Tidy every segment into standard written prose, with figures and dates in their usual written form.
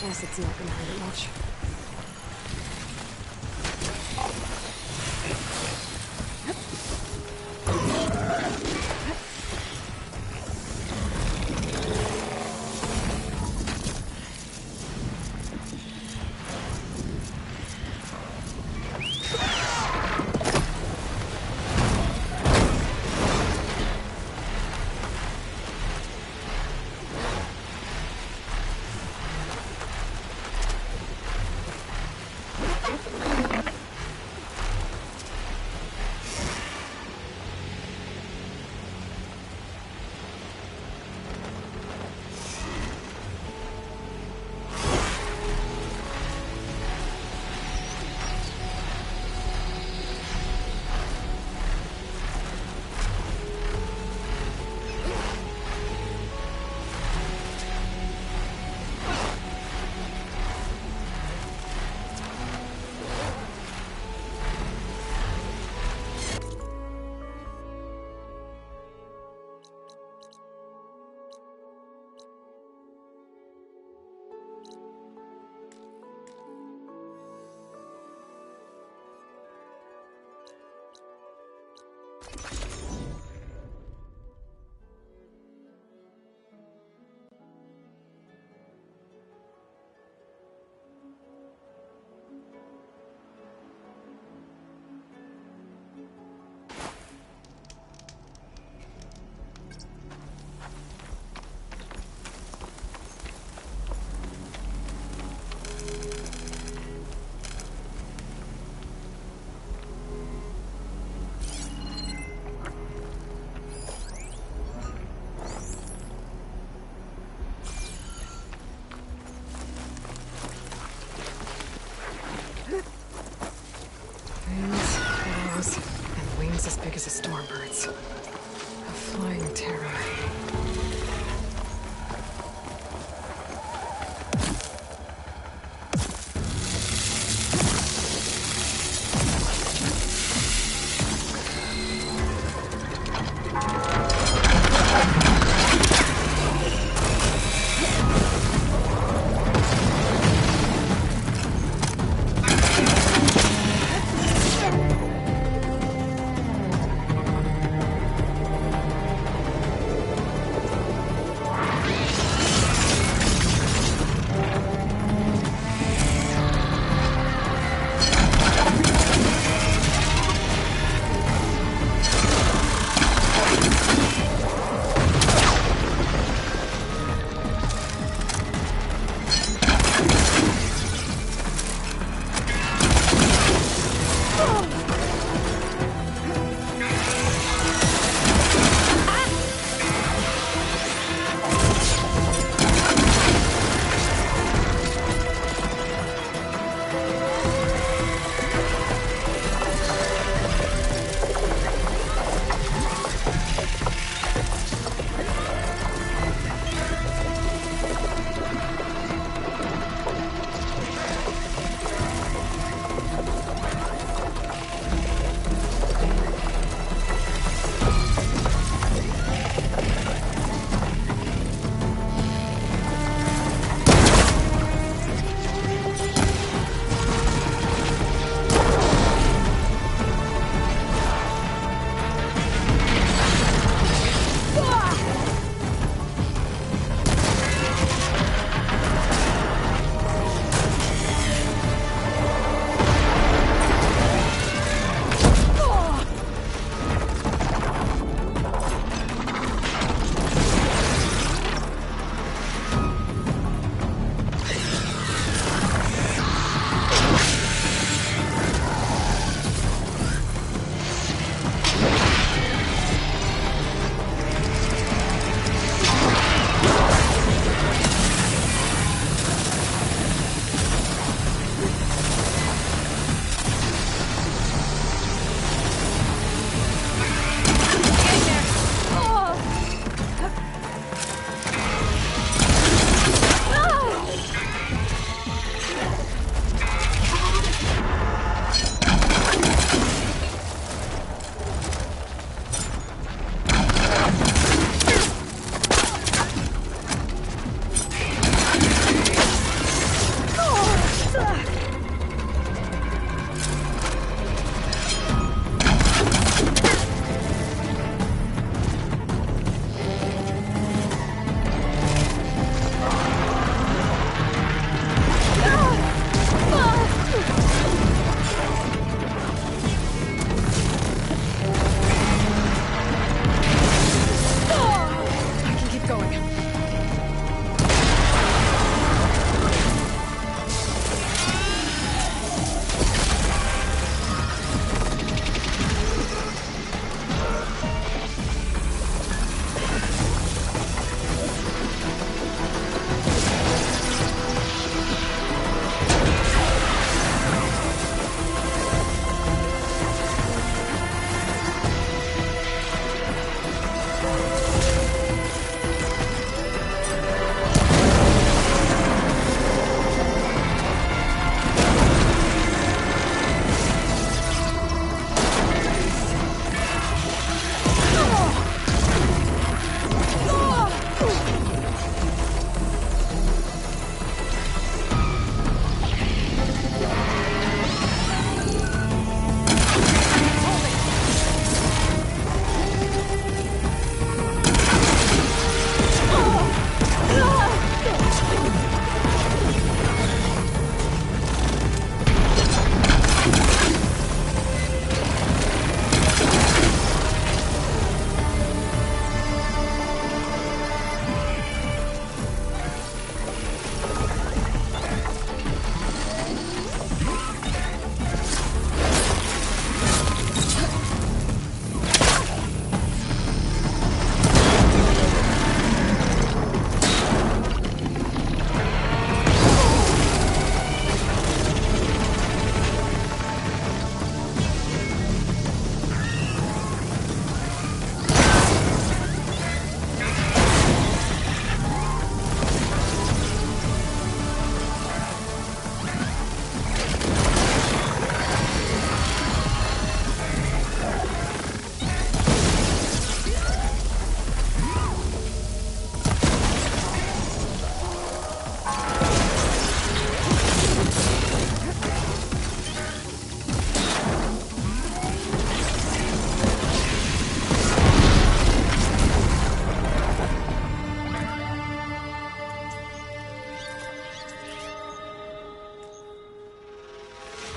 Acid's not gonna hurt it much.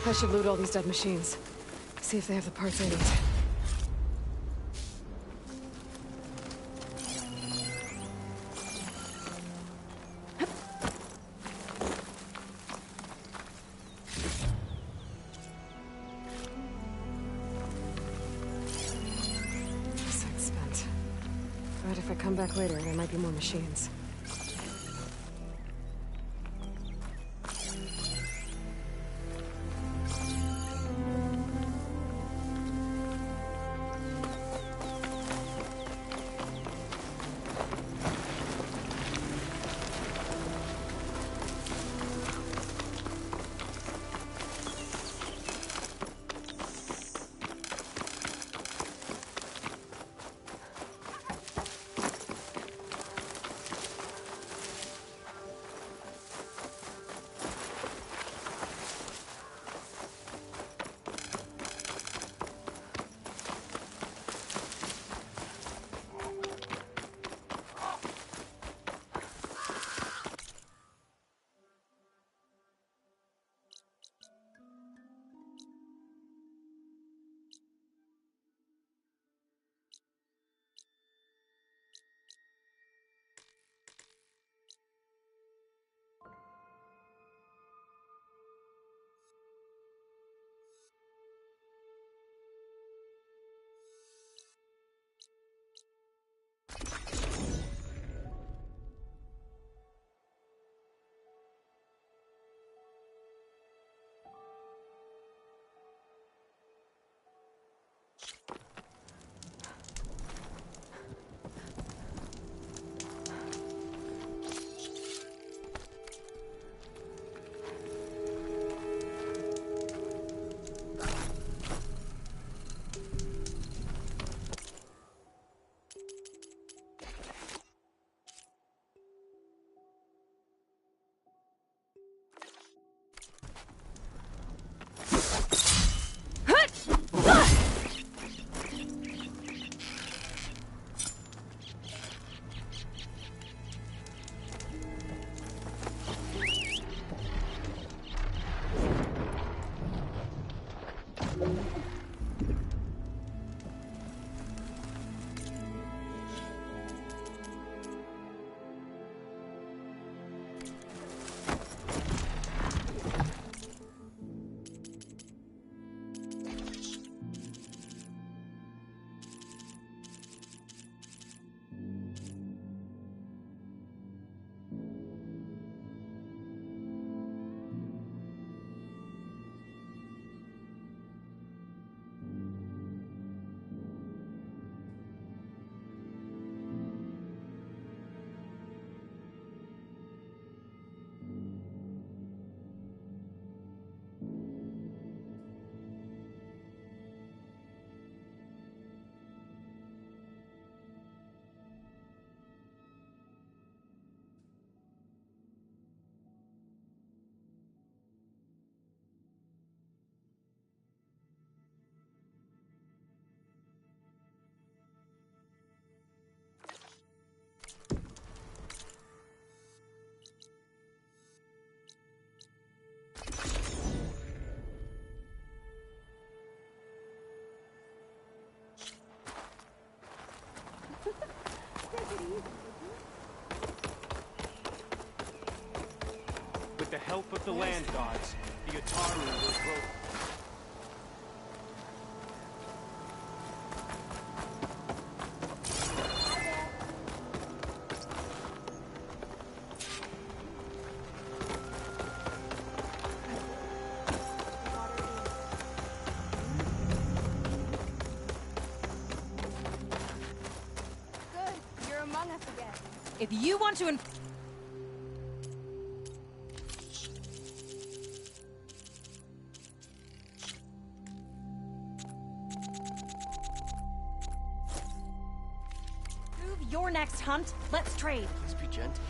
I should loot all these dead machines. See if they have the parts I need. Site's spent. But if I come back later, there might be more machines. With the help of the land gods, the Ataru will grow. Good, you're among us again. If you want to your next hunt, let's trade. Please be gentle.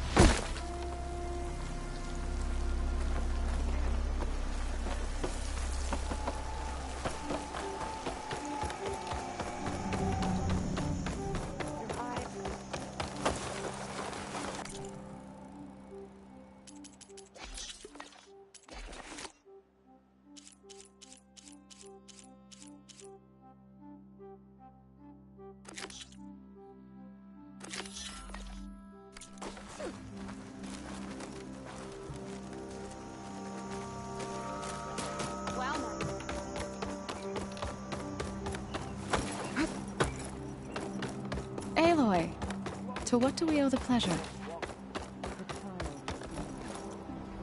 To what do we owe the pleasure?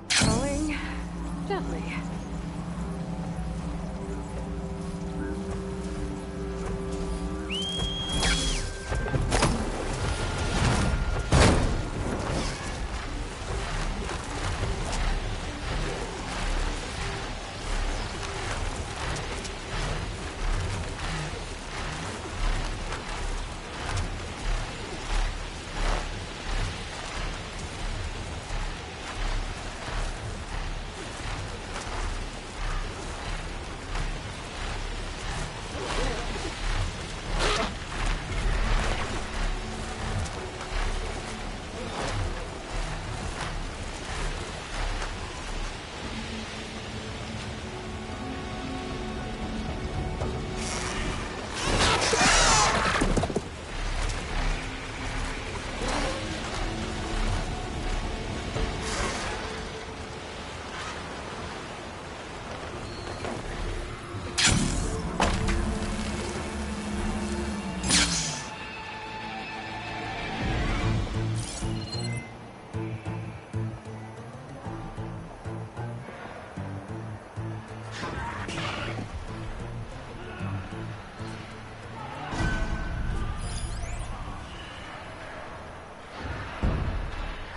Falling gently.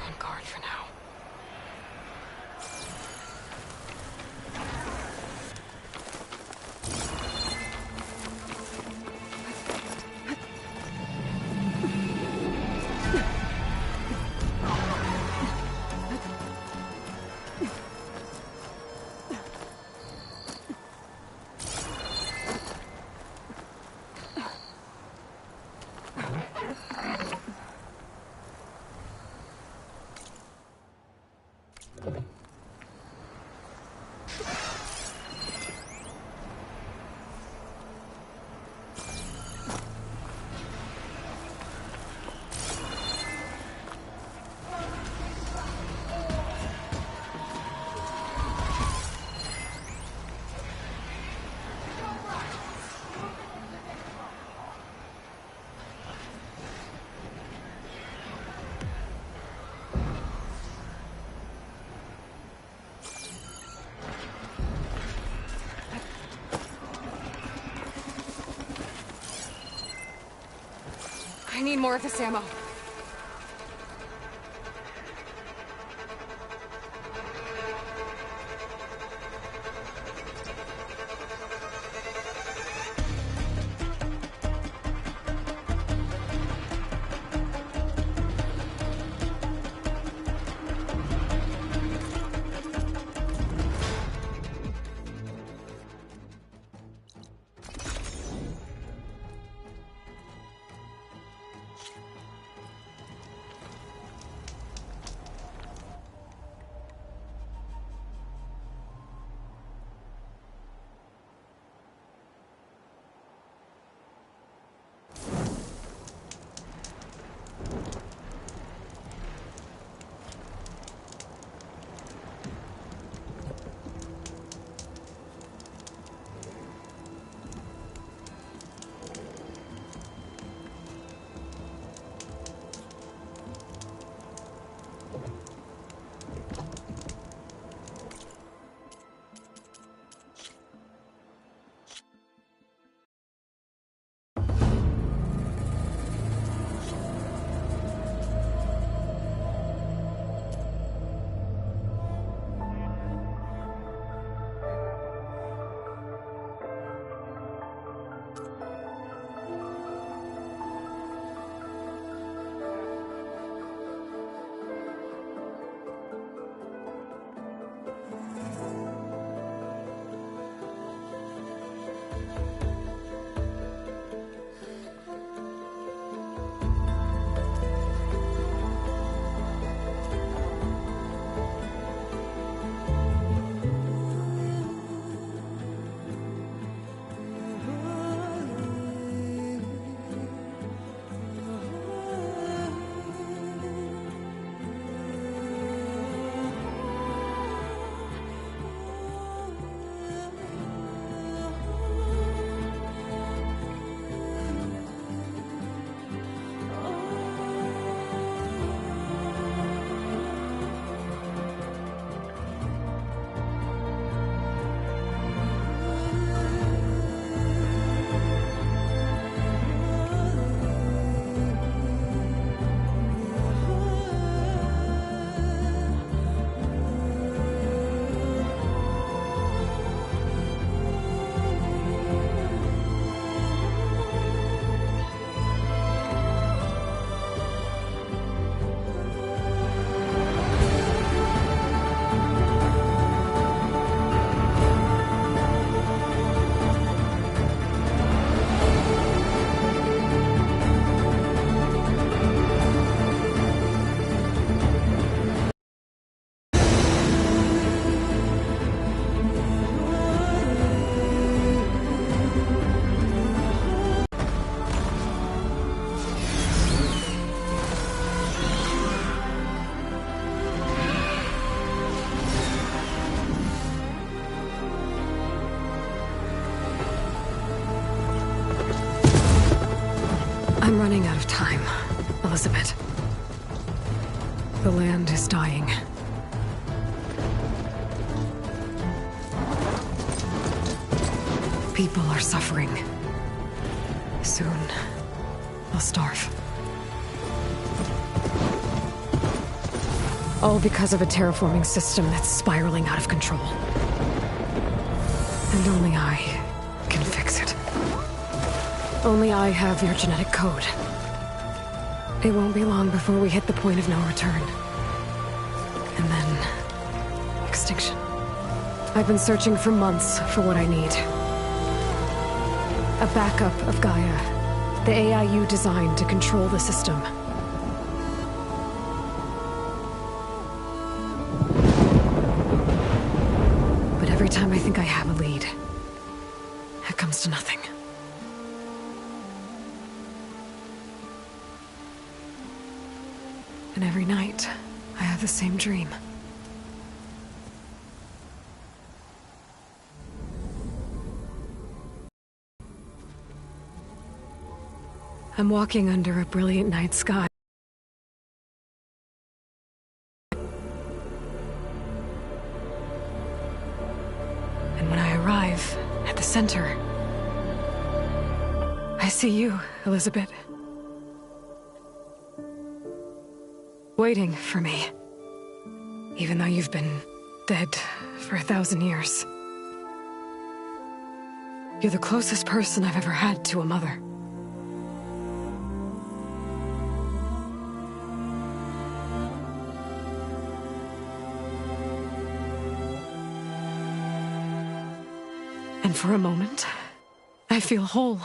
On guard for now. I need more of this ammo. I'm running out of time, Elizabeth. The land is dying. People are suffering. Soon, they'll starve. All because of a terraforming system that's spiraling out of control. And only I can fix it. Only I have your genetic code. It won't be long before we hit the point of no return. And then... extinction. I've been searching for months for what I need. A backup of Gaia. The AI you designed to control the system. But every time I think I have a lead, it comes to nothing. And every night, I have the same dream. I'm walking under a brilliant night sky. And when I arrive at the center, I see you, Elizabeth. Waiting for me. Even though you've been dead for 1,000 years. You're the closest person I've ever had to a mother. And for a moment, I feel whole.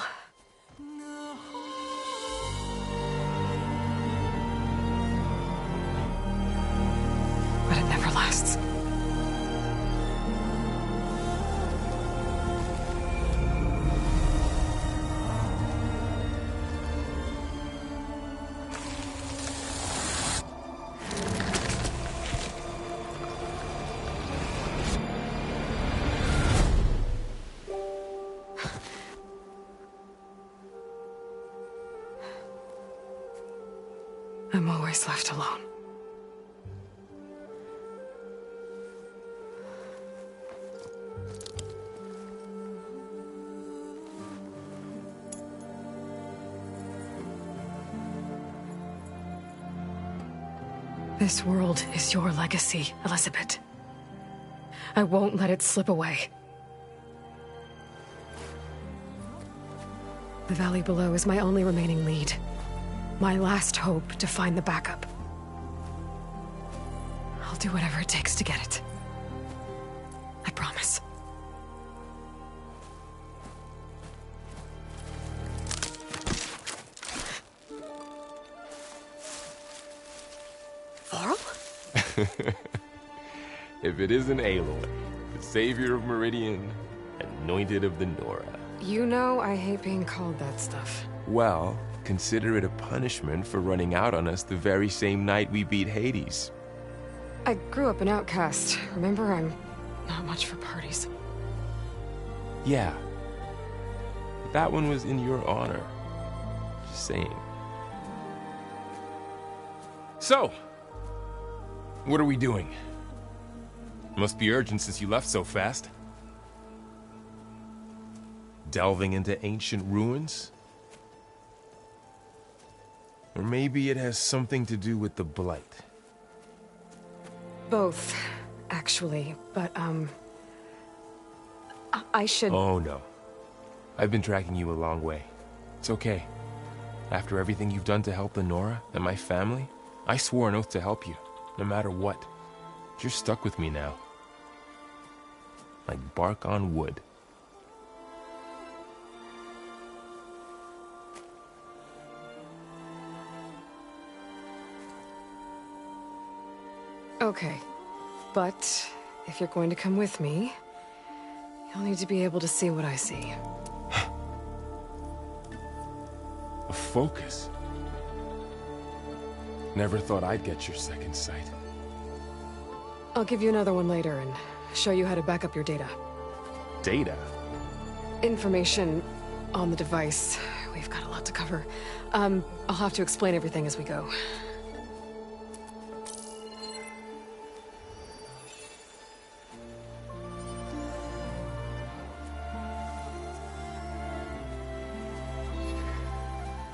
But it never lasts. I'm always left alone. This world is your legacy, Elizabeth. I won't let it slip away. The valley below is my only remaining lead. My last hope to find the backup. I'll do whatever it takes to get it. I promise. Varl? If it isn't Aloy, the savior of Meridian, anointed of the Nora. You know I hate being called that stuff. Well, consider it a punishment for running out on us the very same night we beat Hades. I grew up an outcast. Remember, I'm not much for parties. Yeah. But that one was in your honor. Just saying. So, what are we doing? Must be urgent since you left so fast. Delving into ancient ruins? Or maybe it has something to do with the Blight. Both, actually, but, I should... Oh, no. I've been tracking you a long way. It's okay. After everything you've done to help the Nora and my family, I swore an oath to help you, no matter what. You're stuck with me now. Like bark on wood. Okay, but if you're going to come with me, you'll need to be able to see what I see. A focus? Never thought I'd get your second sight. I'll give you another one later and show you how to back up your data. Data? Information on the device we've got a lot to cover. I'll have to explain everything as we go.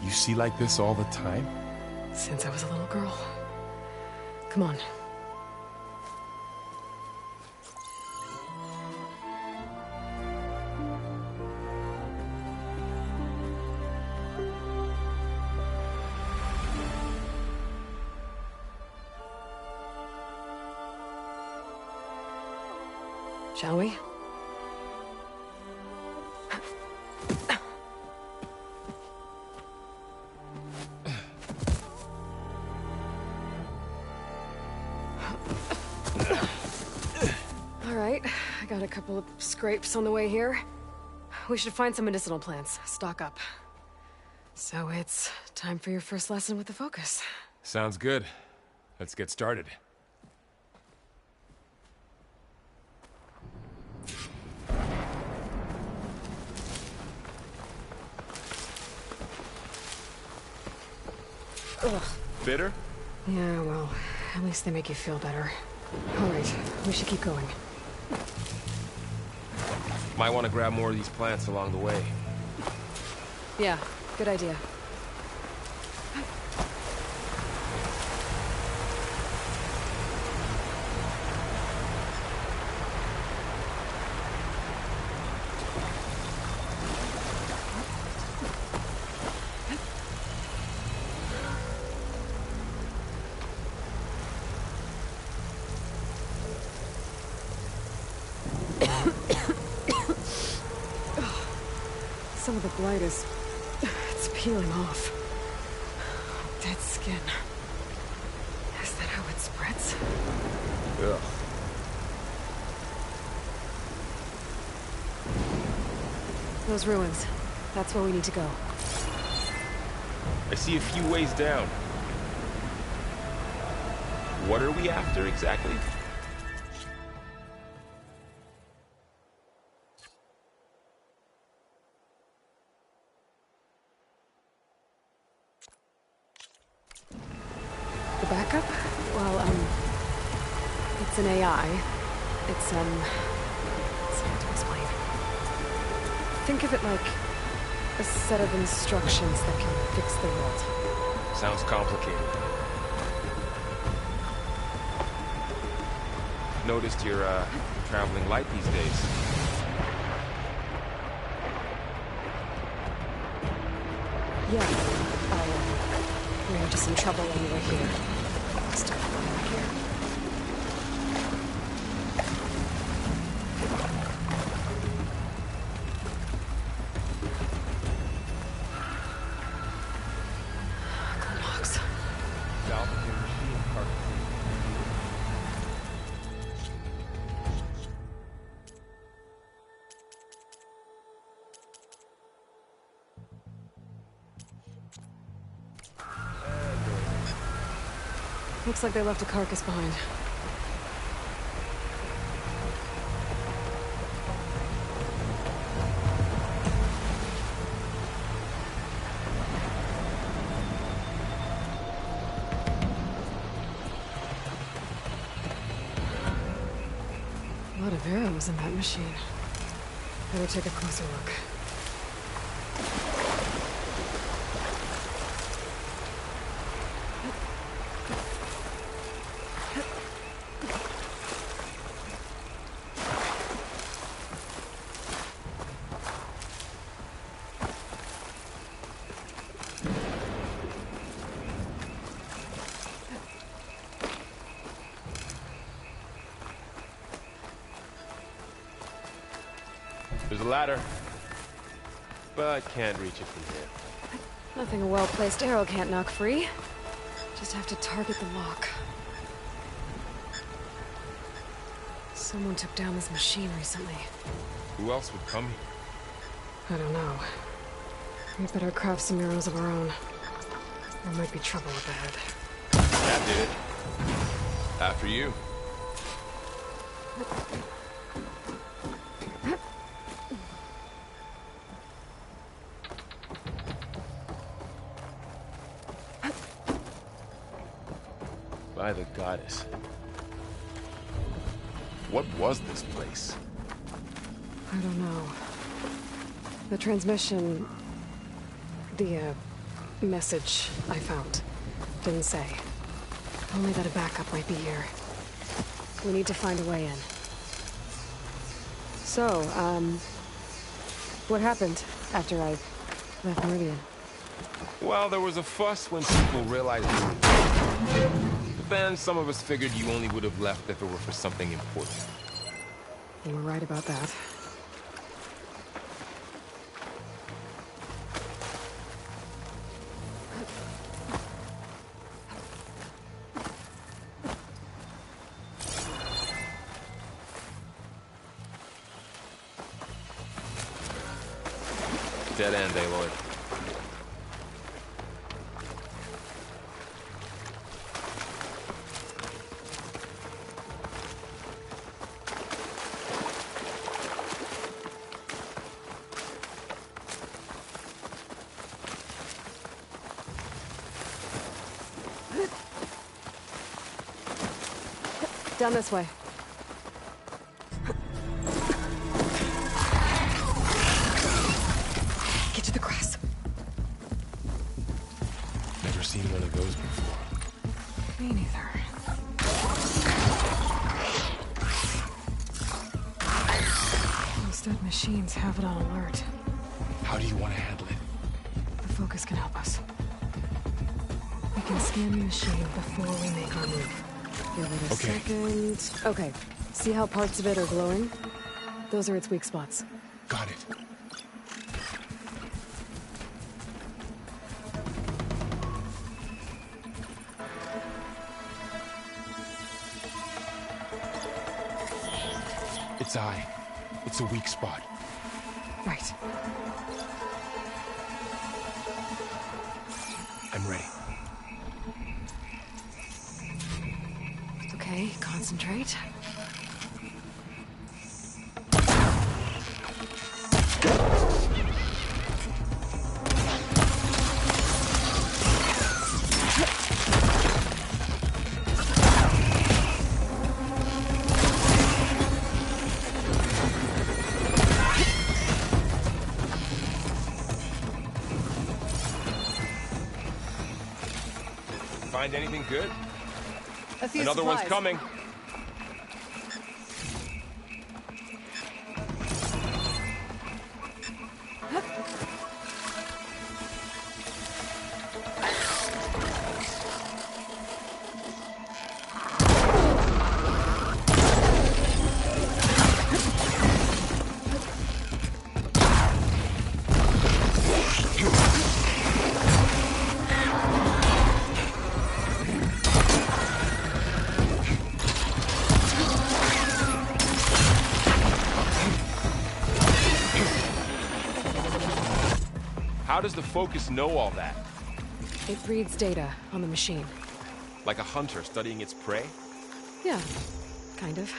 You see like this all the time? Since I was a little girl. Come on. Shall we? All right, I got a couple of scrapes on the way here. We should find some medicinal plants, stock up. So it's time for your first lesson with the Focus. Sounds good. Let's get started. Ugh. Bitter? Yeah, well, at least they make you feel better. All right, we should keep going. Might want to grab more of these plants along the way. Yeah, good idea. Some of the blight is... it's peeling off. Dead skin. Is that how it spreads? Ugh. Those ruins. That's where we need to go. I see a few ways down. What are we after exactly? The backup? Well, it's an AI. It's hard to explain. Think of it like a set of instructions that can fix the world. Sounds complicated. Noticed you're, traveling light these days. Yeah, we ran into some trouble on the way here. Stuck back here. Glocks. Salvaging machine carcasses. Looks like they left a carcass behind. A lot of arrows in that machine. Better take a closer look. There's a ladder, but can't reach it from here. Nothing a well-placed arrow can't knock free. Just have to target the lock. Someone took down this machine recently. Who else would come here? I don't know. We better craft some arrows of our own. There might be trouble up ahead. That did it. After you. By the goddess. What was this place? I don't know. The transmission... The, message I found didn't say. Only that a backup might be here. We need to find a way in. So, what happened after I left Meridian? Well, there was a fuss when people realized you were dead. But then some of us figured you only would have left if it were for something important. You were right about that. Dead end, Aloy. Down this way. Get to the grass. Never seen one of those before. Me neither. Those dead machines have it on alert. How do you want to handle it? The focus can help us. We can scan the machine before we make our move. Give it a second. Okay. See how parts of it are glowing? Those are its weak spots. Got it. Its eye. It's a weak spot. Right. I'm ready. Okay, concentrate. Find anything good? A few Another one's supplies. coming. How does the focus know all that? It reads data on the machine. Like a hunter studying its prey? Yeah, kind of.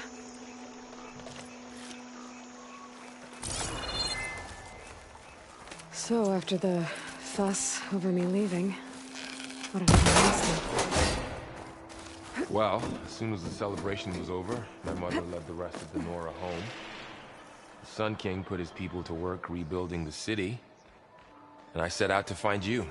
So, after the fuss over me leaving, what did I do? Well, as soon as the celebration was over, my mother led the rest of the Nora home. The Sun King put his people to work rebuilding the city, and I set out to find you.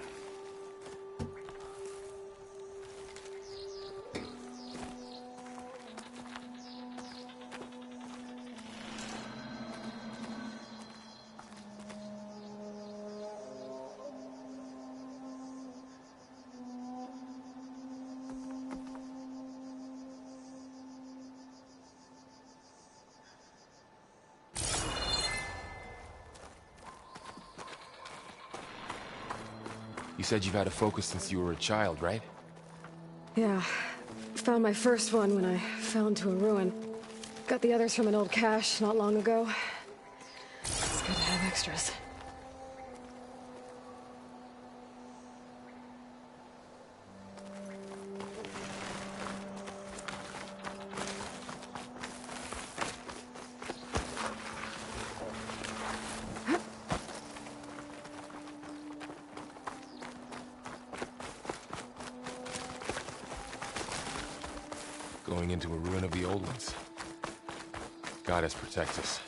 You said you've had a focus since you were a child, right? Yeah. Found my first one when I fell into a ruin. Got the others from an old cache not long ago. It's good to have extras. going into a ruin of the old ones. Goddess protect us.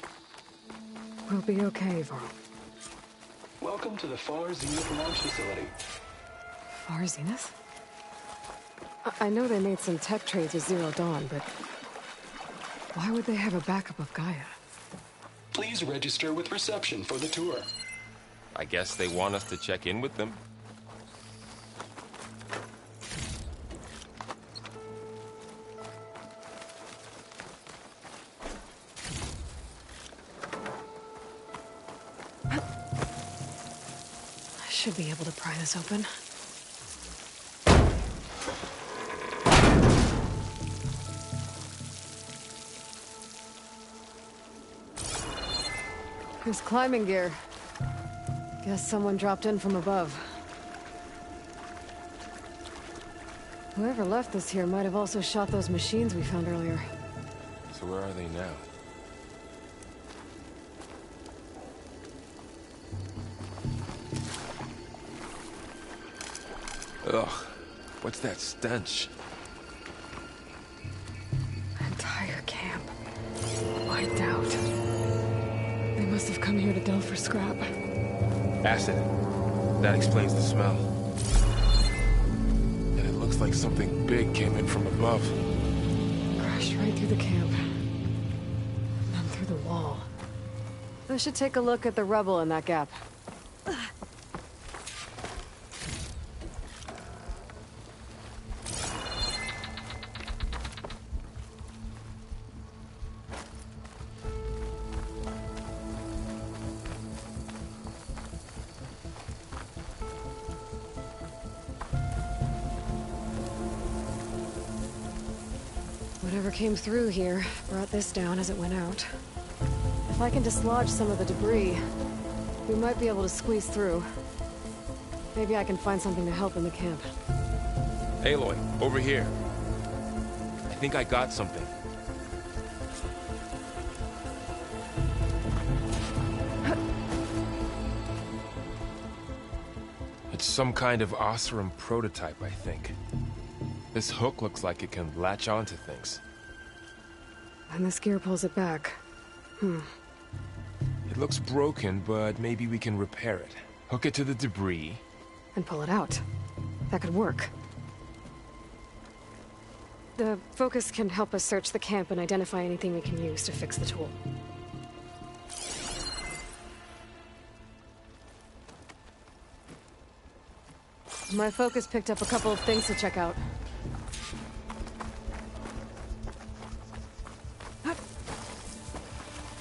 We'll be okay, Varl. Welcome to the Far Zenith launch facility. Far Zenith? I know they made some tech trades with Zero Dawn, but why would they have a backup of Gaia? Please register with reception for the tour. I guess they want us to check in with them. I should be able to pry this open. There's climbing gear. Guess someone dropped in from above. Whoever left this here might have also shot those machines we found earlier. So where are they now? Ugh, what's that stench? Entire camp. Wiped out. They must have come here to delve for scrap. Acid. That explains the smell. And it looks like something big came in from above. Crashed right through the camp. And then through the wall. I should take a look at the rubble in that gap. Whatever came through here brought this down as it went out. If I can dislodge some of the debris, we might be able to squeeze through. Maybe I can find something to help in the camp. Aloy, over here. I think I got something. It's some kind of Oseram prototype, I think. This hook looks like it can latch onto things. And this gear pulls it back. It looks broken, but maybe we can repair it. Hook it to the debris. And pull it out. That could work. The focus can help us search the camp and identify anything we can use to fix the tool. My focus picked up a couple of things to check out.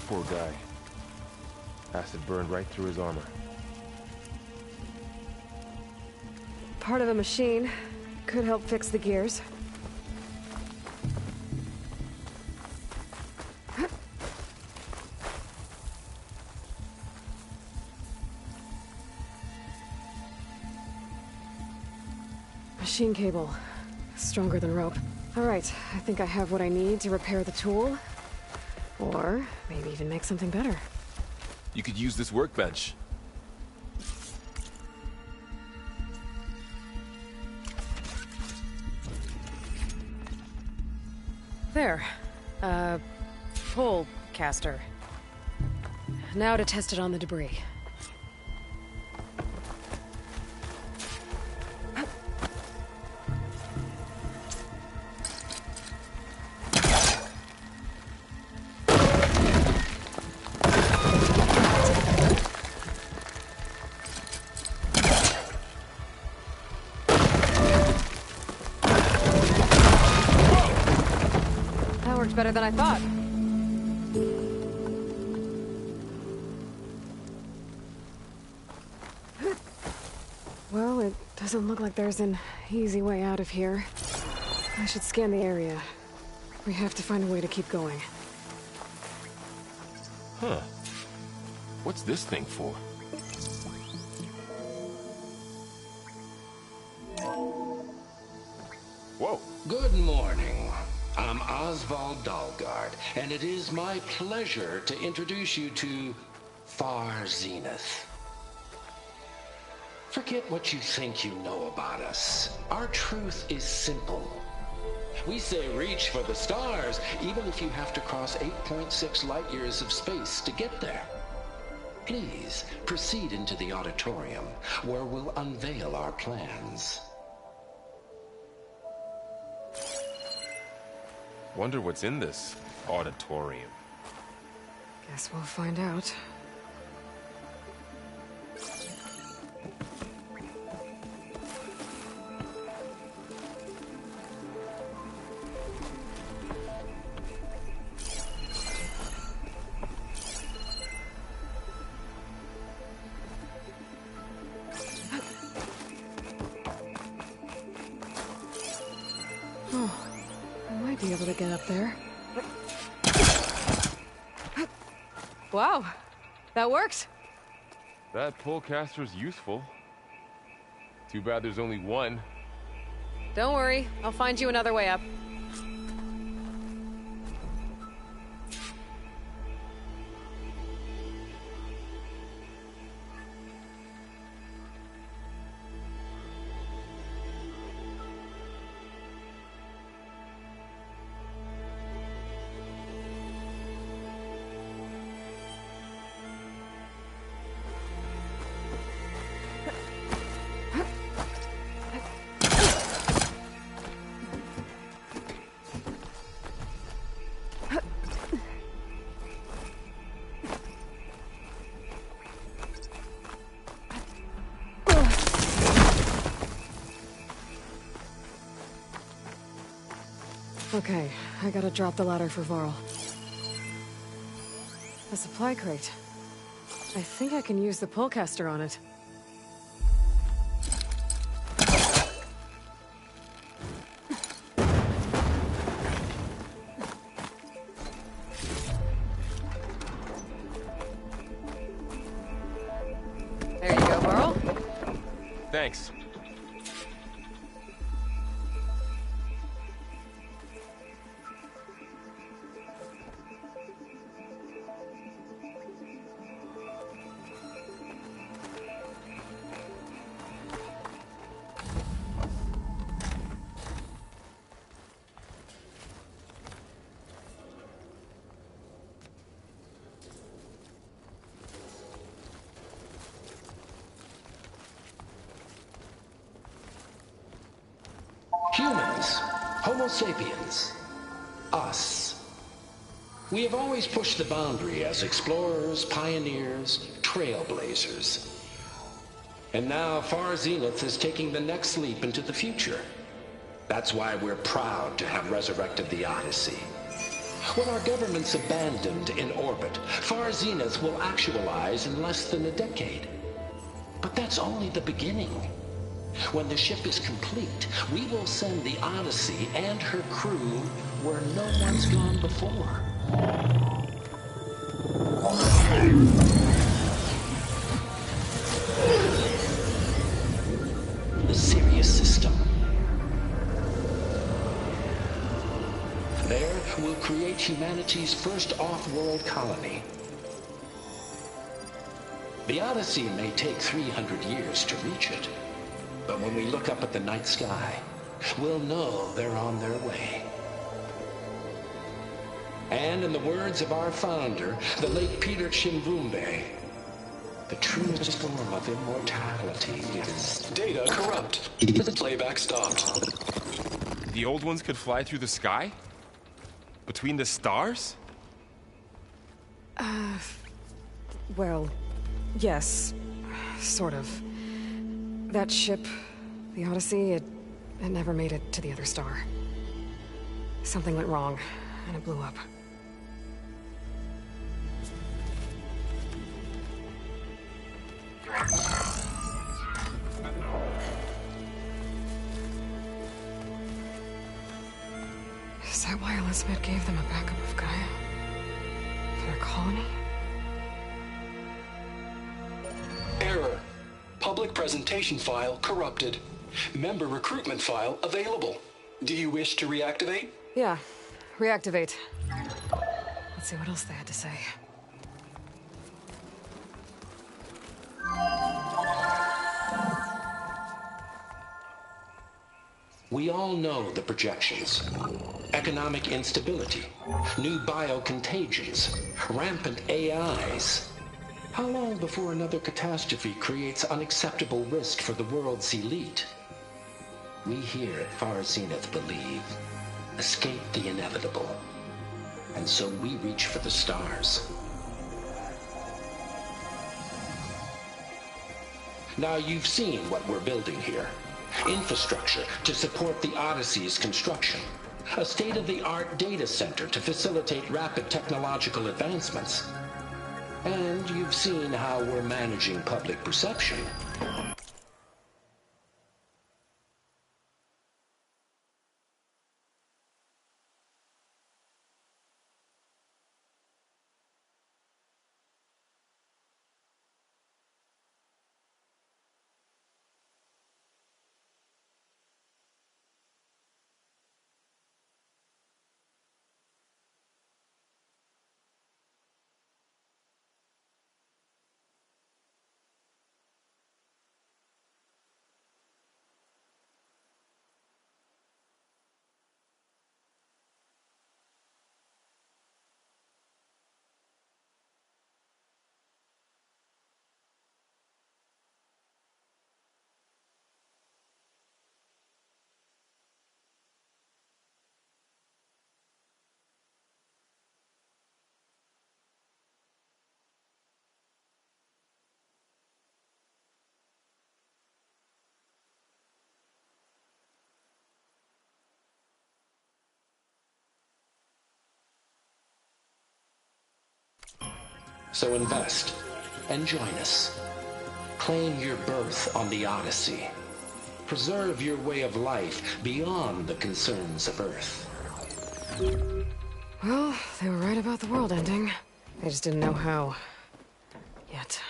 Poor guy. Acid burned right through his armor. Part of a machine. Could help fix the gears. Machine cable. Stronger than rope. All right, I think I have what I need to repair the tool. Or maybe even make something better. You could use this workbench. There. Pole caster. Now to test it on the debris. Better than I thought. Well, it doesn't look like there's an easy way out of here. I should scan the area. We have to find a way to keep going. Huh. What's this thing for? Whoa. Good morning. I'm Oswald Dalgard, and it is my pleasure to introduce you to Far Zenith. Forget what you think you know about us. Our truth is simple. We say reach for the stars, even if you have to cross 8.6 light years of space to get there. Please, proceed into the auditorium, where we'll unveil our plans. Wonder what's in this auditorium. Guess we'll find out. Oh, I might be able to get up there. Wow, that worked. That pullcaster's useful. Too bad there's only one. Don't worry, I'll find you another way up. Okay, I gotta drop the ladder for Varl. A supply crate. I think I can use the pullcaster on it. There you go, Varl. Thanks. Humans, Homo sapiens, us. We have always pushed the boundary as explorers, pioneers, trailblazers. And now Far Zenith is taking the next leap into the future. That's why we're proud to have resurrected the Odyssey. When our government's abandoned in orbit, Far Zenith will actualize in less than a decade. But that's only the beginning. When the ship is complete, we will send the Odyssey and her crew where no one's gone before. The Sirius system. There, we'll create humanity's first off-world colony. The Odyssey may take 300 years to reach it. But when we look up at the night sky, we'll know they're on their way. And in the words of our founder, the late Peter Chimbumbe, the truest form of immortality is... Data corrupt. Playback stopped. The old ones could fly through the sky? Between the stars? Well, yes. Sort of. That ship, the Odyssey, it never made it to the other star. Something went wrong, and it blew up. Is that why Elizabeth gave them a backup of Gaia? For their colony? Error. Public presentation file corrupted. Member recruitment file available. Do you wish to reactivate? Yeah, reactivate. Let's see what else they had to say. We all know the projections. Economic instability, new biocontagions, rampant AIs. How long before another catastrophe creates unacceptable risk for the world's elite? We here at Far Zenith believe, escape the inevitable. And so we reach for the stars. Now you've seen what we're building here. Infrastructure to support the Odyssey's construction. A state-of-the-art data center to facilitate rapid technological advancements. And you've seen how we're managing public perception. So invest and join us. Claim your berth on the Odyssey. Preserve your way of life beyond the concerns of Earth. Well, they were right about the world ending. They just didn't know how. Yet.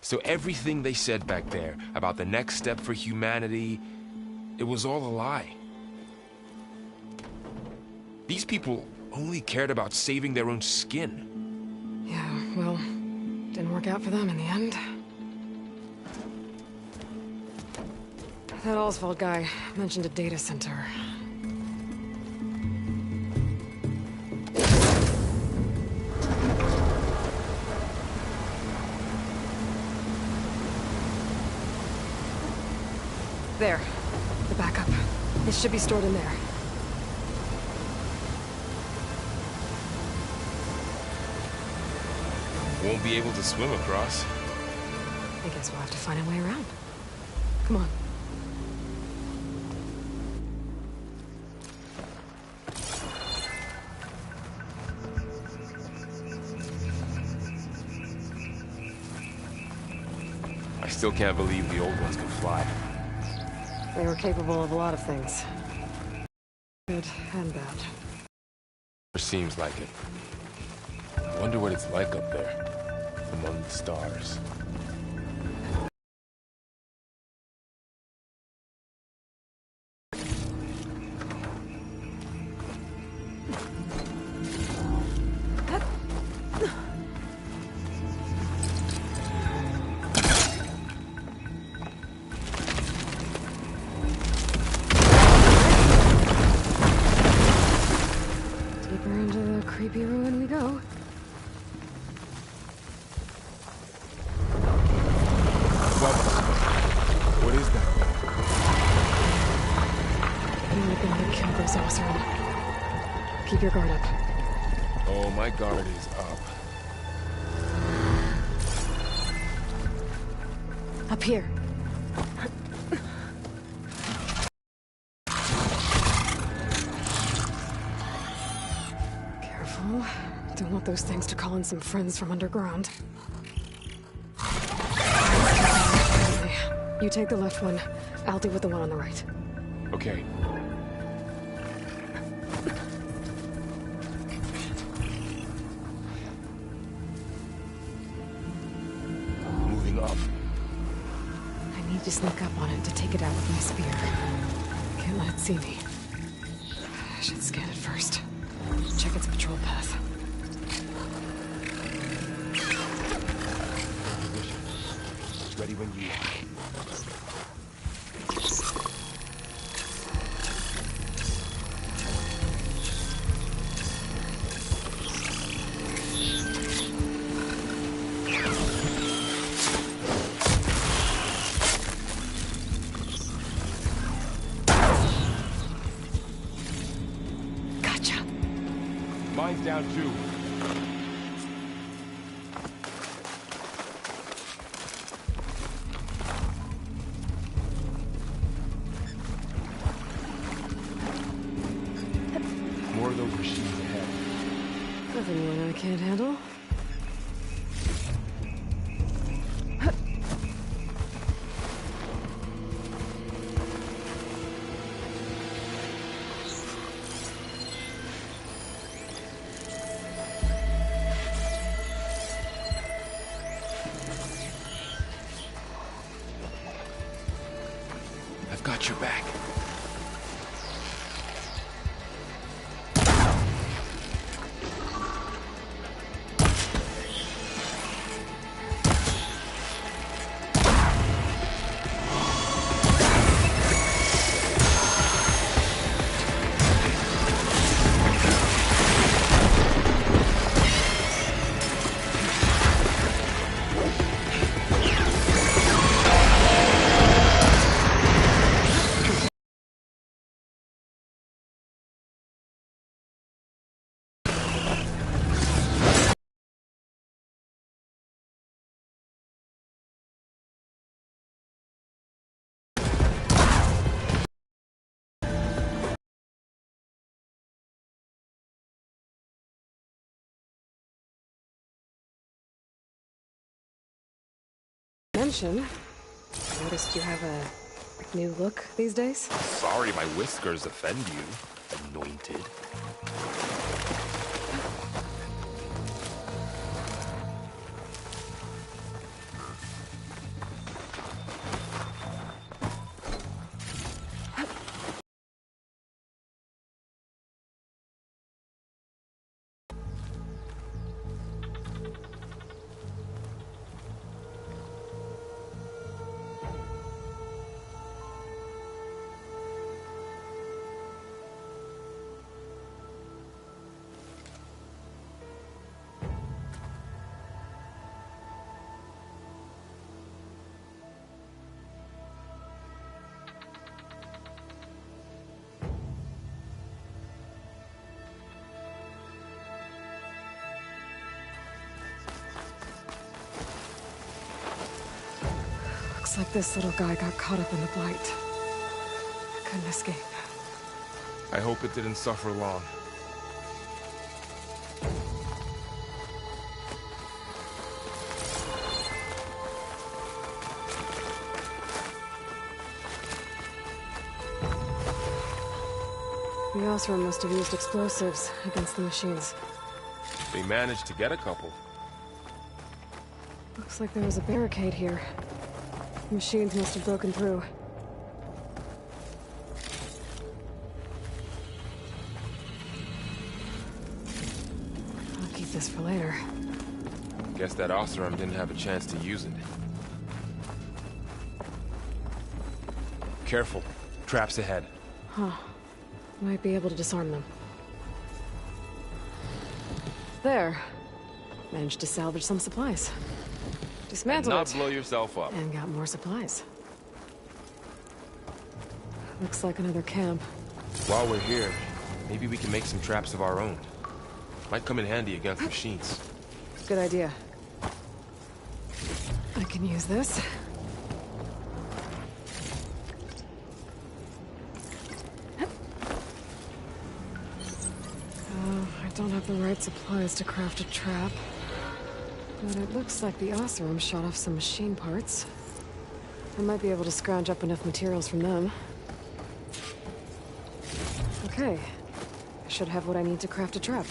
So everything they said back there about the next step for humanity, it was all a lie. These people only cared about saving their own skin. Yeah, well, didn't work out for them in the end. That Oswald guy mentioned a data center. There. The backup. It should be stored in there. Won't be able to swim across. I guess we'll have to find a way around. Come on. I still can't believe the old ones could fly. They were capable of a lot of things. Good and bad. Seems like it. I wonder what it's like up there, among the stars. Deeper into the creepy ruin we go. What is that? I'm gonna go and kill those Osram. Keep your guard up. Oh, my guard is up. Up here. Careful. Don't want those things to call in some friends from underground. You take the left one. I'll deal with the one on the right. Okay. Moving up. I need to sneak up on it to take it out with my spear. Can't let it see me. I should scan it first. Check its patrol path. Ready when you are. down too. More of those machines ahead. Nothing you and I can't handle. I've got your back. Mention, noticed you have a new look these days? Sorry my whiskers offend you, anointed. Looks like this little guy got caught up in the blight. Couldn't escape. I hope it didn't suffer long. The Osram must have used explosives against the machines. They managed to get a couple. Looks like there was a barricade here. The machines must have broken through. I'll keep this for later. Guess that Osram didn't have a chance to use it. Careful. Traps ahead. Huh. Might be able to disarm them. There. Managed to salvage some supplies. Dismantled Not it. blow yourself up. And got more supplies. Looks like another camp. While we're here, maybe we can make some traps of our own. Might come in handy against machines. Good idea. I can use this. I don't have the right supplies to craft a trap. But it looks like the Osram shot off some machine parts. I might be able to scrounge up enough materials from them. Okay. I should have what I need to craft a trap.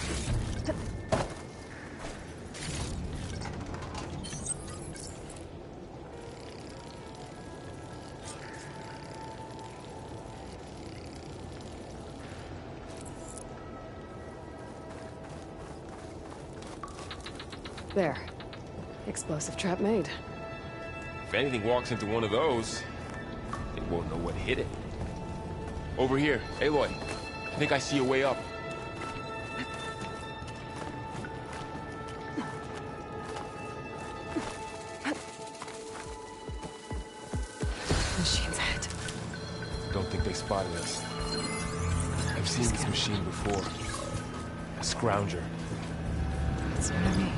There. Explosive trap made. If anything walks into one of those, it won't know what hit it. Over here, Aloy. I think I see a way up. Machine's ahead. Don't think they spotted us. I've seen this machine before. A scrounger. It's near to me.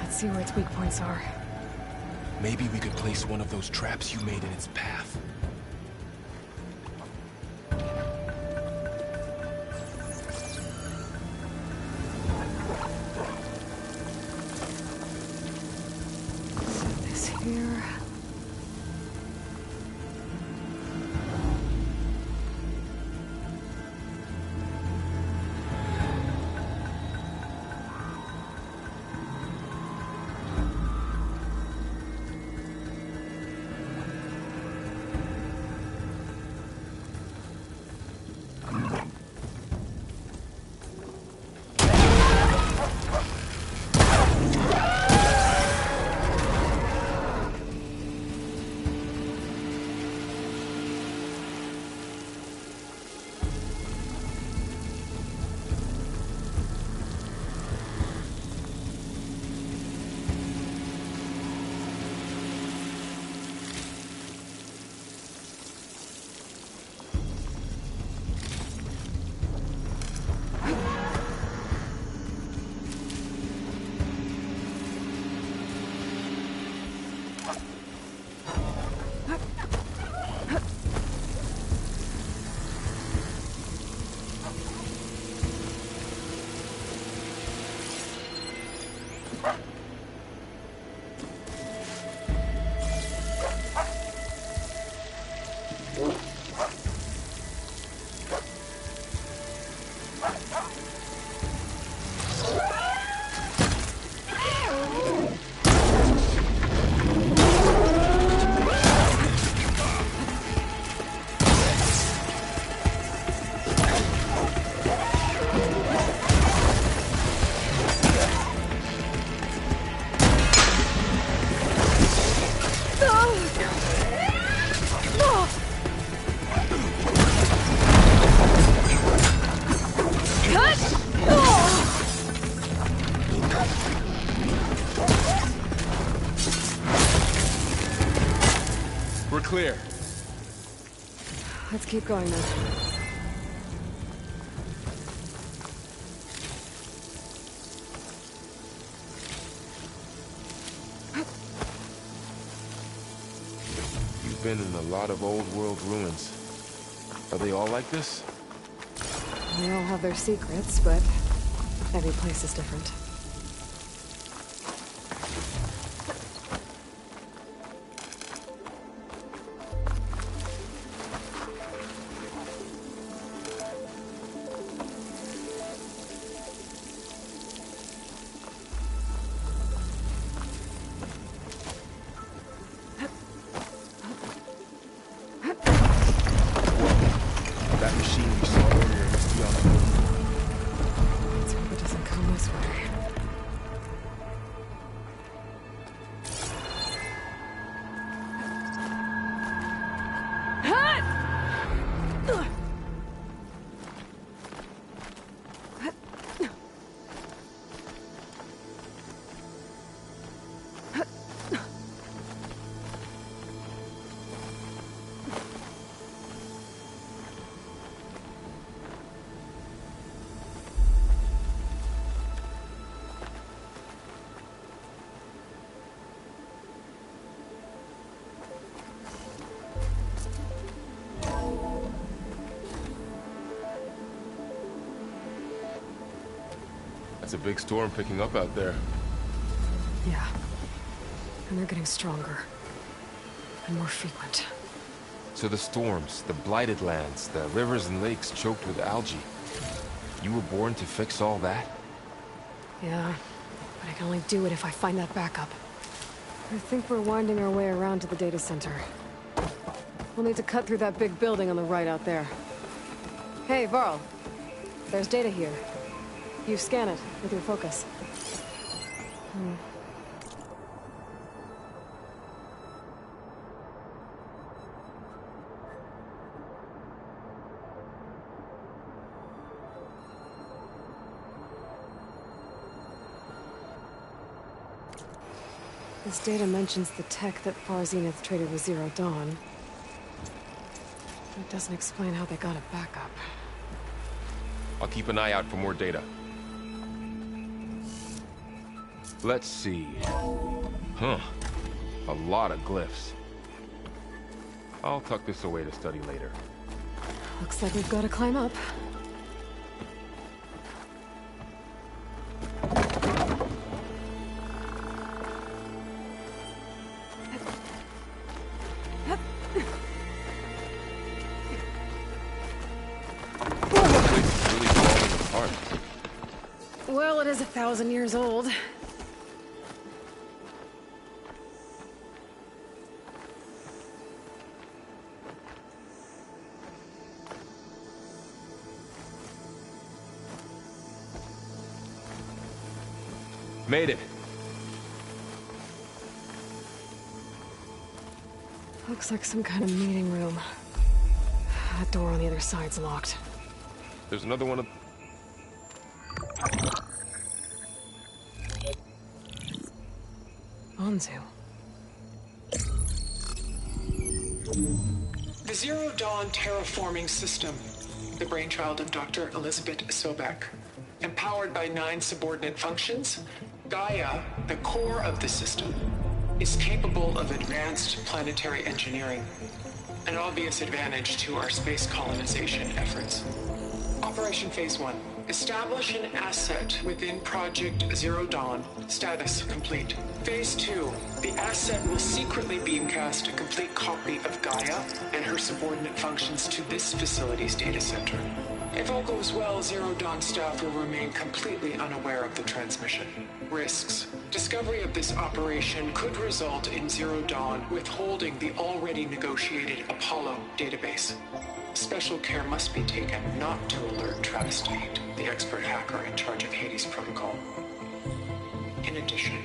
Let's see where its weak points are. Maybe we could place one of those traps you made in its path. Set this here. We're clear. Let's keep going then. You've been in a lot of old world ruins. Are they all like this? They all have their secrets, but every place is different. That machine we saw earlier must be on the move. Let's hope it doesn't come this way. That's a big storm picking up out there. Yeah. And they're getting stronger. And more frequent. So the storms, the blighted lands, the rivers and lakes choked with algae. You were born to fix all that? Yeah. But I can only do it if I find that backup. I think we're winding our way around to the data center. We'll need to cut through that big building on the right out there. Hey, Varl. There's data here. You scan it with your focus. This data mentions the tech that Far Zenith traded with Zero Dawn. It doesn't explain how they got it back up. I'll keep an eye out for more data. Let's see. Huh. A lot of glyphs. I'll tuck this away to study later. Looks like we've got to climb up. This place is really falling apart. Well, it is 1,000 years old. Made it. Looks like some kind of meeting room. That door on the other side's locked. There's another one of... Anzu. The Zero Dawn terraforming system, the brainchild of Dr. Elizabeth Sobek. Empowered by 9 subordinate functions, Gaia, the core of the system, is capable of advanced planetary engineering, an obvious advantage to our space colonization efforts. Operation Phase 1. Establish an asset within Project Zero Dawn. Status complete. Phase 2. The asset will secretly beamcast a complete copy of Gaia and her subordinate functions to this facility's data center. If all goes well, Zero Dawn staff will remain completely unaware of the transmission. Risks. Discovery of this operation could result in Zero Dawn withholding the already negotiated Apollo database. Special care must be taken not to alert Travis Tate, the expert hacker in charge of Hades Protocol. In addition,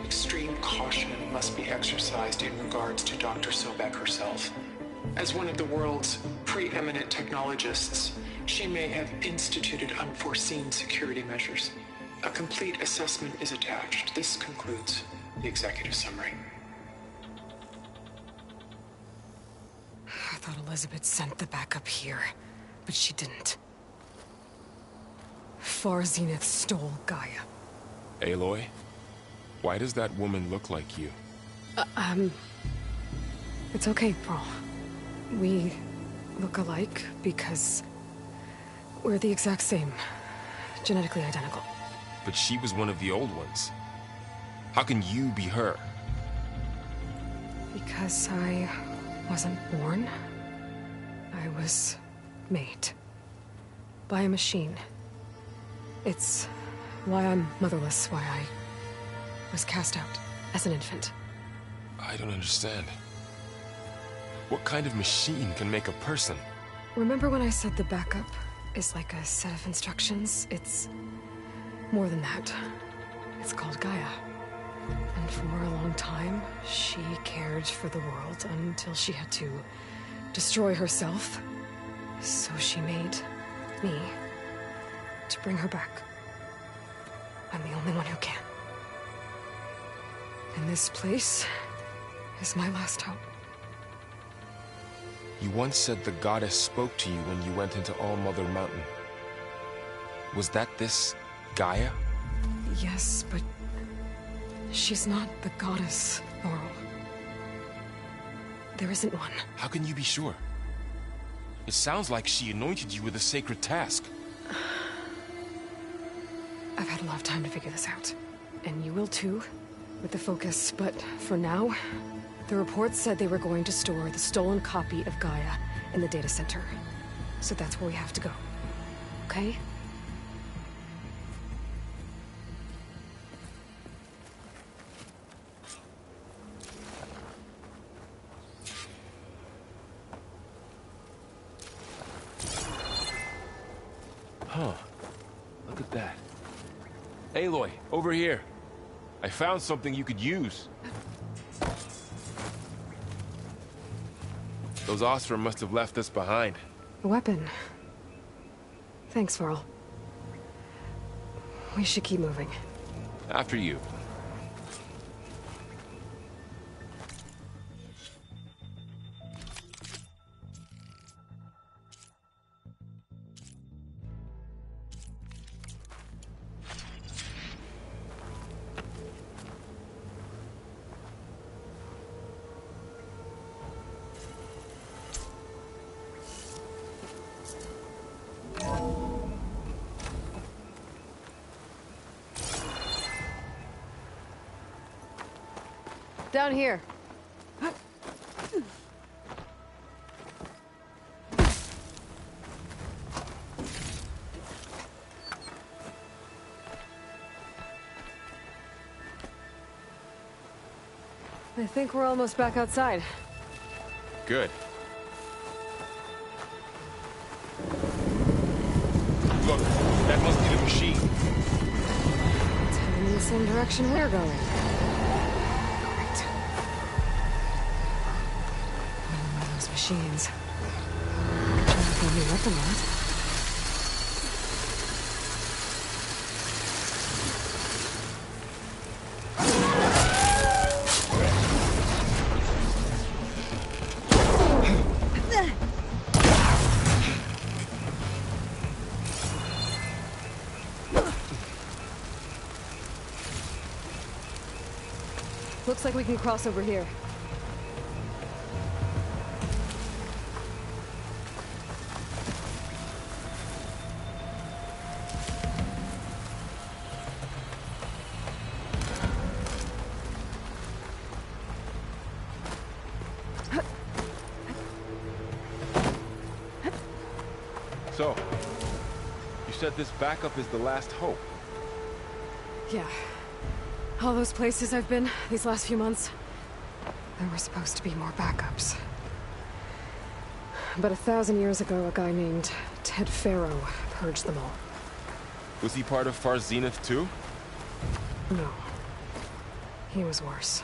extreme caution must be exercised in regards to Dr. Sobek herself. As one of the world's preeminent technologists, she may have instituted unforeseen security measures. A complete assessment is attached. This concludes the executive summary. I thought Elizabeth sent the backup here, but she didn't. Far Zenith stole Gaia. Aloy? Why does that woman look like you? It's okay, Pearl. We look alike because we're the exact same. Genetically identical. But she was one of the old ones. How can you be her? Because I wasn't born. I was made. By a machine. It's why I'm motherless, why I was cast out as an infant. I don't understand. What kind of machine can make a person? Remember when I said the backup is like a set of instructions? It's more than that. It's called Gaia. And for a long time, she cared for the world until she had to destroy herself. So she made me to bring her back. I'm the only one who can. And this place is my last hope. You once said the goddess spoke to you when you went into All-Mother Mountain. Was that this Gaia? Yes, but she's not the goddess, Laurel. There isn't one. How can you be sure? It sounds like she anointed you with a sacred task. I've had a lot of time to figure this out. And you will too, with the focus. But for now, the reports said they were going to store the stolen copy of Gaia in the data center. So that's where we have to go. Okay? Huh. Look at that. Aloy, over here. I found something you could use. Those Osram must have left us behind. A weapon. Thanks, Varl. We should keep moving. After you. Down here. I think we're almost back outside. Good. Look, that must be the machine. It's heading in the same direction we're going. Great. One of those machines. Tell me what the was. Looks like we can cross over here. So, you said this backup is the last hope. Yeah. All those places I've been these last few months, there were supposed to be more backups. But 1,000 years ago, a guy named Ted Faro purged them all. Was he part of Far Zenith too? No. He was worse.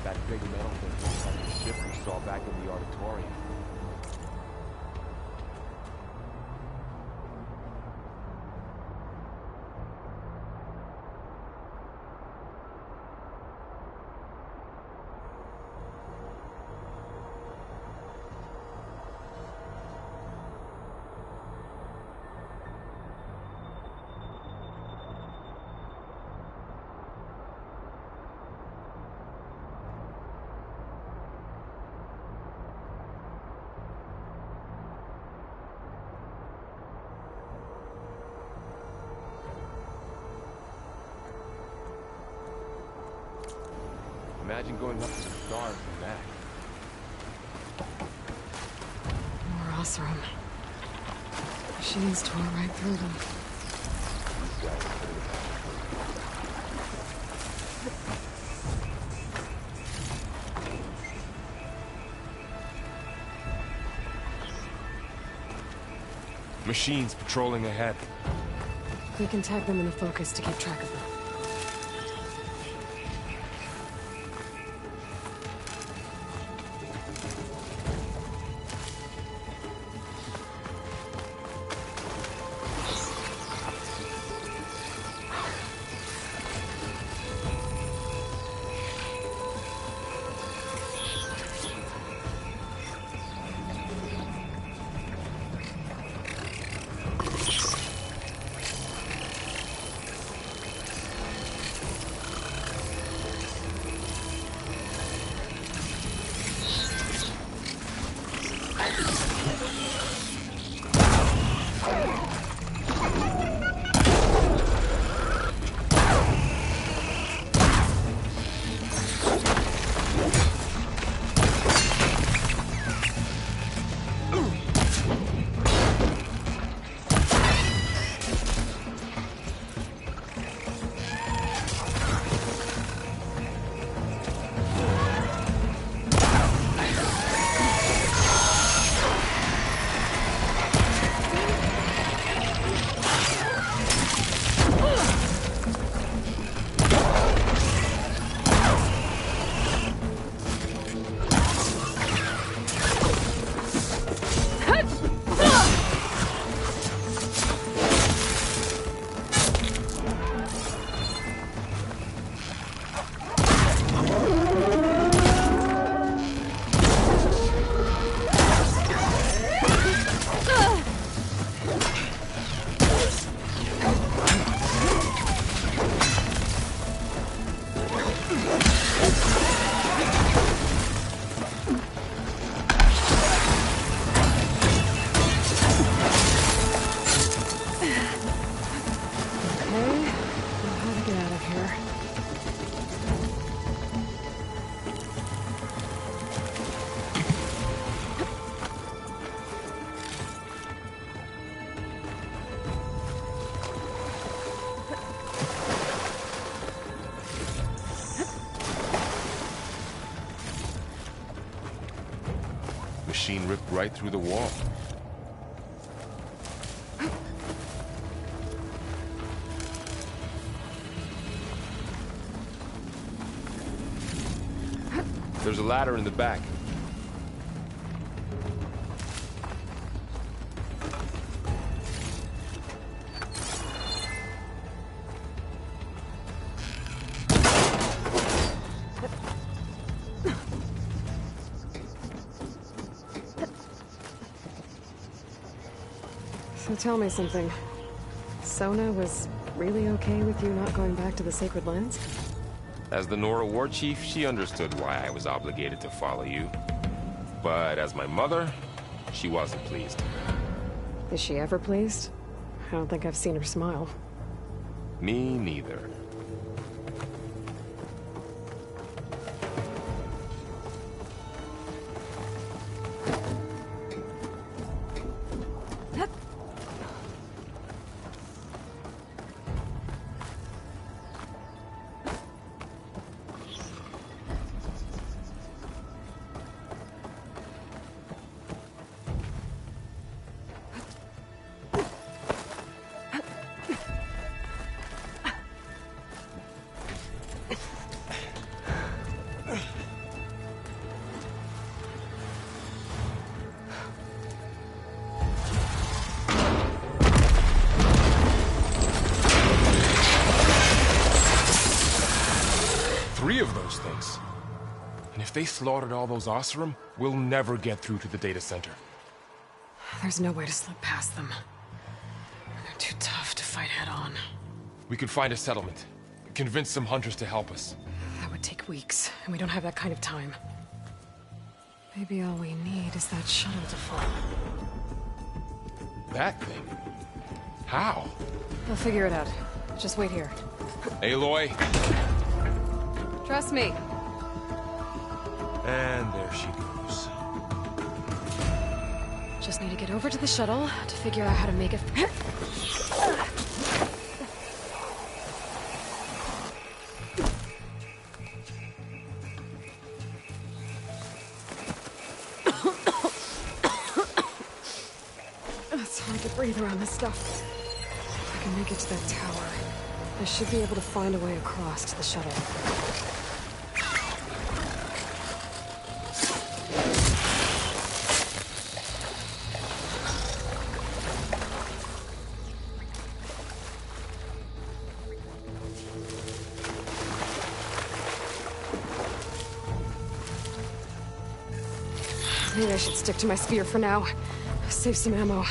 That big metal thing looks like the ship we saw back in the auditorium. Imagine going up to the stars and back. More Osram. Machines tore right through them. Machines patrolling ahead. We can tag them in the focus to keep track of them. machine ripped right through the wall. There's a ladder in the back. So tell me something. Sona was really okay with you not going back to the Sacred Lands? As the Nora war chief, she understood why I was obligated to follow you. But as my mother, she wasn't pleased. Is she ever pleased? I don't think I've seen her smile. Me neither. Of those things. And if they slaughtered all those Oseram, we'll never get through to the data center. There's no way to slip past them. They're too tough to fight head-on. We could find a settlement. Convince some hunters to help us. That would take weeks, and we don't have that kind of time. Maybe all we need is that shuttle to fall. That thing? How? We'll figure it out. Just wait here. Aloy. Trust me. And there she goes. Just need to get over to the shuttle to figure out how to make it... It's hard to breathe around this stuff. If I can make it to that tower, I should be able to find a way across to the shuttle. Maybe I should stick to my spear for now. Save some ammo.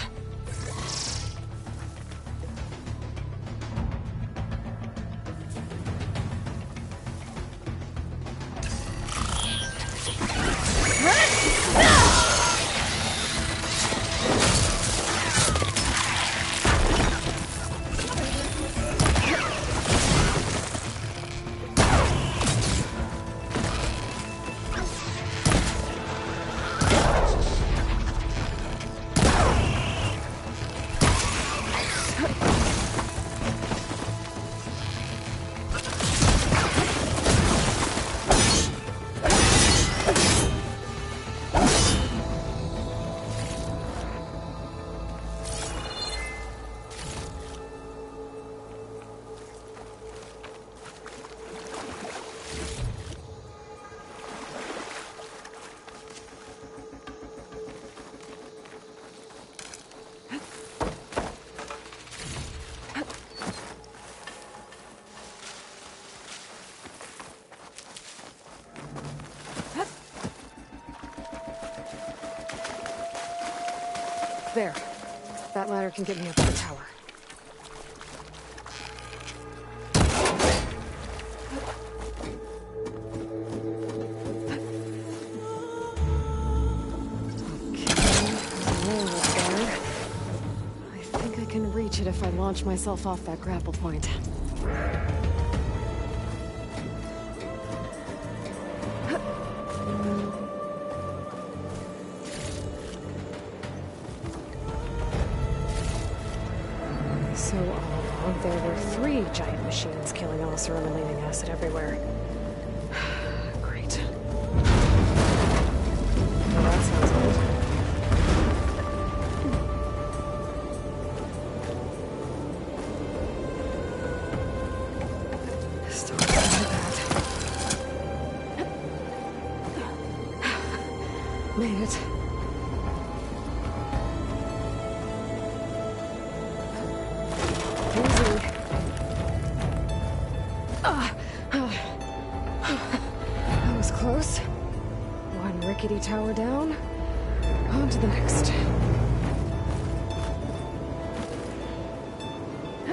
There. That ladder can get me up to the tower. I think I can reach it if I launch myself off that grapple point. So all along, there were 3 giant machines killing Oseram and leaving acid everywhere. Great. Well, that sounds good. made it. Easy. That was close. One rickety tower down. On to the next. I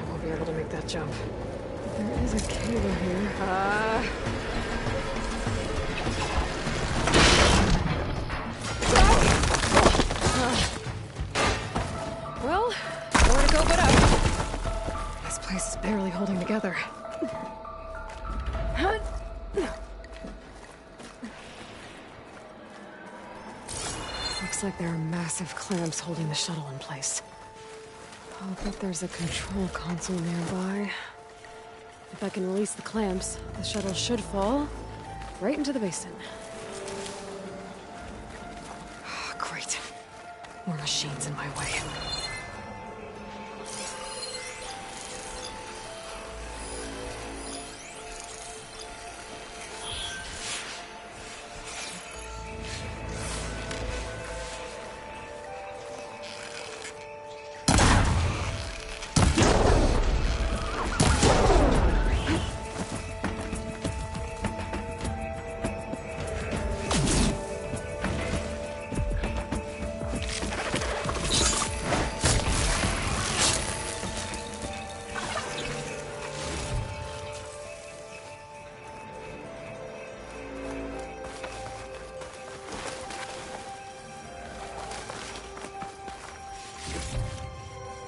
won't be able to make that jump. There is a cable here. Well, nowhere to go but up. This place is barely holding together. Looks like there are massive clamps holding the shuttle in place. I'll bet there's a control console nearby. If I can release the clamps, the shuttle should fall right into the basin. Great. More machines in my way.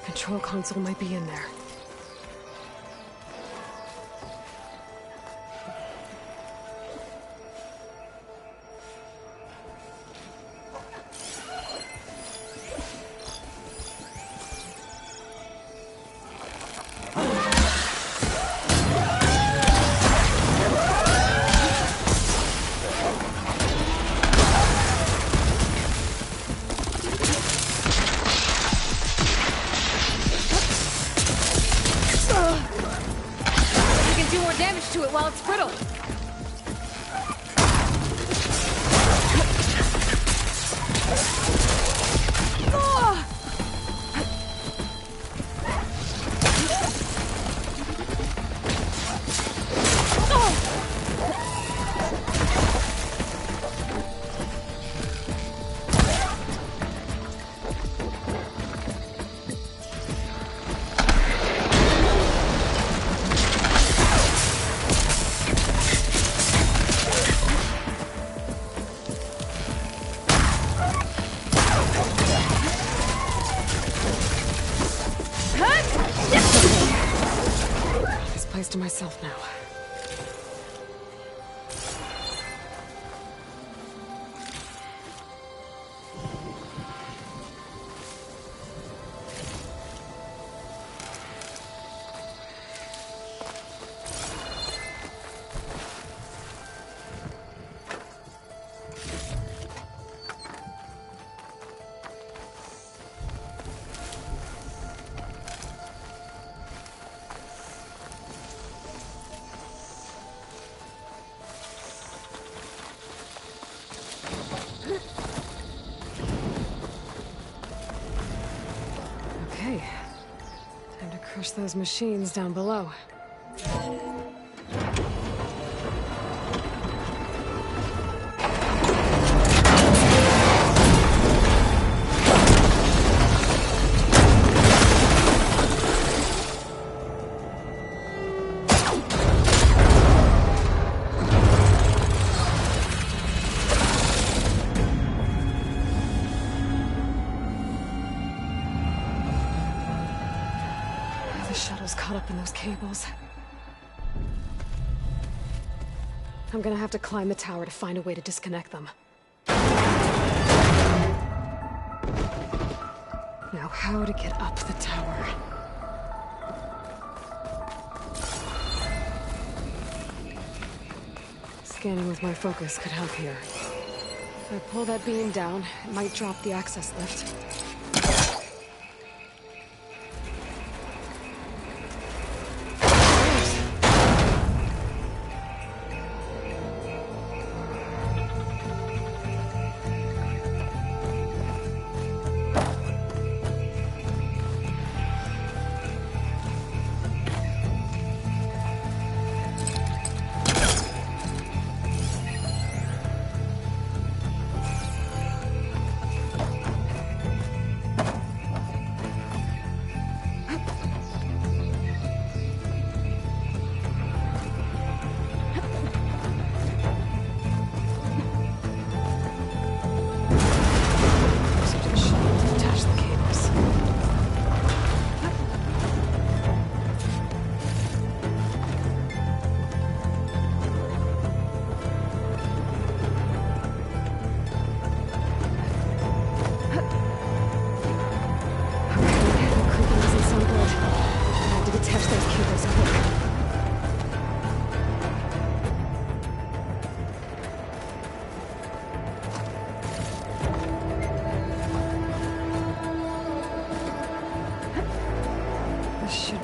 Control console might be in there. To it while it's brittle. To myself now. Okay. Time to crush those machines down below. Caught up in those cables. I'm gonna have to climb the tower to find a way to disconnect them. Now, how to get up the tower? Scanning with my focus could help here. If I pull that beam down, it might drop the access lift.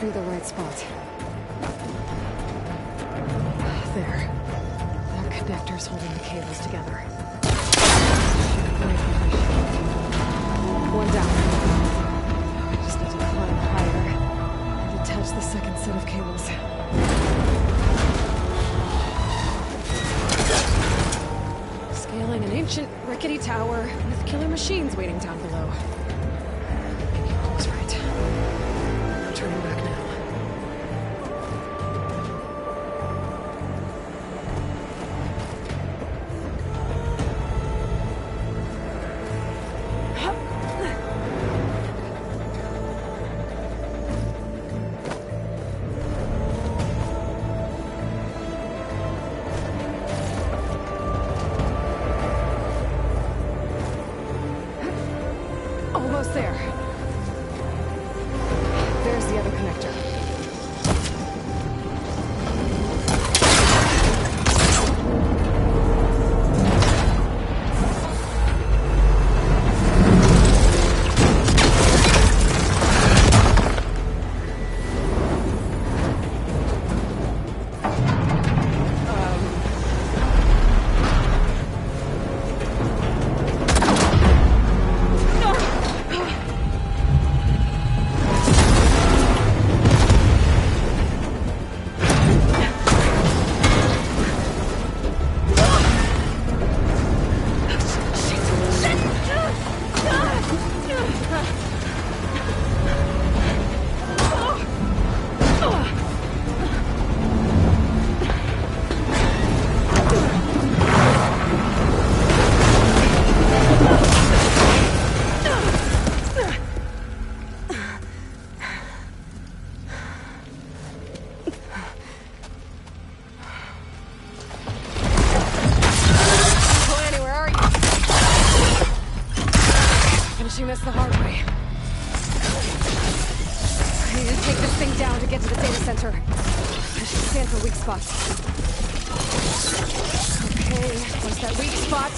be the right spot. There. That connector's holding the cables together. One down. I just need to climb higher and attach the second set of cables. Scaling an ancient, rickety tower with killer machines waiting down below. I was right. I'm turning back now. Almost there. There's the other connector. Finishing this the hard way. I need to take this thing down to get to the data center. I should scan for weak spots. Okay, what's that weak spot?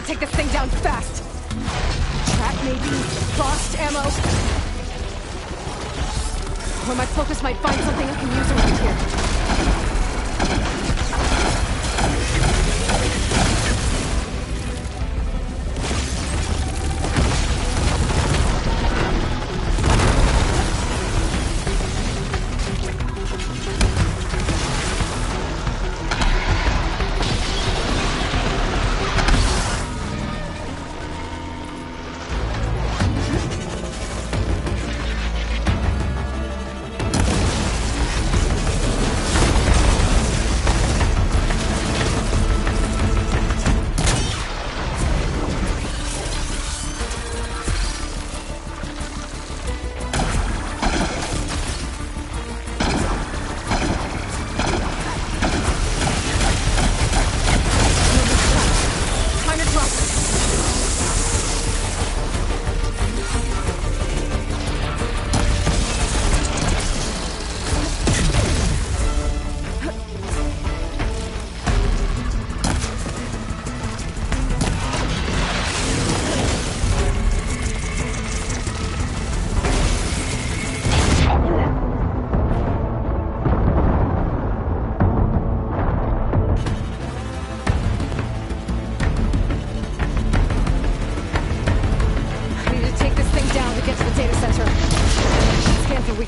take this thing down fast. Trap maybe? Lost ammo? Or my focus might find something I can use around here.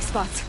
Spots.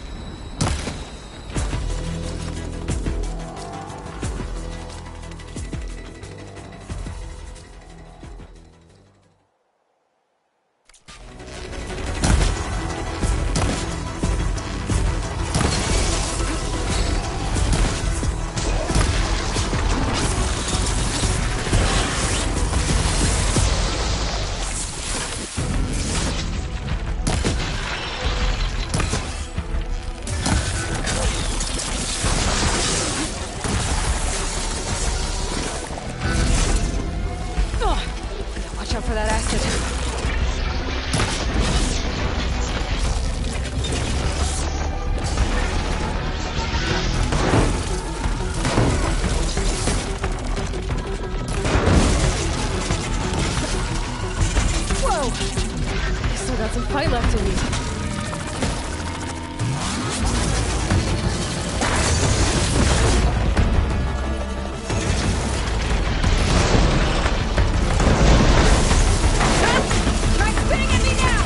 Fight left in me. Try spinning at me now!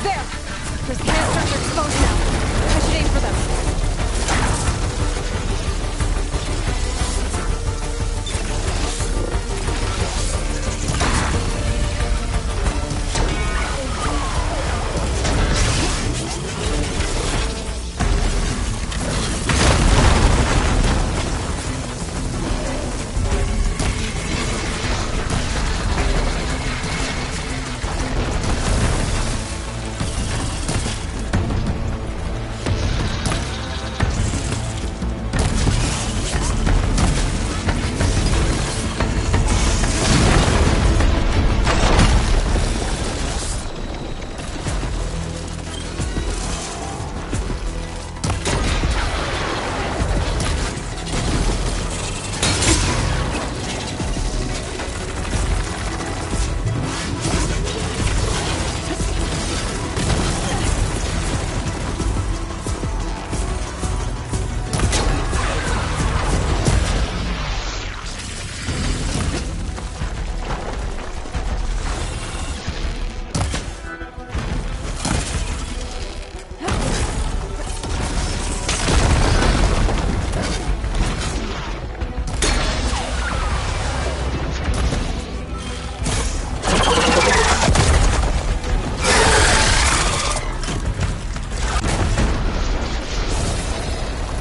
There! Those canisters are exposed now. I should aim for them.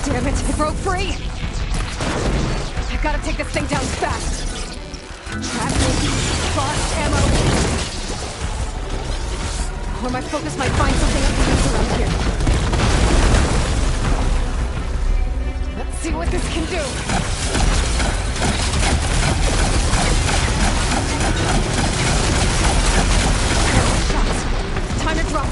Damn it, it broke free! I gotta take this thing down fast! Trap maybe? Lost ammo? Or my focus might find something I can use around here. Let's see what this can do! Shots. Time to drop it!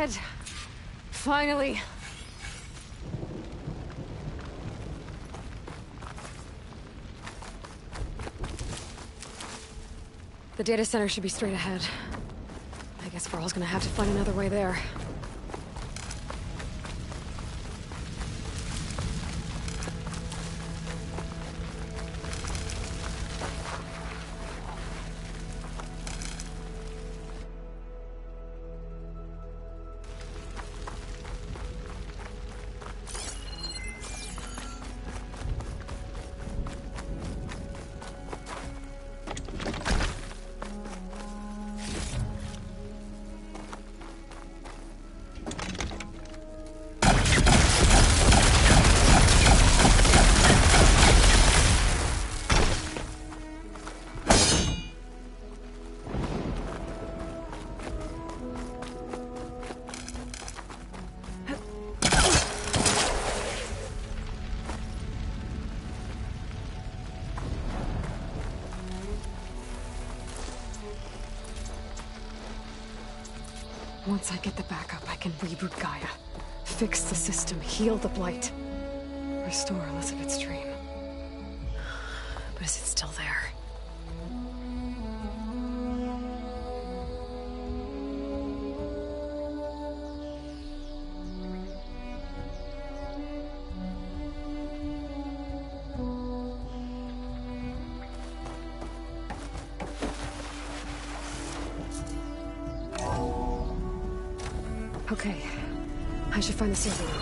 ahead. Finally. The data center should be straight ahead. I guess Varl's gonna have to find another way there. Once I get the backup, I can reboot Gaia. Fix the system, heal the Blight. Restore Elizabeth's dream. But is it still there? Okay. I should find the server room.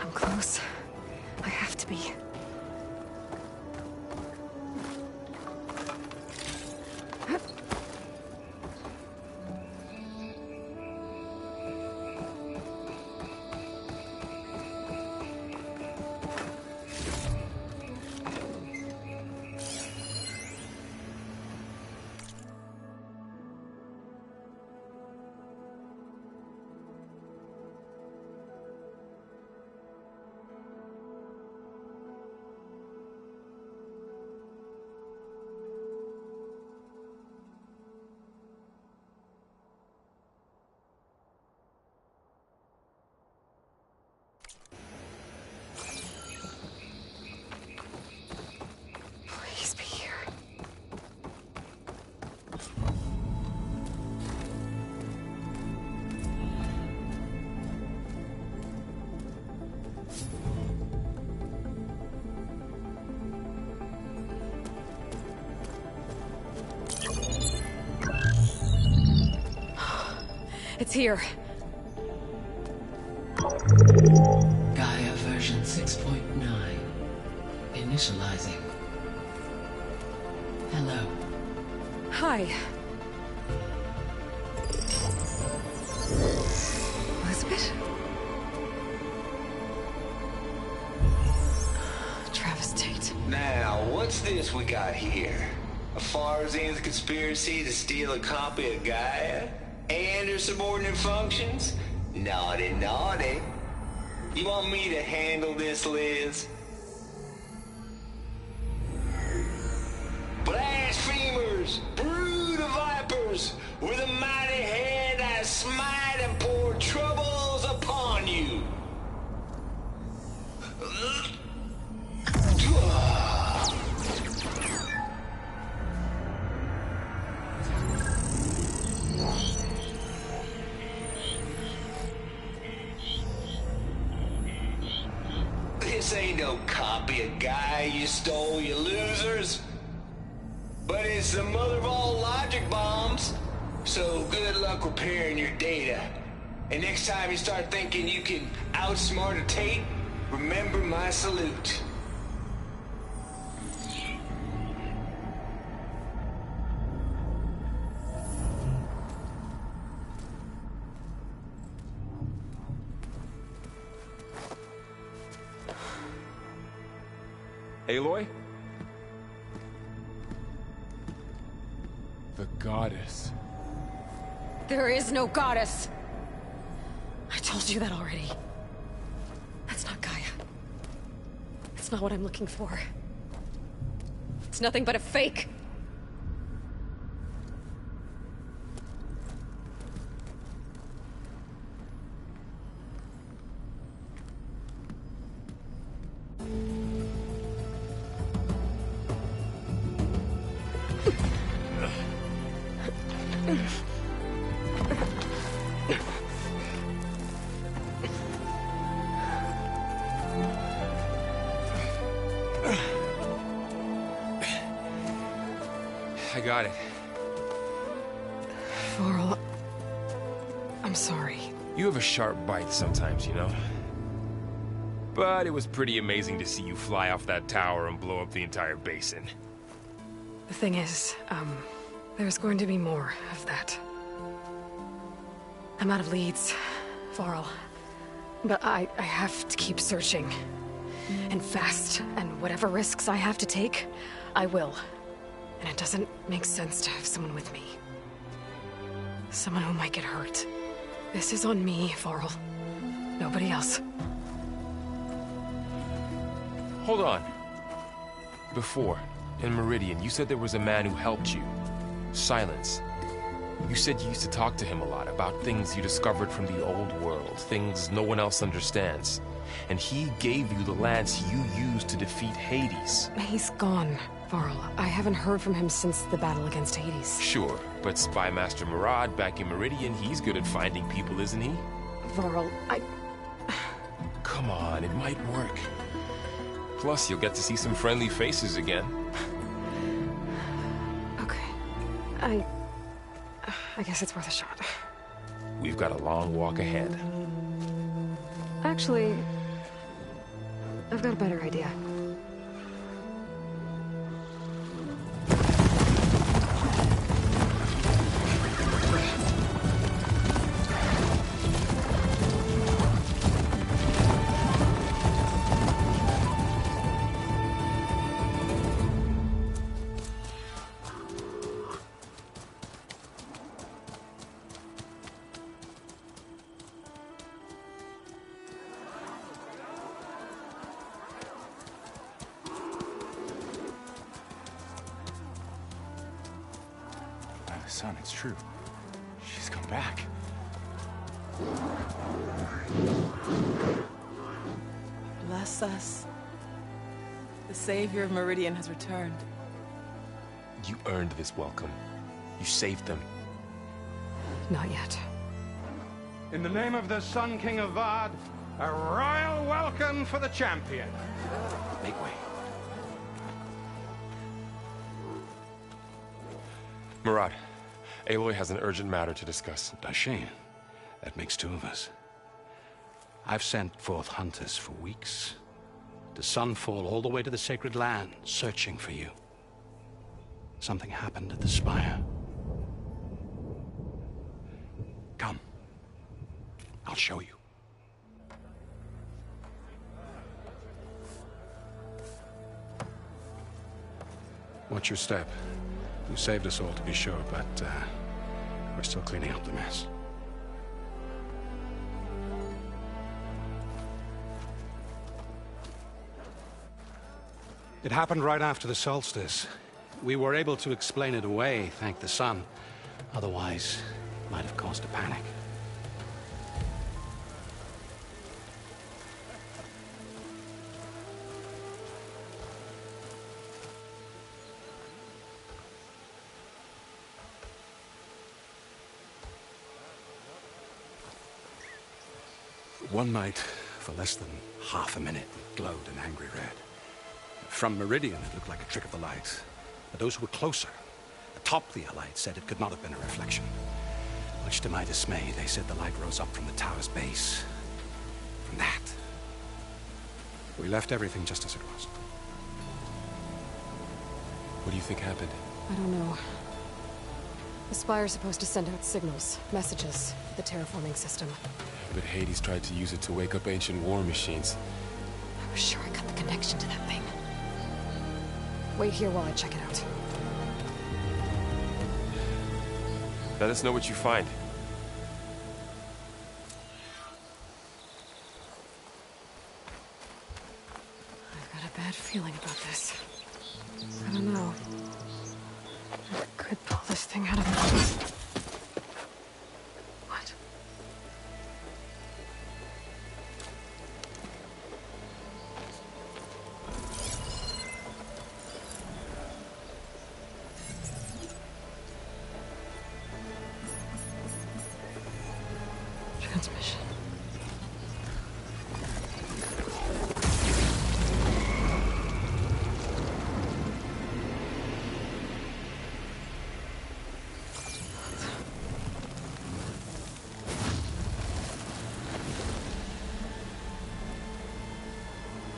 I'm close. I have to be. Please be here. It's here. Gaia version 6.9. Initializing. Hello. Hi. Elizabeth? Travis Tate. Now, what's this we got here? A Farsian's conspiracy to steal a copy of Gaia? And her subordinate functions? Naughty, naughty. You want me to handle this, Liz? Blasphemers! Brood of vipers! With a mighty hand I smite and pour troubles upon you! This ain't no copy of Gaia you stole, you losers. But it's the mother of all logic bombs. So good luck repairing your data. And next time you start thinking you can outsmart a Tate, remember my salute. Aloy? The goddess. There is no goddess. I told you that already. That's not Gaia. It's not what I'm looking for. It's nothing but a fake. I got it. Varl, I'm sorry. You have a sharp bite sometimes, you know? But it was pretty amazing to see you fly off that tower and blow up the entire basin. The thing is, there's going to be more of that. I'm out of leads, Varl. But I have to keep searching. And fast, and whatever risks I have to take, I will. And it doesn't make sense to have someone with me. Someone who might get hurt. This is on me, Varl. Nobody else. Hold on. Before, in Meridian, you said there was a man who helped you. Silence. You said you used to talk to him a lot about things you discovered from the old world, things no one else understands. And he gave you the lance you used to defeat Hades. He's gone, Varl. I haven't heard from him since the battle against Hades. Sure, but Spy Master Murad back in Meridian, he's good at finding people, isn't he? Varl, Come on, it might work. Plus, you'll get to see some friendly faces again. Okay. I guess it's worth a shot. We've got a long walk ahead. Actually, I've got a better idea. Son, it's true. She's come back. Bless us. The Savior of Meridian has returned. You earned this welcome. You saved them. Not yet. In the name of the Sun King of Vard, a royal welcome for the champion. Make way. Murad, Aloy has an urgent matter to discuss. Dashane, that makes two of us. I've sent forth hunters for weeks, to Sunfall all the way to the Sacred Land, searching for you. Something happened at the Spire. Come. I'll show you. Watch your step. You saved us all, to be sure, but we're still cleaning up the mess. It happened right after the solstice. We were able to explain it away, thank the sun. Otherwise, it might have caused a panic. One night, for less than half a minute, it glowed an angry red. From Meridian, it looked like a trick of the light. But those who were closer, atop the Allied, said it could not have been a reflection. Much to my dismay, they said the light rose up from the tower's base. From that. We left everything just as it was. What do you think happened? I don't know. The Spire's supposed to send out signals, messages, for the terraforming system. But Hades tried to use it to wake up ancient war machines. I was sure I got the connection to that thing. Wait here while I check it out. Let us know what you find. bad feeling about this. I don't know. I could pull this thing out of me. What? Transmission.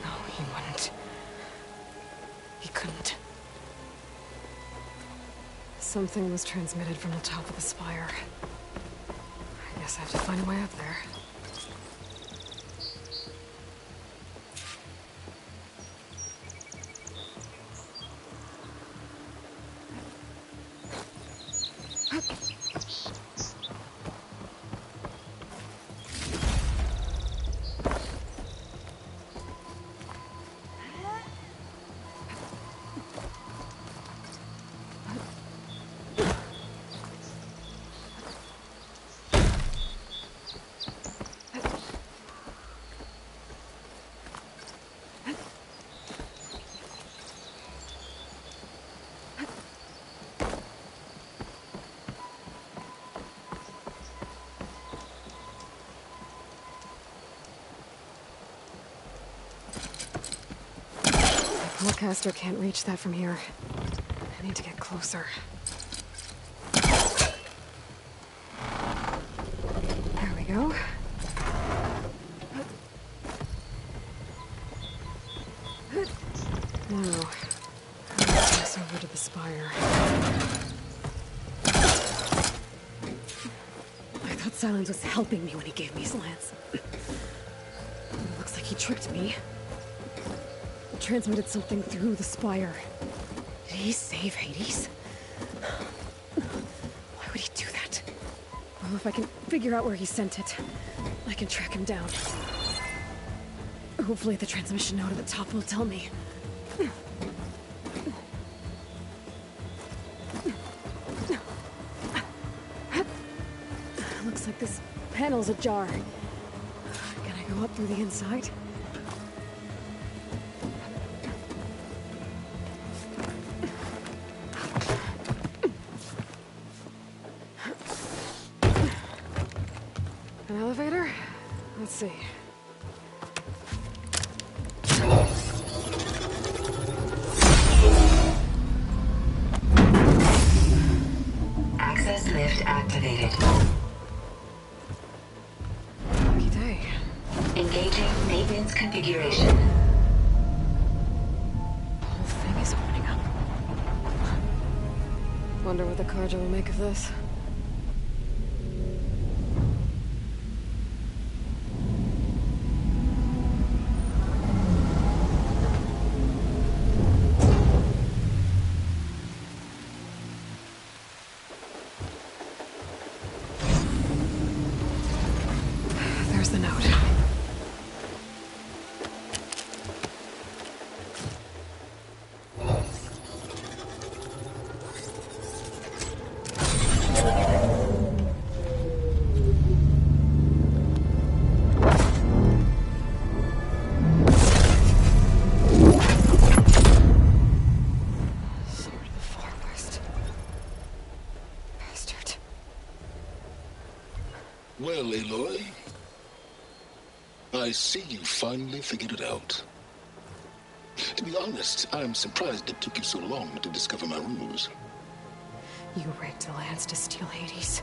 No, he wouldn't. He couldn't. Something was transmitted from the top of the spire. I guess I have to find a way up there. Forecaster can't reach that from here. I need to get closer. There we go. Now, pass over to the spire. I thought Silence was helping me when he gave me his lance. Looks like he tricked me. Transmitted something through the spire. Did he save Hades? Why would he do that? Well, if I can figure out where he sent it, I can track him down. Hopefully the transmission node at the top will tell me. Looks like this panel's ajar. Can I go up through the inside? An elevator? Let's see. Access lift activated. Lucky day. Engaging maintenance configuration. The whole thing is opening up. Wonder what the Carja will make of this. There's the note. Sword of the Far West. Bastard. Well, Aloy, I see you finally figured it out. To be honest, I'm surprised it took you so long to discover my ruse. You rigged the lance to steal Hades.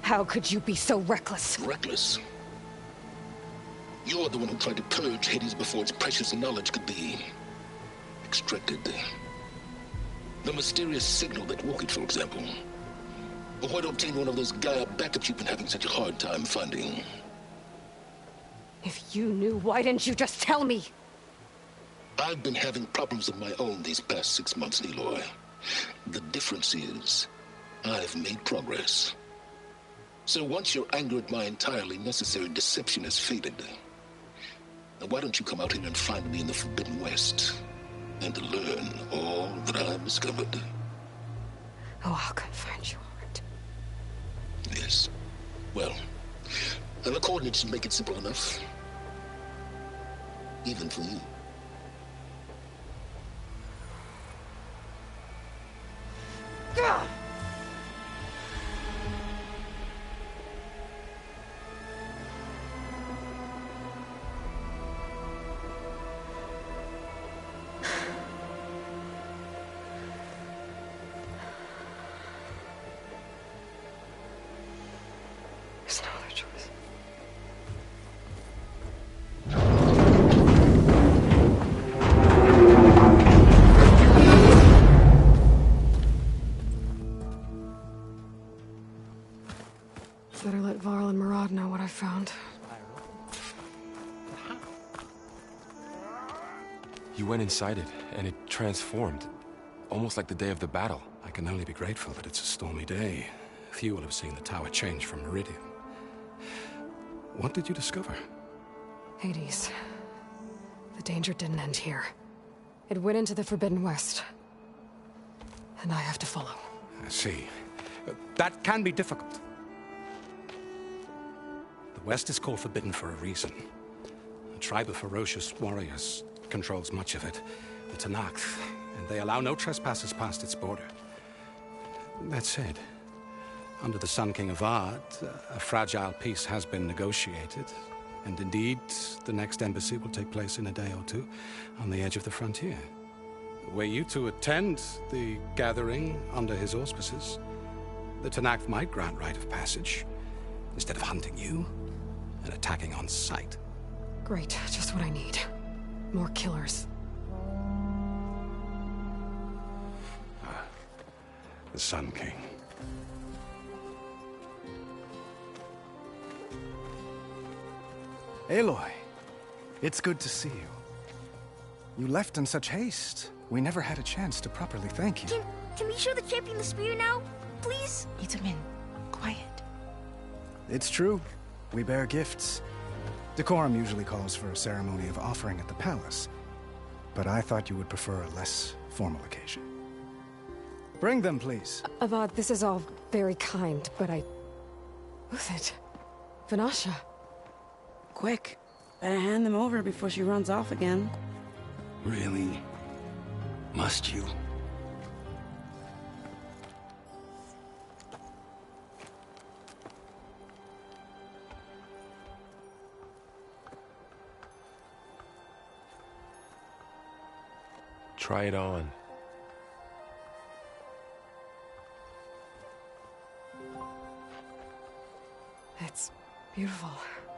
How could you be so reckless? Reckless? You're the one who tried to purge Hades before its precious knowledge could be extracted. The mysterious signal that woke it, for example. Or why to obtain one of those Gaia backups you've been having such a hard time finding. If you knew, why didn't you just tell me? I've been having problems of my own these past 6 months, Aloy. The difference is, I've made progress. So once your anger at my entirely necessary deception has faded, Now, why don't you come out here and find me in the Forbidden West and learn all that I've discovered? Oh, I'll come find you, all right. Yes. Well, and the coordinates make it simple enough. Even for you. There's no other choice. Better let Varl and Murad know what I found. You went inside it, and it transformed. Almost like the day of the battle. I can only be grateful that it's a stormy day. Few will have seen the tower change from Meridian. What did you discover? Hades. The danger didn't end here. It went into the Forbidden West. And I have to follow. I see. That can be difficult. The West is called Forbidden for a reason. A tribe of ferocious warriors controls much of it, the Tenakth, and they allow no trespassers past its border. That said, under the Sun King of Ard, a fragile peace has been negotiated, and indeed, the next embassy will take place in a day or two on the edge of the frontier. Were you to attend the gathering under his auspices, the Tenakth might grant right of passage, instead of hunting you and attacking on sight. Great, just what I need. More killers. The Sun King. Aloy, it's good to see you. You left in such haste. We never had a chance to properly thank you. Can we show the champion the spear now, please? Itamin, quiet. It's true. We bear gifts. Decorum usually calls for a ceremony of offering at the palace, but I thought you would prefer a less formal occasion. Bring them, please. Avad, this is all very kind, but Who's it? Vanasha. Quick. Better hand them over before she runs off again. Really? Must you? Try it on. It's beautiful.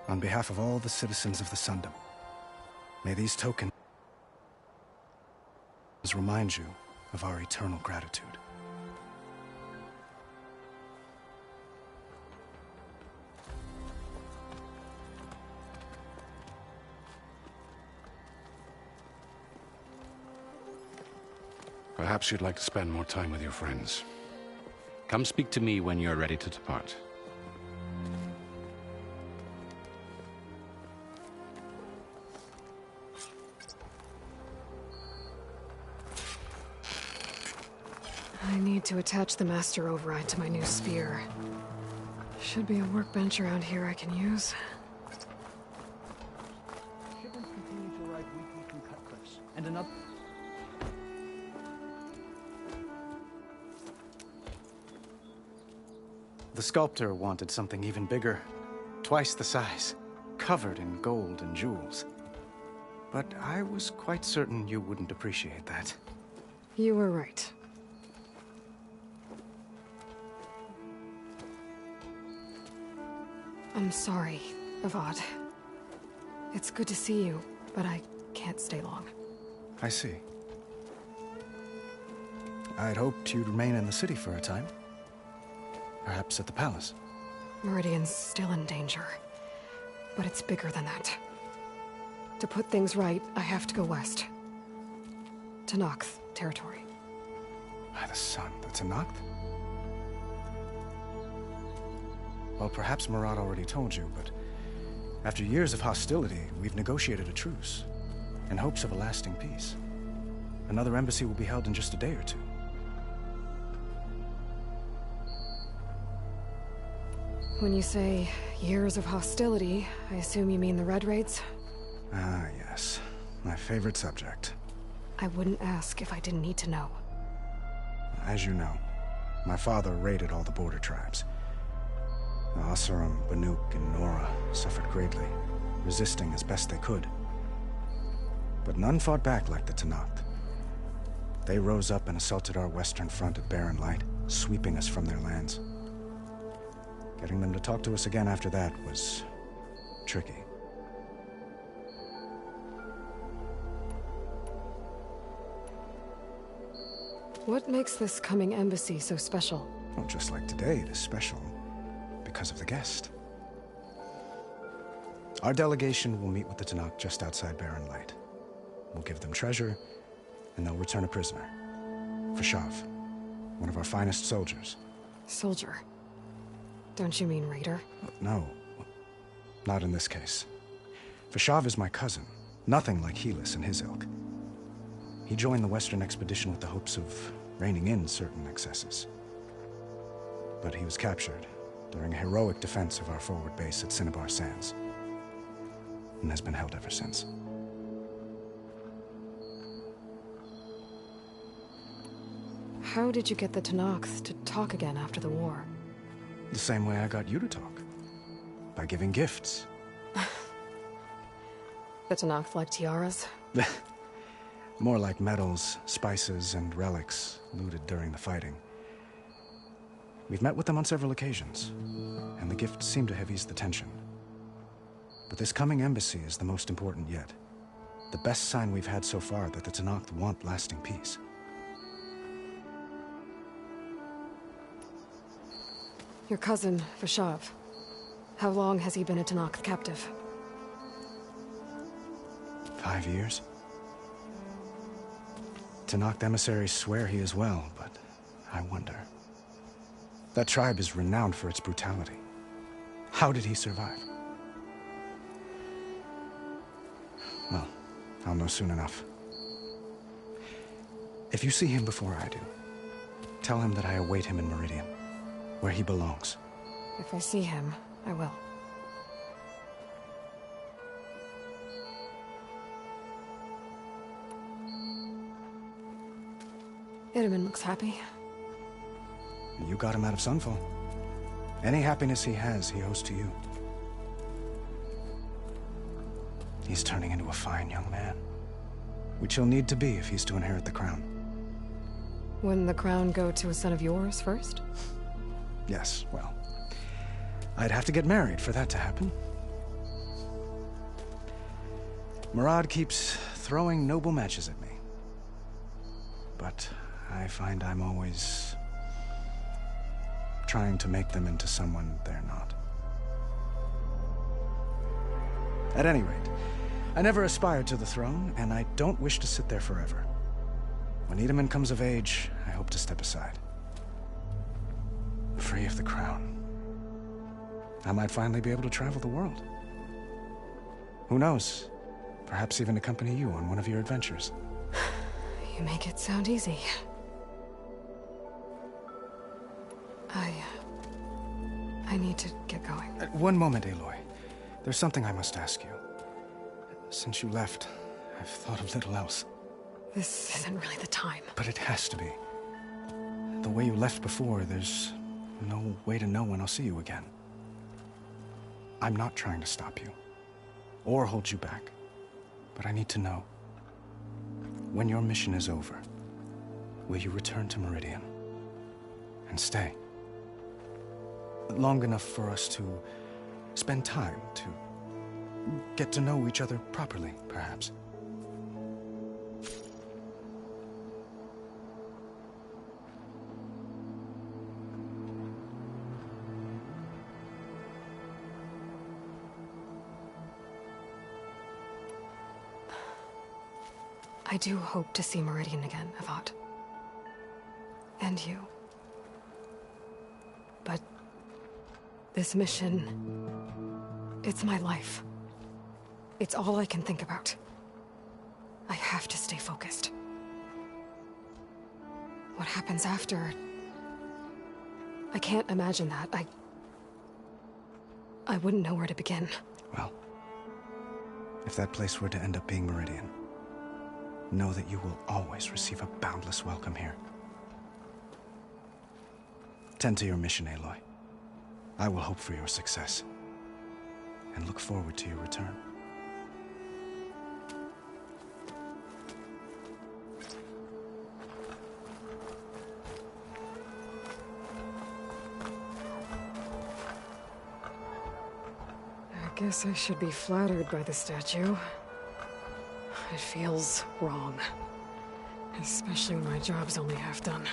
On behalf of all the citizens of the Sundom, may these tokens remind you of our eternal gratitude. Perhaps you'd like to spend more time with your friends. Come speak to me when you're ready to depart. I need to attach the Master Override to my new spear. Should be a workbench around here I can use. Shipments continue to arrive weekly from Cutcliffs, and another... The sculptor wanted something even bigger, twice the size, covered in gold and jewels. But I was quite certain you wouldn't appreciate that. You were right. I'm sorry, Avad. It's good to see you, but I can't stay long. I see. I'd hoped you'd remain in the city for a time. Perhaps at the palace. Meridian's still in danger, but it's bigger than that. To put things right, I have to go west. Tenakth territory. By the sun, the Tenakth? Well, perhaps Murad already told you, but After years of hostility, we've negotiated a truce, in hopes of a lasting peace. Another embassy will be held in just a day or two. When you say years of hostility, I assume you mean the Red Raids? Ah, yes. My favorite subject. I wouldn't ask if I didn't need to know. As you know, my father raided all the border tribes. The Asurum, Banuk, and Nora suffered greatly, resisting as best they could. But none fought back like the Tenakth. They rose up and assaulted our western front at Barren Light, sweeping us from their lands. Getting them to talk to us again after that was tricky. What makes this coming embassy so special? Well, just like today, it is special because of the guest. Our delegation will meet with the Tenakth just outside Barren Light. We'll give them treasure, and they'll return a prisoner. Vashav, one of our finest soldiers. Soldier? Don't you mean raider? No, not in this case. Vashav is my cousin, nothing like Helis and his ilk. He joined the Western expedition with the hopes of reining in certain excesses. But he was captured during a heroic defense of our forward base at Cinnabar Sands, and has been held ever since. How did you get the Tenakth to talk again after the war? The same way I got you to talk. By giving gifts. The Tenakth like tiaras? More like medals, spices, and relics looted during the fighting. We've met with them on several occasions, and the gifts seem to have eased the tension. But this coming embassy is the most important yet. The best sign we've had so far that the Tenakth want lasting peace. Your cousin, Vashav. How long has he been a Tenakth captive? 5 years. Tenakth emissaries swear he is well, but I wonder. That tribe is renowned for its brutality. How did he survive? Well, I'll know soon enough. If you see him before I do, tell him that I await him in Meridian, where he belongs. If I see him, I will. Itamen looks happy. You got him out of Sunfall. Any happiness he has, he owes to you. He's turning into a fine young man, which he'll need to be if he's to inherit the crown. Wouldn't the crown go to a son of yours first? Yes, well, I'd have to get married for that to happen. Murad keeps throwing noble matches at me. But I find I'm always trying to make them into someone they're not. At any rate, I never aspired to the throne, and I don't wish to sit there forever. When Itamen comes of age, I hope to step aside. Free of the crown. I might finally be able to travel the world. Who knows? Perhaps even accompany you on one of your adventures. You make it sound easy. I need to get going. One moment, Aloy. There's something I must ask you. Since you left, I've thought of little else. This isn't really the time. But it has to be. The way you left before, there's no way to know when I'll see you again. I'm not trying to stop you, or hold you back. But I need to know. When your mission is over, will you return to Meridian? And stay? Long enough for us to spend time, to get to know each other properly, perhaps. I do hope to see Meridian again, Avad. And you. But this mission, it's my life. It's all I can think about. I have to stay focused. What happens after... I can't imagine that. I wouldn't know where to begin. Well, if that place were to end up being Meridian, know that you will always receive a boundless welcome here. Tend to your mission, Aloy. I will hope for your success, and look forward to your return. I guess I should be flattered by the statue. It feels wrong. Especially when my job's only half done.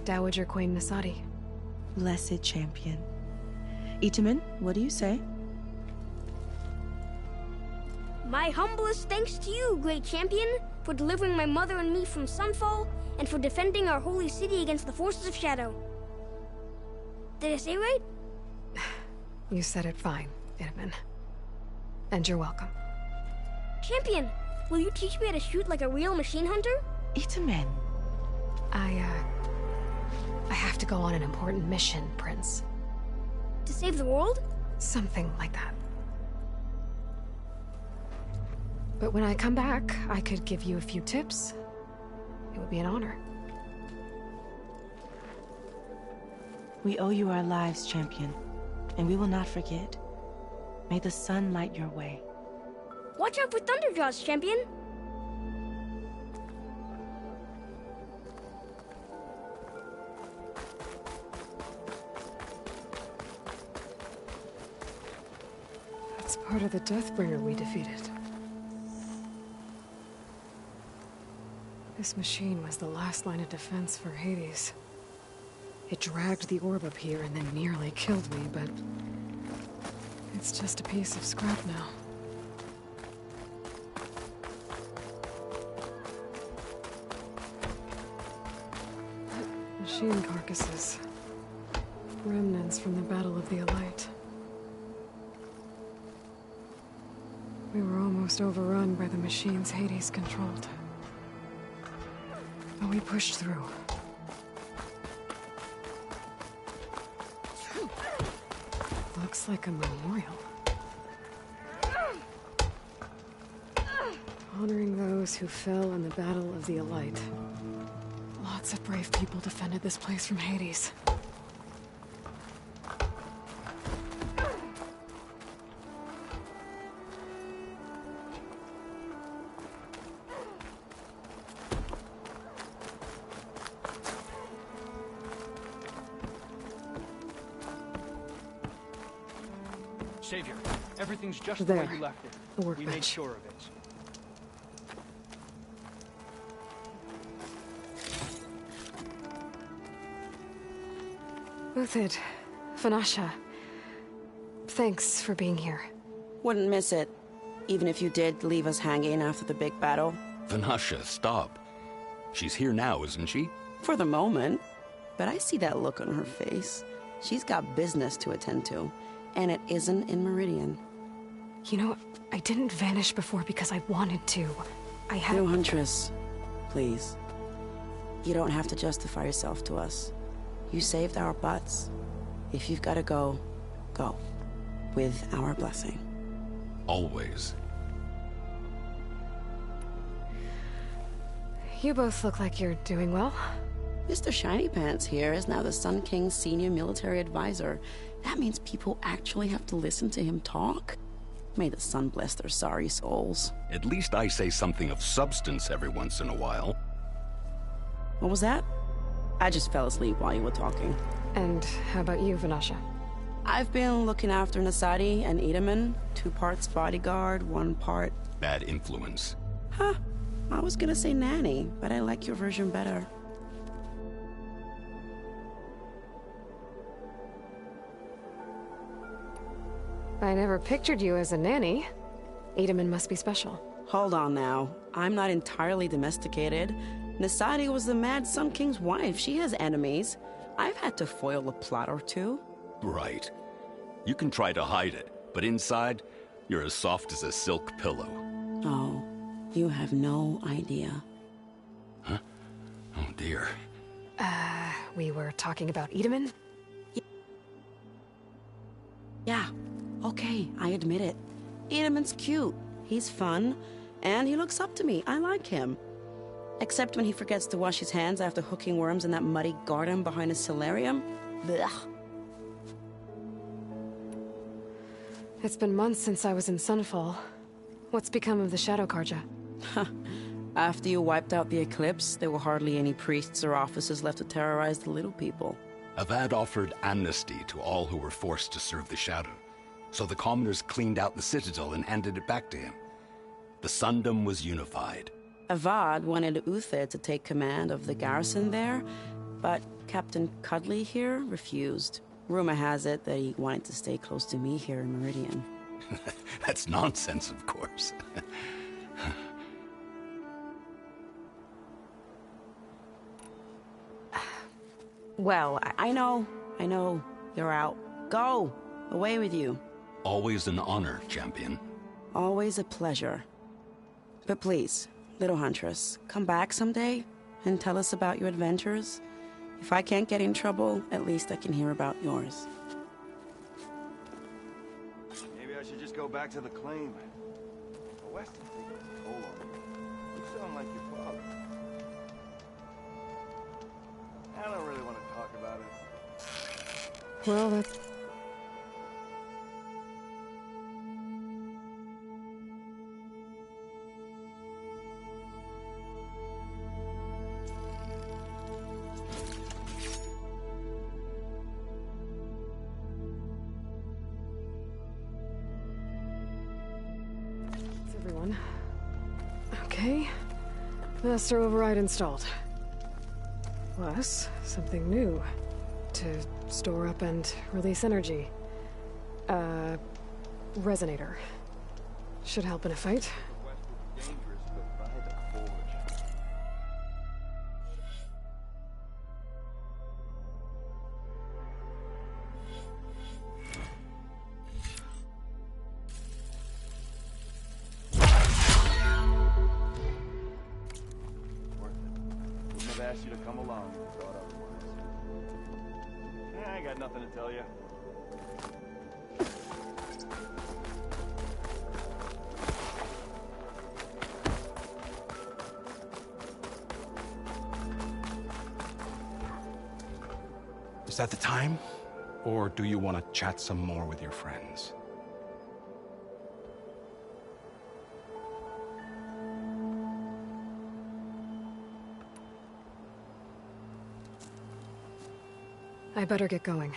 Dowager Queen Nasadi. Blessed champion. Itamen, what do you say? My humblest thanks to you, great champion, for delivering my mother and me from Sunfall, and for defending our holy city against the forces of Shadow. Did I say right? You said it fine, Itamen. And you're welcome. Champion, will you teach me how to shoot like a real machine hunter? Itamen. I have to go on an important mission, Prince. To save the world? Something like that. But when I come back, I could give you a few tips. It would be an honor. We owe you our lives, champion, and we will not forget. May the sun light your way. Watch out for Thunderjaws, champion! That's part of the Deathbringer we defeated. This machine was the last line of defense for Hades. It dragged the orb up here and then nearly killed me, but... it's just a piece of scrap now. Machine carcasses. Remnants from the Battle of the Elite. We were almost overrun by the machines Hades controlled. But we pushed through. Looks like a memorial. Honoring those who fell in the Battle of the Elite. Lots of brave people defended this place from Hades. Savior, everything's just the There. way you left it. The We workbench. made sure of it. Uthid, Vanasha, thanks for being here. Wouldn't miss it. Even if you did leave us hanging after the big battle. Vanasha, stop. She's here now, isn't she? For the moment. But I see that look on her face. She's got business to attend to. And it isn't in Meridian. You know, I didn't vanish before because I wanted to. I had... No, Huntress. Please. You don't have to justify yourself to us. You saved our butts. If you've got to go, go. With our blessing. Always. You both look like you're doing well. Mr. Shiny Pants here is now the Sun King's senior military advisor. That means people actually have to listen to him talk? May the sun bless their sorry souls. At least I say something of substance every once in a while. What was that? I just fell asleep while you were talking. And how about you, Vanasha? I've been looking after Nasadi and Itamen. 2 parts bodyguard, 1 part... Bad influence. Huh. I was gonna say nanny, but I like your version better. I never pictured you as a nanny. Itamen must be special. Hold on now. I'm not entirely domesticated. Nasadi was the Mad Sun King's wife. She has enemies. I've had to foil a plot or two. Right. You can try to hide it, but inside, you're as soft as a silk pillow. Oh, you have no idea. Huh? Oh, dear. We were talking about Edaman? Yeah, okay, I admit it. Edaman's cute. He's fun, and he looks up to me. I like him. Except when he forgets to wash his hands after hooking worms in that muddy garden behind his solarium. Blech. It's been months since I was in Sunfall. What's become of the Shadow Karja? After you wiped out the eclipse, there were hardly any priests or officers left to terrorize the little people. Avad offered amnesty to all who were forced to serve the Shadow, so the commoners cleaned out the citadel and handed it back to him. The Sundom was unified. Avad wanted Uther to take command of the garrison there, but Captain Cudley here refused. Rumor has it that he wanted to stay close to me here in Meridian. That's nonsense, of course. Well, I know. You're out. Go! Away with you. Always an honor, champion. Always a pleasure. But please, little huntress, come back someday and tell us about your adventures. If I can't get in trouble, at least I can hear about yours. Maybe I should just go back to the claim. Weston's taking a toll on me. You sound like your father. I don't really want to talk about it. Well, that's... everyone. Okay. Master override installed. Plus, something new. To store up and release energy. Resonator. Should help in a fight. I've asked you to come along if you thought otherwise. I ain't got nothing to tell you. Is that the time? Or do you want to chat some more with your friends? I better get going.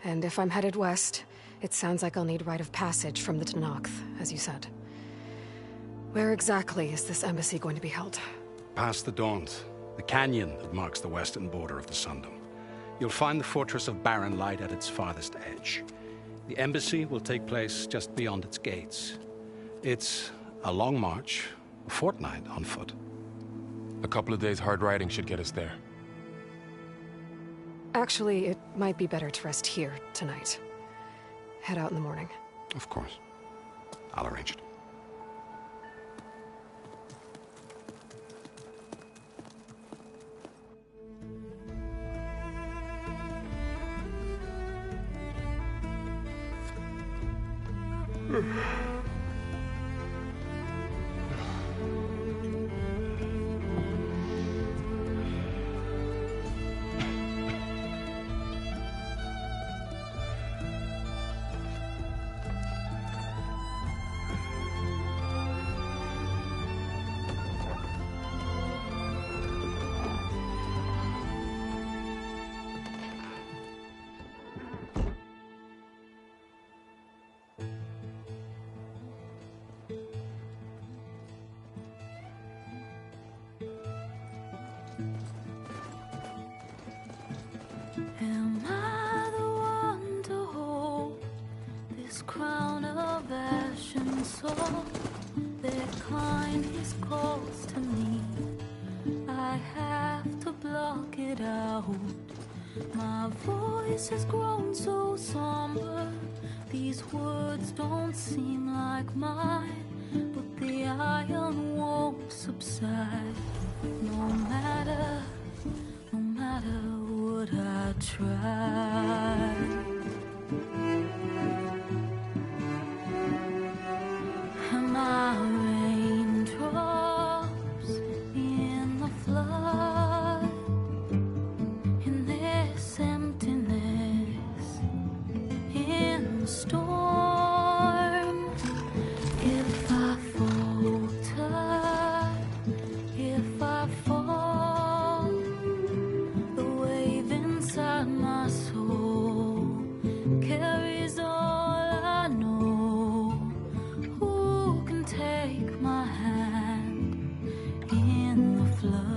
And if I'm headed west, it sounds like I'll need rite of passage from the Tenakth, as you said. Where exactly is this embassy going to be held? Past the Daunt, the canyon that marks the western border of the Sundom. You'll find the fortress of Barren Light at its farthest edge. The embassy will take place just beyond its gates. It's a long march, a fortnight on foot. A couple of days hard riding should get us there. Actually, it might be better to rest here tonight. Head out in the morning. Of course. I'll arrange it. Am I the one to hold this crown of ash and soul? Their kindness calls to me. I have to block it out. My voice has grown so somber. These words don't seem like mine, but the iron won't subside. No matter what I try. Am I raindrops in the flood? In this emptiness, in the storm. If I falter, if I fall, the wave inside my soul carries all I know. Who can take my hand in the flood?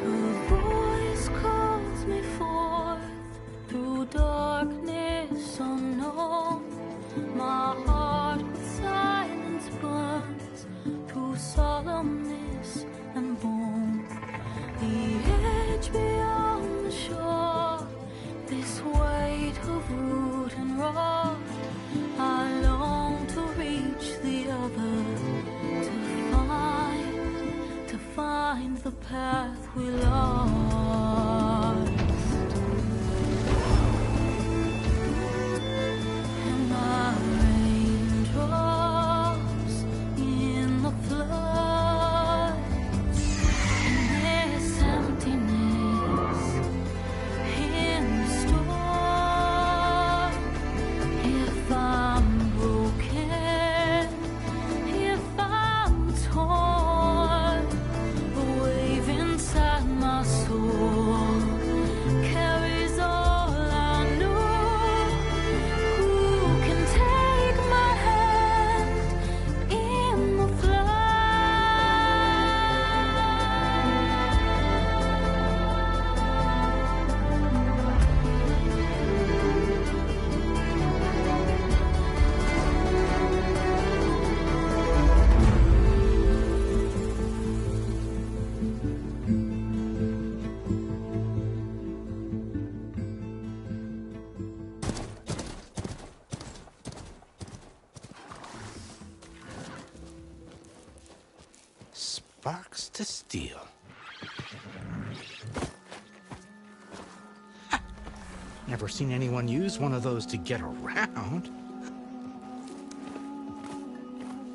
Her voice calls me forth through darkness unknown. My heart with silence burns through solemnness and bone. The edge beyond the shore, this weight of root and rock. I long to reach the other, to find the path we lost. Am I raindrops in the flood? In this emptiness, in the storm. If I'm broken, if I'm torn, the wave inside my soul carries all I know. Who can take my hand in the Sparks to steel. Ha! Never seen anyone use one of those to get around.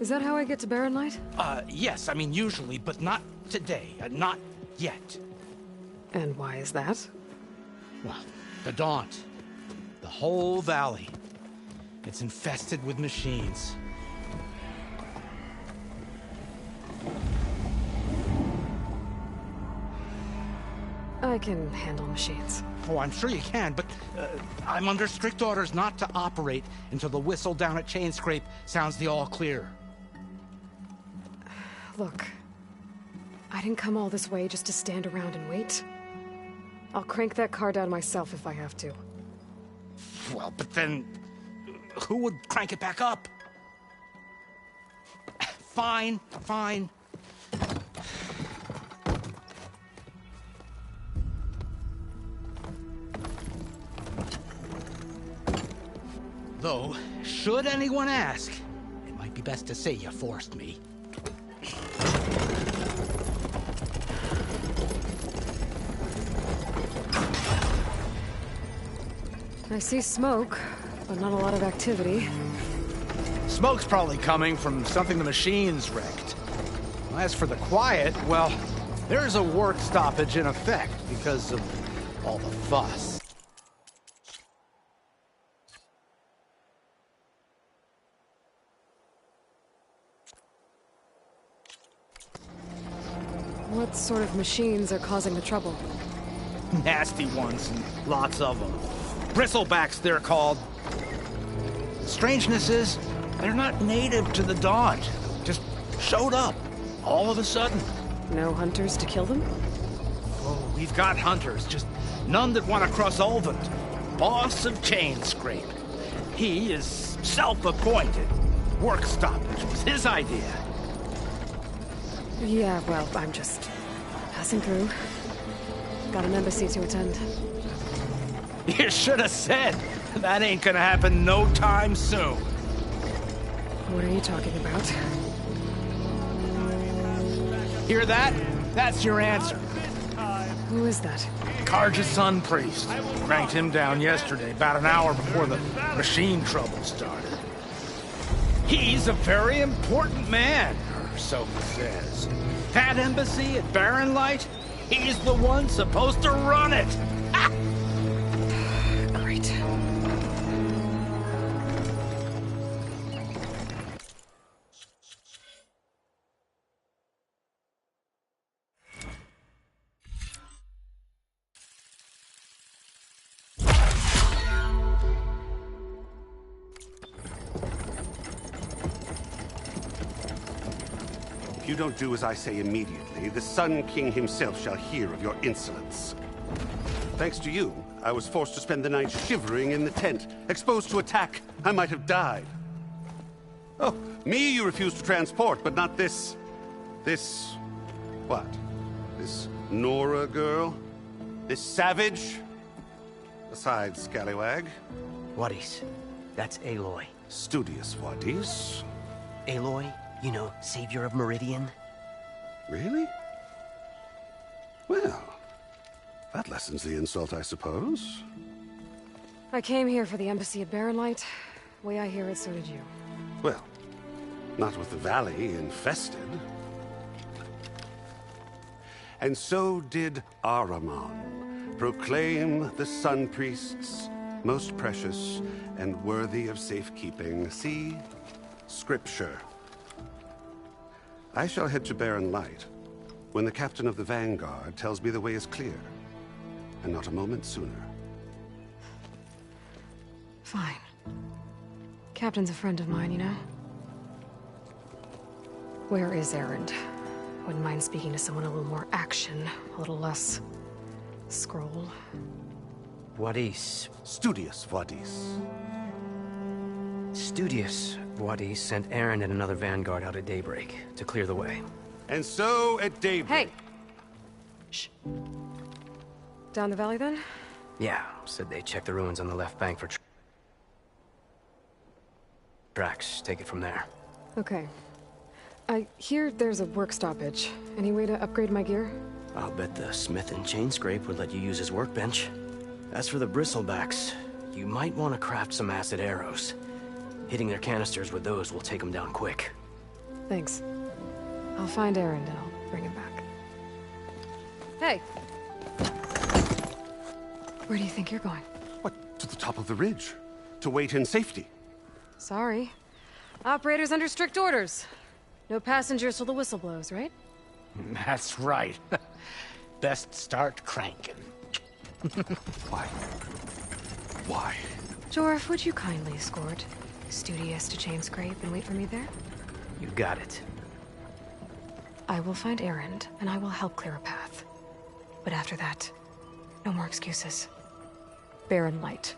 Is that how I get to Barren Light? Yes, I mean usually, but not today. Not yet. And why is that? Well, the Daunt. The whole valley. It's infested with machines. I can handle machines. Oh, I'm sure you can, but I'm under strict orders not to operate until the whistle down at Chain Scrape sounds the all clear. Look, I didn't come all this way just to stand around and wait. I'll crank that car down myself if I have to. Well, but then who would crank it back up? Fine, fine. Though, should anyone ask, it might be best to say you forced me. I see smoke, but not a lot of activity. Smoke's probably coming from something the machines wrecked. As for the quiet, well, there's a work stoppage in effect because of all the fuss. What sort of machines are causing the trouble? Nasty ones, and lots of them. Bristlebacks, they're called. The strangeness is, they're not native to the Daunt. Just showed up, all of a sudden. No hunters to kill them? Oh, we've got hunters, just none that want to cross Ulvund. Boss of Chain Scrape. He is self-appointed. work stoppage was his idea. Yeah, well, I'm just passing through. Got an embassy to attend. You should have said. That ain't gonna happen no time soon. What are you talking about? Hear that? That's your answer. Who is that? Karja's son priest. Cranked him down yesterday, about an hour before the machine trouble started. He's a very important man, or so he says. That embassy at Barren Light, he's the one supposed to run it. Great. If you don't do as I say immediately, the Sun King himself shall hear of your insolence. Thanks to you, I was forced to spend the night shivering in the tent. Exposed to attack, I might have died. Oh, me you refuse to transport, but not this... what? This Nora girl? This savage? Besides, scallywag. Wadis. That's Aloy. Studious Wadis. Aloy, you know, savior of Meridian. Really? Well, that lessens the insult, I suppose. I came here for the embassy at Barren Light. Way I hear it, so did you. Well, not with the valley infested. And so did Ahriman, proclaim the Sun Priests most precious and worthy of safekeeping. See? Scripture. I shall head to Barren Light when the captain of the Vanguard tells me the way is clear, and not a moment sooner. Fine. Captain's a friend of mine, you know? Where is Erend? Wouldn't mind speaking to someone a little more action, a little less... scroll. Wadis. Studious Wadis. Studious Wadis sent Erend and another Vanguard out at daybreak to clear the way. And so at daybreak... Hey! Shh. Down the valley, then? Yeah, said they checked the ruins on the left bank for tracks. Take it from there. Okay. I hear there's a work stoppage. Any way to upgrade my gear? I'll bet the smith and chain scrape would let you use his workbench. As for the bristlebacks, you might want to craft some acid arrows. Hitting their canisters with those will take them down quick. Thanks. I'll find Erend and I'll bring him back. Hey! Where do you think you're going? What, to the top of the ridge? To wait in safety? Sorry. Operator's under strict orders. No passengers till the whistle blows, right? That's right. Best start cranking. Why? Why? Jorf, would you kindly escort Studious to Chain Scrape and wait for me there? You got it. I will find Erend, and I will help clear a path. But after that, no more excuses. Barren Light.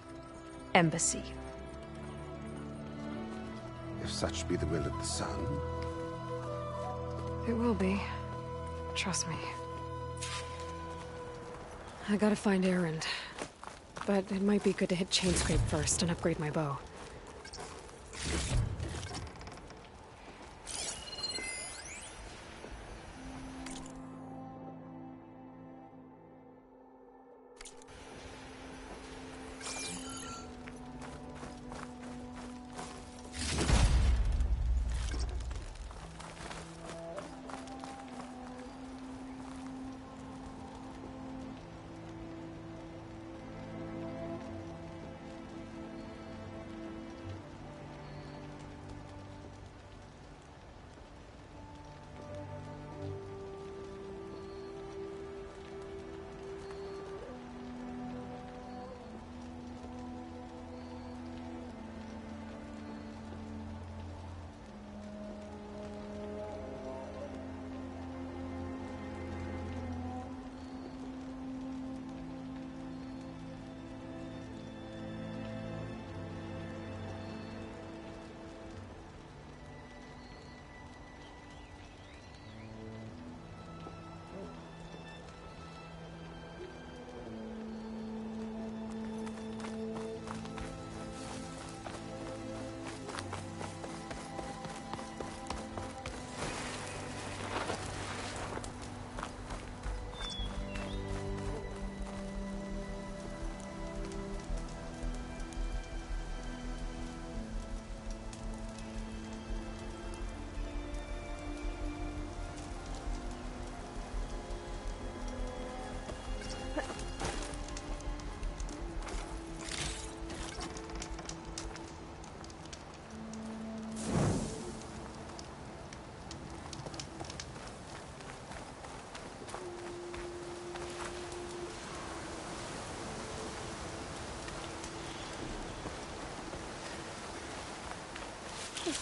Embassy. If such be the will of the sun. It will be. Trust me. I gotta find Erend. But it might be good to hit Chain Scrape first and upgrade my bow.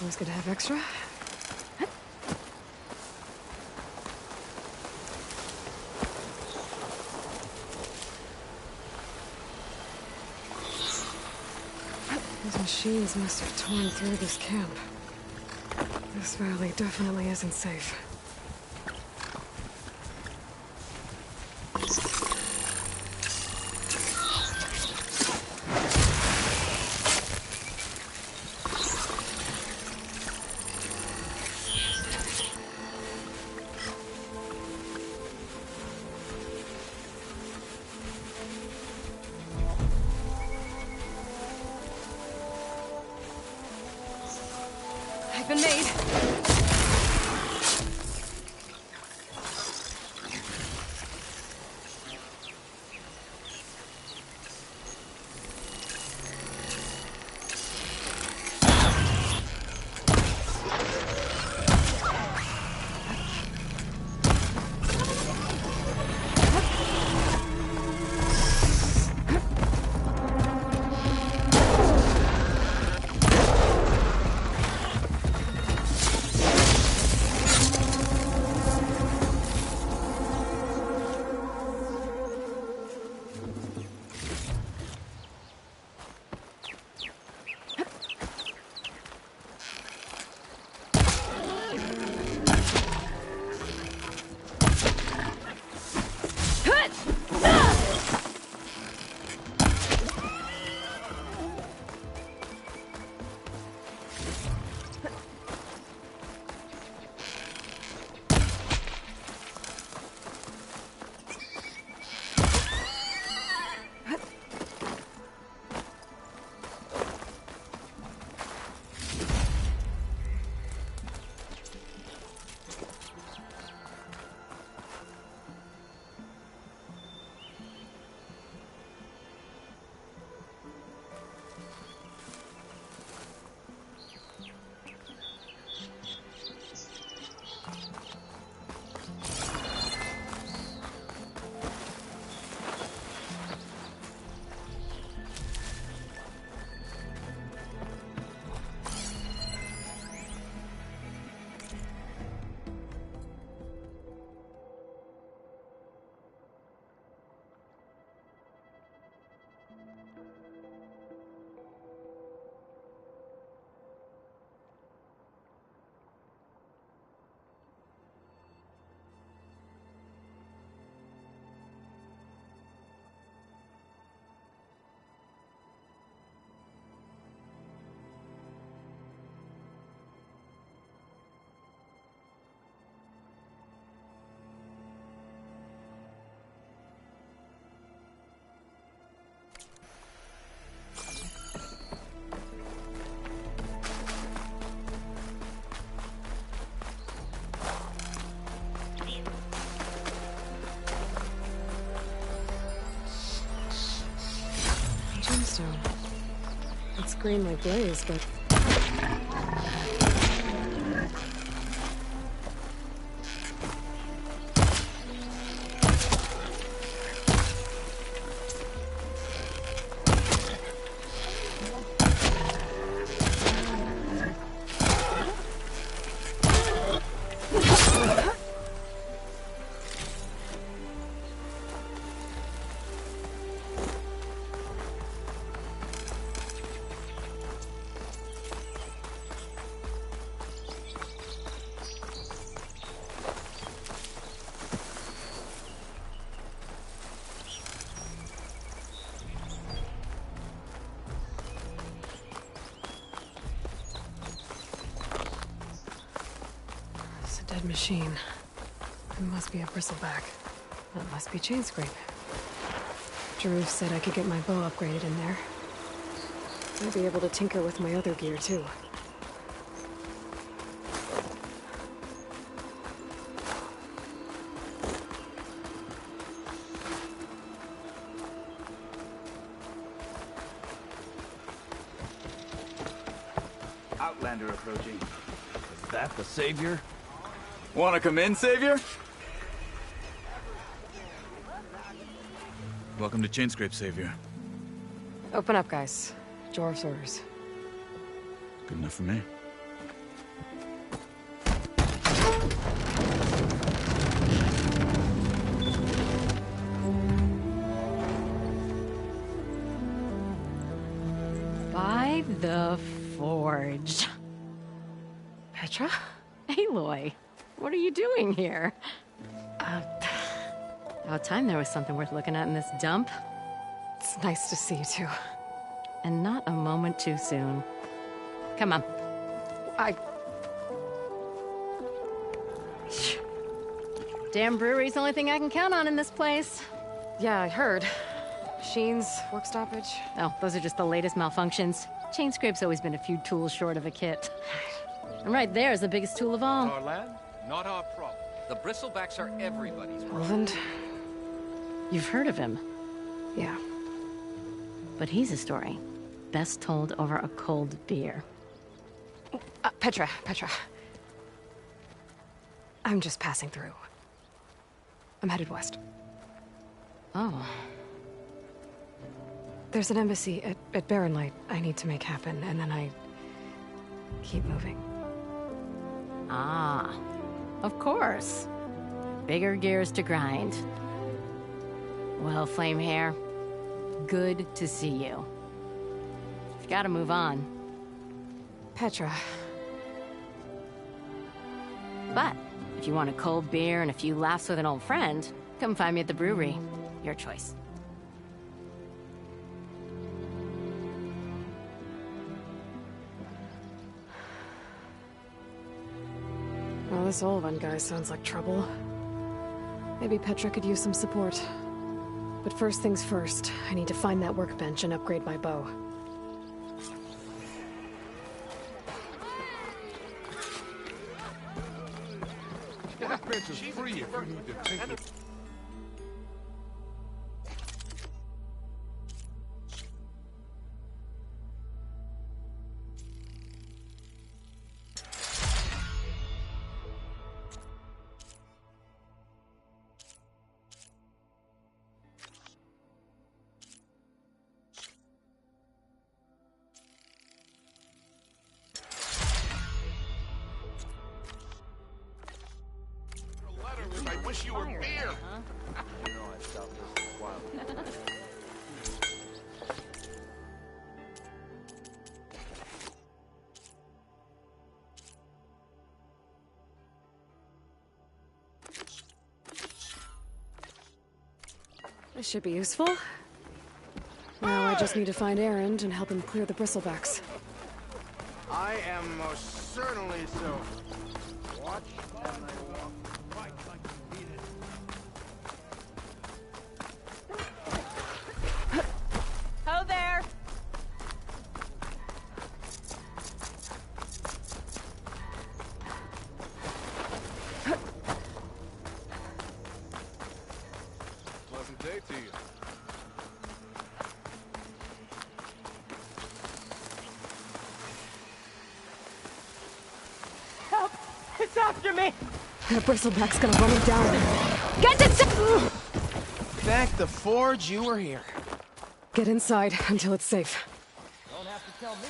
Always good to have extra. Those machines must have torn through this camp. This valley definitely isn't safe. I've been made. Gemstone. It's green like blaze, but... Dead machine. It must be a bristleback. That must be chain scrape. Drew said I could get my bow upgraded in there. I'll be able to tinker with my other gear too. commander approaching. Is that the Savior? Wanna come in, Savior? Welcome to Chainscrape, Savior. Open up, guys. Jorv's orders. Good enough for me. By the Forge. Petra? Aloy, what are you doing here? About time there was something worth looking at in this dump. It's nice to see you too. And not a moment too soon. Come on. Damn brewery's the only thing I can count on in this place. Yeah, I heard. Machines, work stoppage. Oh, those are just the latest malfunctions. Chainscrape's always been a few tools short of a kit. And right there is the biggest tool of all. Our land, not our problem. The bristlebacks are everybody's problem. Roland? You've heard of him. Yeah. But he's a story best told over a cold beer. Petra. I'm just passing through. I'm headed west. Oh. There's an embassy at Barren Light I need to make happen, and then I keep moving. Ah, of course. Bigger gears to grind. Well, Flamehair, good to see you. You've got to move on. Petra. But if you want a cold beer and a few laughs with an old friend, come find me at the brewery. Your choice. Well, this Olvan guy sounds like trouble. Maybe Petra could use some support. But first things first, I need to find that workbench and upgrade my bow. That bench is free if you need to take it. I wish you were beer. You know I stopped this a while ago. This should be useful. Now I just need to find Erend and help him clear the bristlebacks. I am most certainly so. Watch as I walk. Fight like you mean it. Ho there! Pleasant day to you. Help! It's after me! That bristleback's gonna run him down. Get to Thank the Forge you were here. Get inside until it's safe. Don't have to tell me.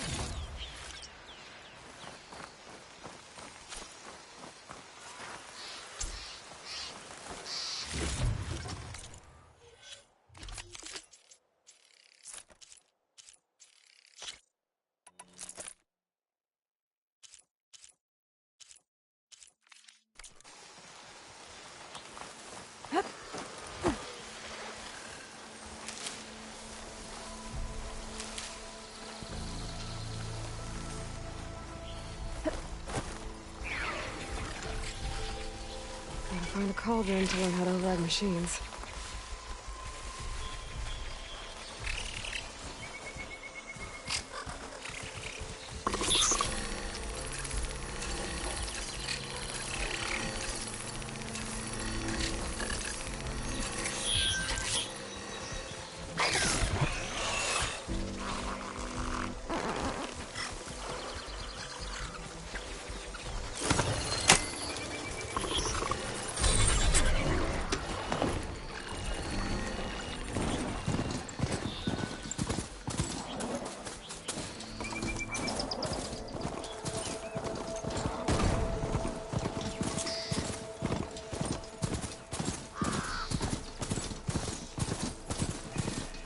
Gotta find a cauldron to learn how to override machines.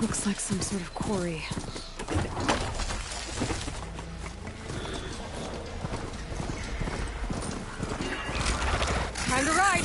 Looks like some sort of quarry. Time to ride!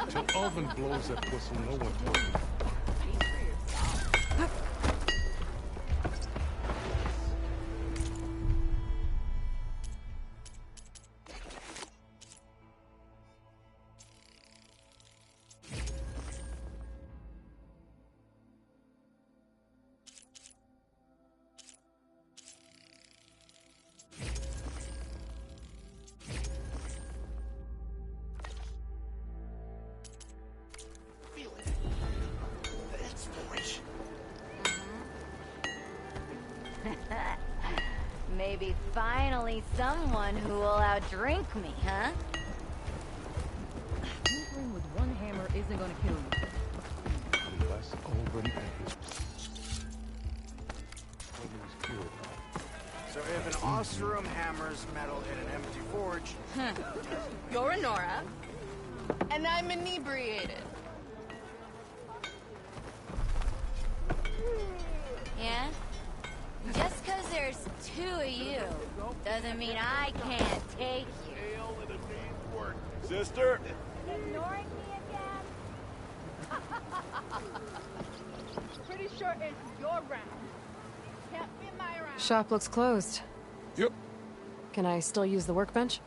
Till Alvin blows that whistle, no one told me. Maybe finally someone who will outdrink me, huh? Tinkering with one hammer isn't gonna kill you. Unless already at his... So if an Ostrom hammers metal in an empty forge... You're a Nora, and I'm inebriated. Yeah? Just 'cause there's two of you doesn't mean I can't take you. Sister? Ignoring me again? Pretty sure it's your round. Can't be my round. Shop looks closed. Yep. Can I still use the workbench?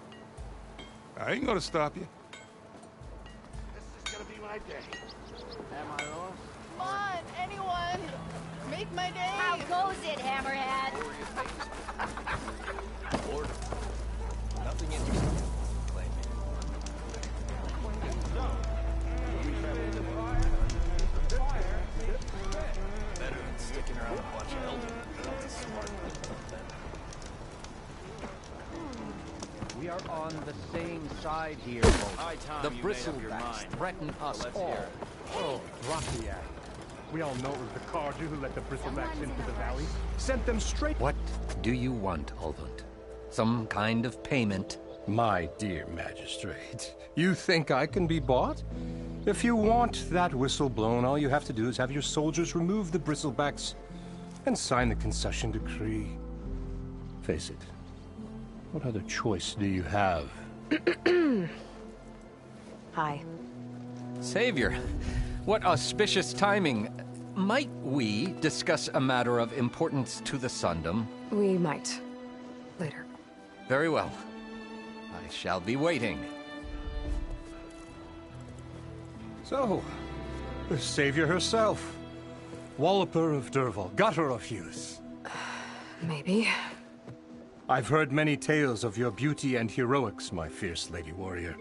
I ain't gonna stop you. This is gonna be my day. Am I lost? Come on, anyone! my day! How goes it, Hammerhead? Nothing interesting. Claim better than sticking around a bunch of elderly. We are on the same side here, The bristlebacks threaten us all. Oh, drop the act. We all know it was the Carja who let the bristlebacks into the valley. Sent them straight... What do you want, Ulvund? Some kind of payment? My dear magistrate, you think I can be bought? If you want that whistle blown, all you have to do is have your soldiers remove the bristlebacks and sign the concession decree. Face it, what other choice do you have? Hi. Savior, what auspicious timing. Might we discuss a matter of importance to the Sundom? We might. Later. Very well. I shall be waiting. So, the savior herself. Walloper of Derval, gutter of youth. Maybe. I've heard many tales of your beauty and heroics, my fierce lady warrior.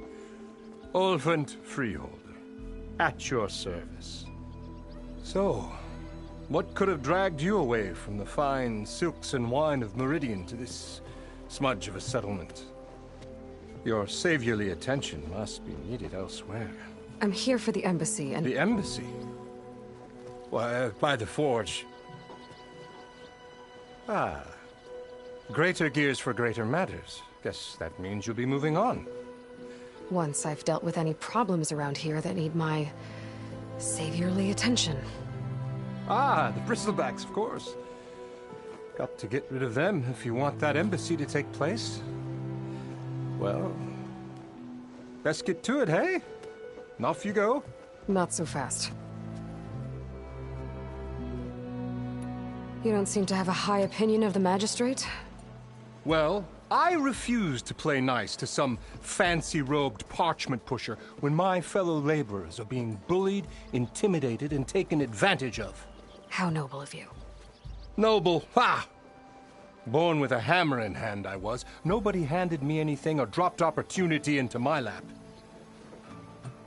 Ulvund Freeholder, at your service. So, what could have dragged you away from the fine silks and wine of Meridian to this smudge of a settlement? Your saviorly attention must be needed elsewhere. I'm here for the embassy and... The embassy? Why, by the forge. Ah. Greater gears for greater matters. Guess that means you'll be moving on. Once I've dealt with any problems around here that need my... saviorly attention. Ah, the bristlebacks, of course. Got to get rid of them if you want that embassy to take place. Well, best get to it, hey? And off you go. Not so fast. You don't seem to have a high opinion of the magistrate? Well, I refuse to play nice to some fancy-robed parchment pusher when my fellow laborers are being bullied, intimidated, and taken advantage of. How noble of you. Noble? Ha! Born with a hammer in hand, I was. Nobody handed me anything or dropped opportunity into my lap.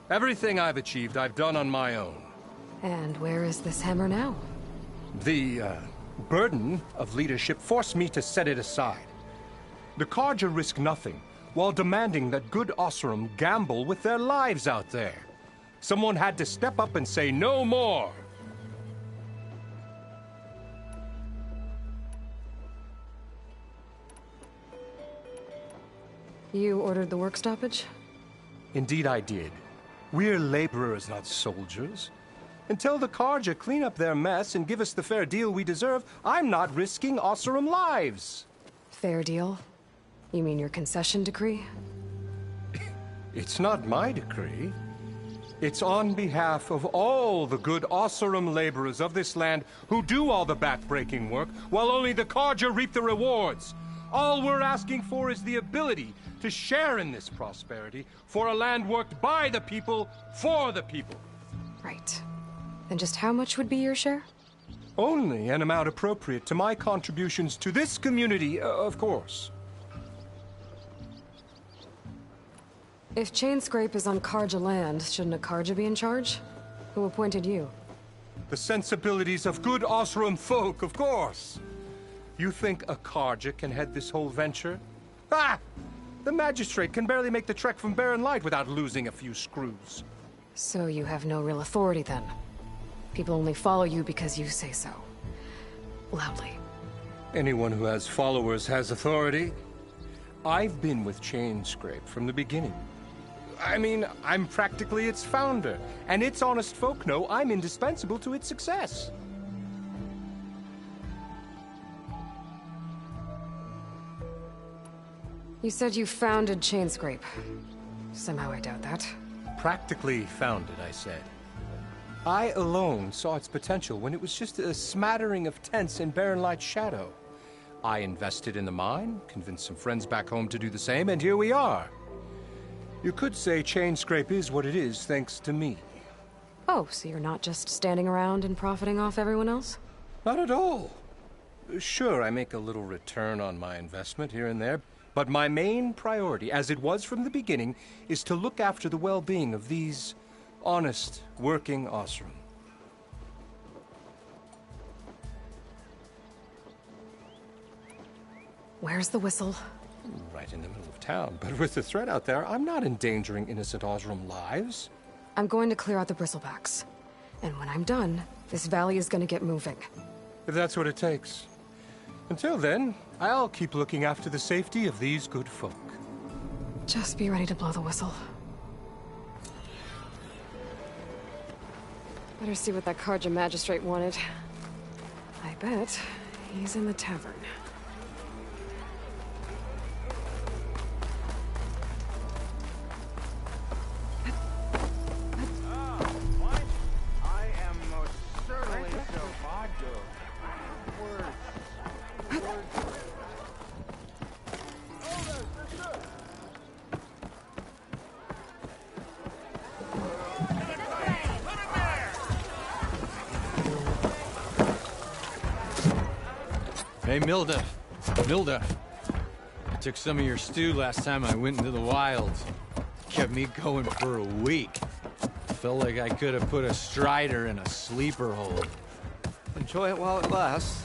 Everything I've achieved, I've done on my own. And where is this hammer now? The, burden of leadership forced me to set it aside. The Carja risk nothing, while demanding that good Osseram gamble with their lives out there. Someone had to step up and say no more. You ordered the work stoppage? Indeed I did. We're laborers, not soldiers. Until the Carja clean up their mess and give us the fair deal we deserve, I'm not risking Osseram lives. Fair deal? You mean your concession decree? It's not my decree. It's on behalf of all the good Osseram laborers of this land who do all the back-breaking work, while only the Carja reap the rewards. All we're asking for is the ability to share in this prosperity for a land worked by the people, for the people. Right. Then just how much would be your share? Only an amount appropriate to my contributions to this community, of course. If Chainscrape is on Carja land, shouldn't a Carja be in charge? Who appointed you? The sensibilities of good Osseram folk, of course. You think a Carja can head this whole venture? Ah! The magistrate can barely make the trek from Barren Light without losing a few screws. So you have no real authority then? People only follow you because you say so. Loudly. Anyone who has followers has authority. I've been with Chainscrape from the beginning. I mean, I'm practically its founder, and its honest folk know I'm indispensable to its success. You said you founded Chainscrape. Somehow I doubt that. Practically founded, I said. I alone saw its potential when it was just a smattering of tents in Barren Light's shadow. I invested in the mine, convinced some friends back home to do the same, and here we are. You could say Chainscrape is what it is thanks to me. Oh, so you're not just standing around and profiting off everyone else? Not at all. Sure, I make a little return on my investment here and there, but my main priority, as it was from the beginning, is to look after the well-being of these honest, working Osram. Where's the whistle? Right in the middle of town, but with the threat out there, I'm not endangering innocent Osram lives. I'm going to clear out the bristlebacks. And when I'm done, this valley is going to get moving. If that's what it takes. Until then, I'll keep looking after the safety of these good folk. Just be ready to blow the whistle. Better see what that Karja magistrate wanted. I bet he's in the tavern. Hey, Milda. Milda. I took some of your stew last time I went into the wilds. Kept me going for a week. Felt like I could have put a strider in a sleeper hole. Enjoy it while it lasts.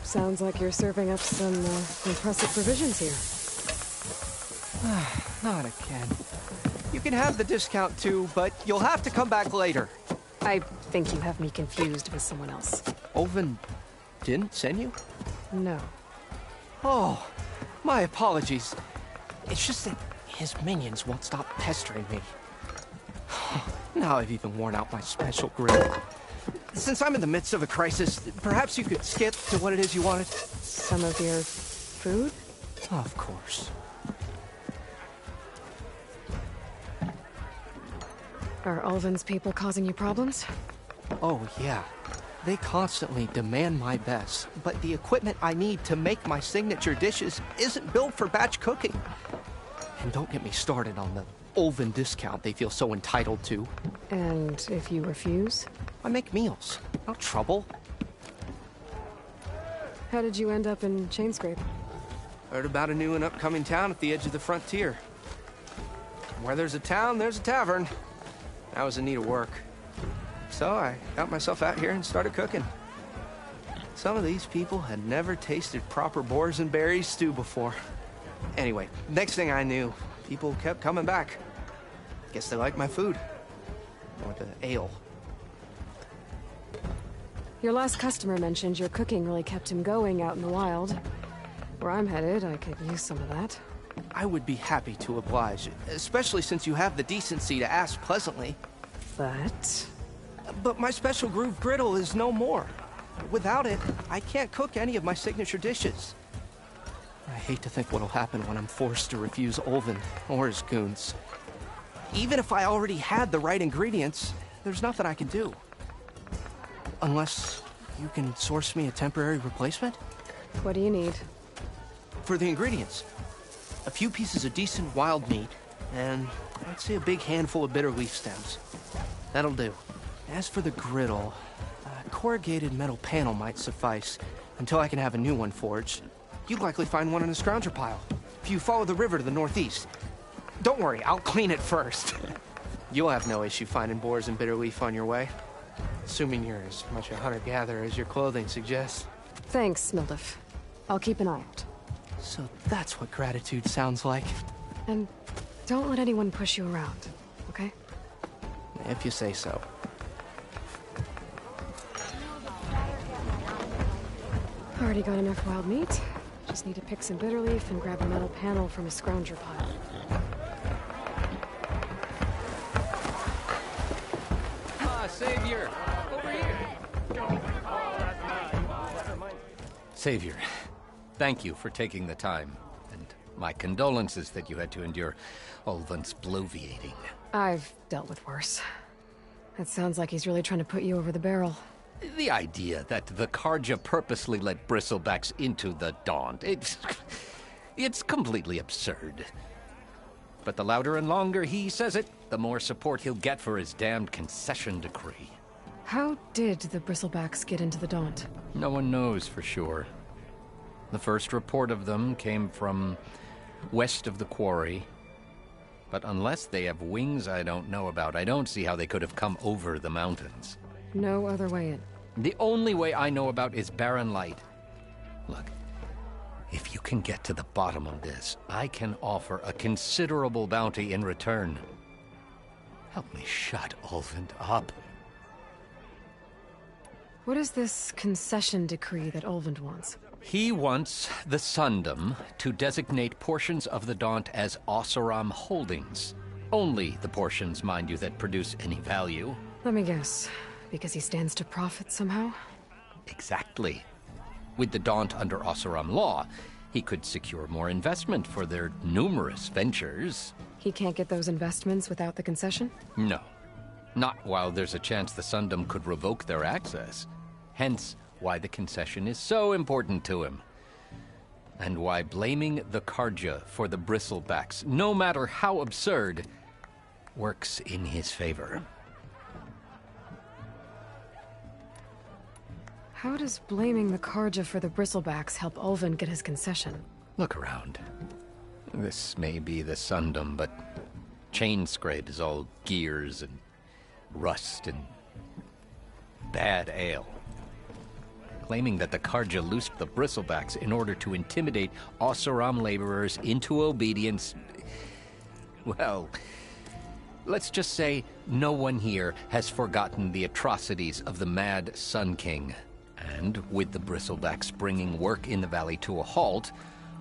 Sounds like you're serving up some impressive provisions here. Not again. You can have the discount too, but you'll have to come back later. I think you have me confused with someone else. Olvin didn't send you? No. Oh, my apologies. It's just that his minions won't stop pestering me. Now I've even worn out my special grill. Since I'm in the midst of a crisis, perhaps you could skip to what it is you wanted? Some of your food? Of course. Are Ulvin's people causing you problems? Oh, yeah. They constantly demand my best, but the equipment I need to make my signature dishes isn't built for batch cooking. And don't get me started on the Ulvin discount they feel so entitled to. And if you refuse? I make meals. No trouble. How did you end up in Chainscrape? Heard about a new and upcoming town at the edge of the frontier. Where there's a town, there's a tavern. I was in need of work. So I got myself out here and started cooking. Some of these people had never tasted proper boars and berries stew before. Anyway, next thing I knew, people kept coming back. Guess they liked my food. Or the ale. Your last customer mentioned your cooking really kept him going out in the wild. Where I'm headed, I could use some of that. I would be happy to oblige, especially since you have the decency to ask pleasantly. But my special groove griddle is no more. Without it, I can't cook any of my signature dishes. I hate to think what'll happen when I'm forced to refuse Ulvin or his goons. Even if I already had the right ingredients, there's nothing I can do. Unless you can source me a temporary replacement? What do you need? For the ingredients, a few pieces of decent wild meat, and I'd say a big handful of bitter leaf stems. That'll do. As for the griddle, a corrugated metal panel might suffice until I can have a new one forged. You'd likely find one in a scrounger pile if you follow the river to the northeast. Don't worry, I'll clean it first. You'll have no issue finding boars and bitter leaf on your way. Assuming you're as much a hunter-gatherer as your clothing suggests. Thanks, Mildif. I'll keep an eye out. So that's what gratitude sounds like. And don't let anyone push you around, okay? If you say so. Already got enough wild meat. Just need to pick some bitter leaf and grab a metal panel from a scrounger pile. Savior! Over here! Savior, thank you for taking the time. And my condolences that you had to endure Ulvin's bloviating. I've dealt with worse. It sounds like he's really trying to put you over the barrel. The idea that the Karja purposely let bristlebacks into the Daunt, it's completely absurd. But the louder and longer he says it, the more support he'll get for his damned concession decree. How did the Bristlebacks get into the Daunt? No one knows for sure. The first report of them came from west of the quarry. But unless they have wings I don't know about, I don't see how they could have come over the mountains. No other way in. The only way I know about is barren light. Look, if you can get to the bottom of this, I can offer a considerable bounty in return. Help me shut Ulvund up. What is this concession decree that Ulvund wants? He wants the Sundom to designate portions of the Daunt as Oseram holdings. Only the portions, mind you, that produce any value. Let me guess. Because he stands to profit somehow? Exactly. With the Daunt under Oseram law, he could secure more investment for their numerous ventures. He can't get those investments without the concession? No. Not while there's a chance the Sundom could revoke their access. Hence, why the concession is so important to him. And why blaming the Karja for the Bristlebacks, no matter how absurd, works in his favor. How does blaming the Karja for the Bristlebacks help Ulvund get his concession? Look around. This may be the Sundom, but Chainscrape is all gears and rust and bad ale. Claiming that the Karja loosed the Bristlebacks in order to intimidate Oseram laborers into obedience. Well, let's just say no one here has forgotten the atrocities of the Mad Sun King. And with the Bristlebacks bringing work in the valley to a halt,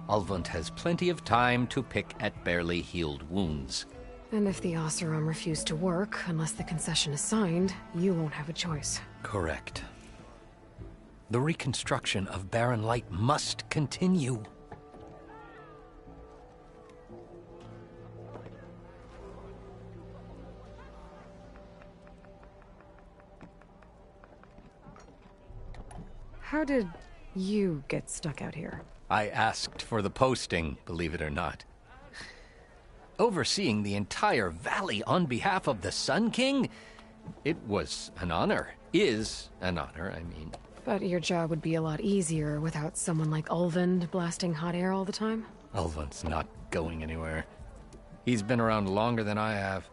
Ulvund has plenty of time to pick at barely healed wounds. And if the Oseram refuse to work, unless the concession is signed, you won't have a choice. Correct. The reconstruction of Barren Light must continue. How did you get stuck out here? I asked for the posting, believe it or not. Overseeing the entire valley on behalf of the Sun King? It was an honor. Is an honor, I mean. But your job would be a lot easier without someone like Ulvund blasting hot air all the time? Ulvund's not going anywhere. He's been around longer than I have.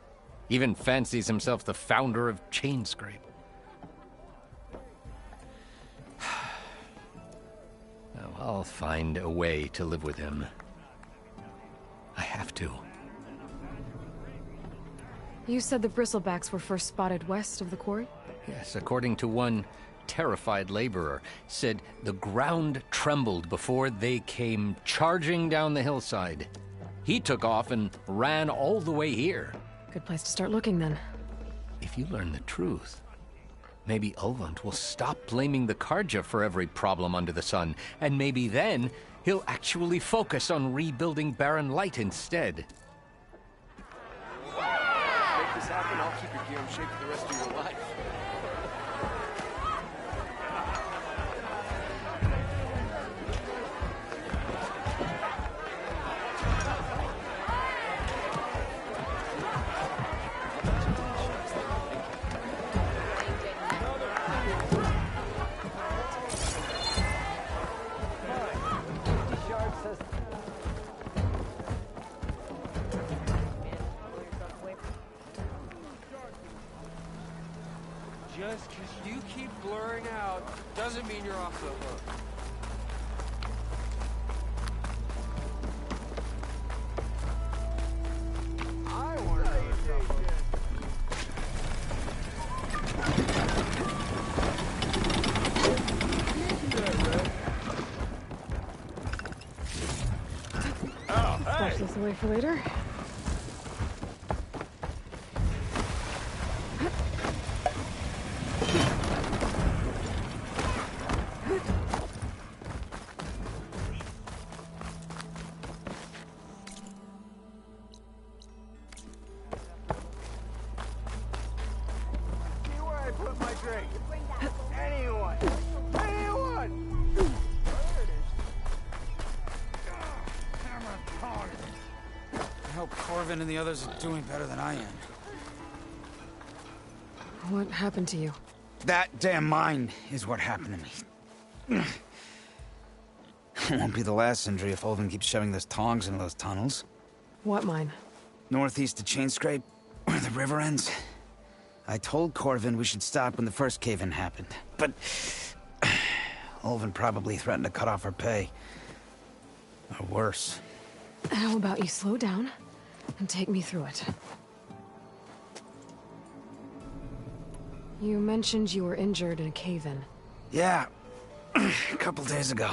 Even fancies himself the founder of Chainscrape. Now, I'll find a way to live with him. I have to. You said the Bristlebacks were first spotted west of the quarry? Yes, according to one terrified laborer, said the ground trembled before they came charging down the hillside. He took off and ran all the way here. Good place to start looking, then. If you learn the truth, maybe Ulvund will stop blaming the Karja for every problem under the sun, and maybe then he'll actually focus on rebuilding Barren Light instead. Make this happen, I'll keep your gear in shape for the rest of your life. Just because you keep blurring out doesn't mean you're off the hook. I want to know something. Oh, hey. Stash this away for later. And the others are doing better than I am. What happened to you? That damn mine is what happened to me. It won't be the last injury if Olvin keeps shoving those tongs into those tunnels. What mine? Northeast of Chainscrape, where the river ends. I told Corvin we should stop when the first cave-in happened, but Olvin probably threatened to cut off her pay. Or worse. How about you slow down and take me through it? You mentioned you were injured in a cave-in. Yeah, a couple days ago.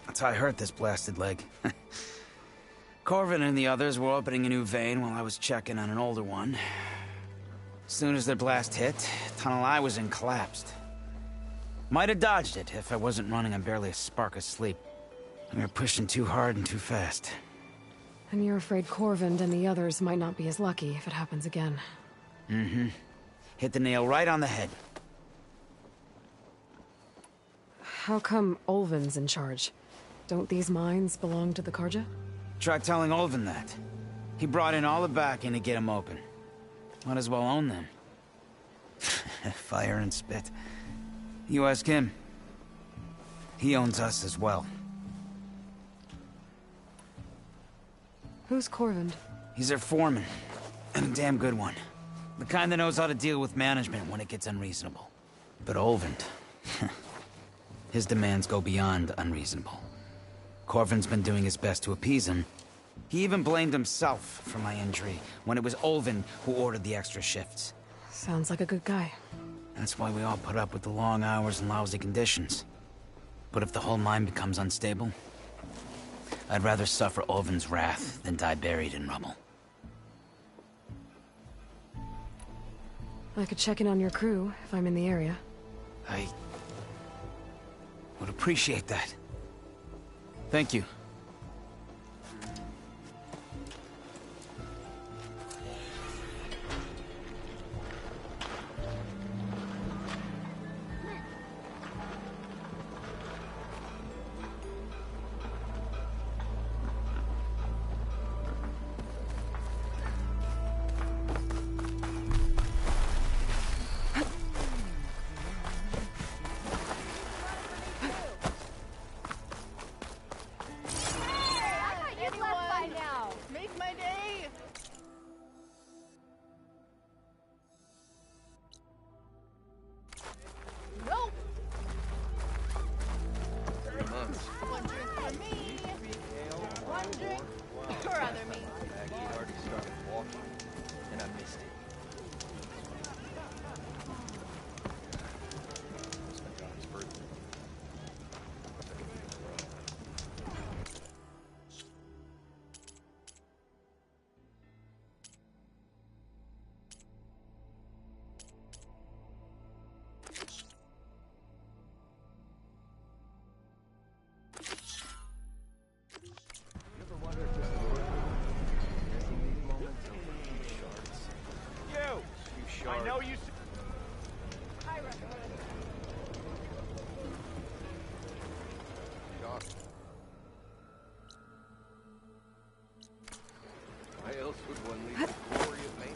That's how I hurt this blasted leg. Corvin and the others were opening a new vein while I was checking on an older one. As soon as their blast hit, the tunnel I was in collapsed. Might have dodged it if I wasn't running on barely a spark of sleep. We were pushing too hard and too fast. And you're afraid Corvin and the others might not be as lucky if it happens again. Mm-hmm. Hit the nail right on the head. How come Olvin's in charge? Don't these mines belong to the Karja? Try telling Olvin that. He brought in all the backing to get them open. Might as well own them. Fire and spit. You ask him. He owns us as well. Who's Corvin? He's their foreman. And a damn good one. The kind that knows how to deal with management when it gets unreasonable. But Olvin... his demands go beyond unreasonable. Corvin's been doing his best to appease him. He even blamed himself for my injury, when it was Olvin who ordered the extra shifts. Sounds like a good guy. That's why we all put up with the long hours and lousy conditions. But if the whole mine becomes unstable, I'd rather suffer Olvin's wrath than die buried in rubble. I could check in on your crew if I'm in the area. I would appreciate that. Thank you. I know you. Why else would one leave the glory of me?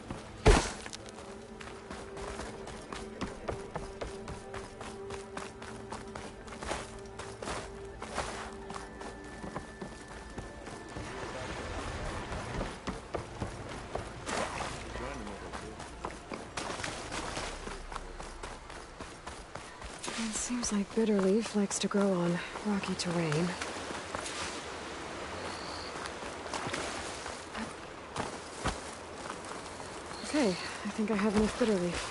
It seems like Bitterleaf likes to grow on rocky terrain. Okay, I think I have enough Bitterleaf.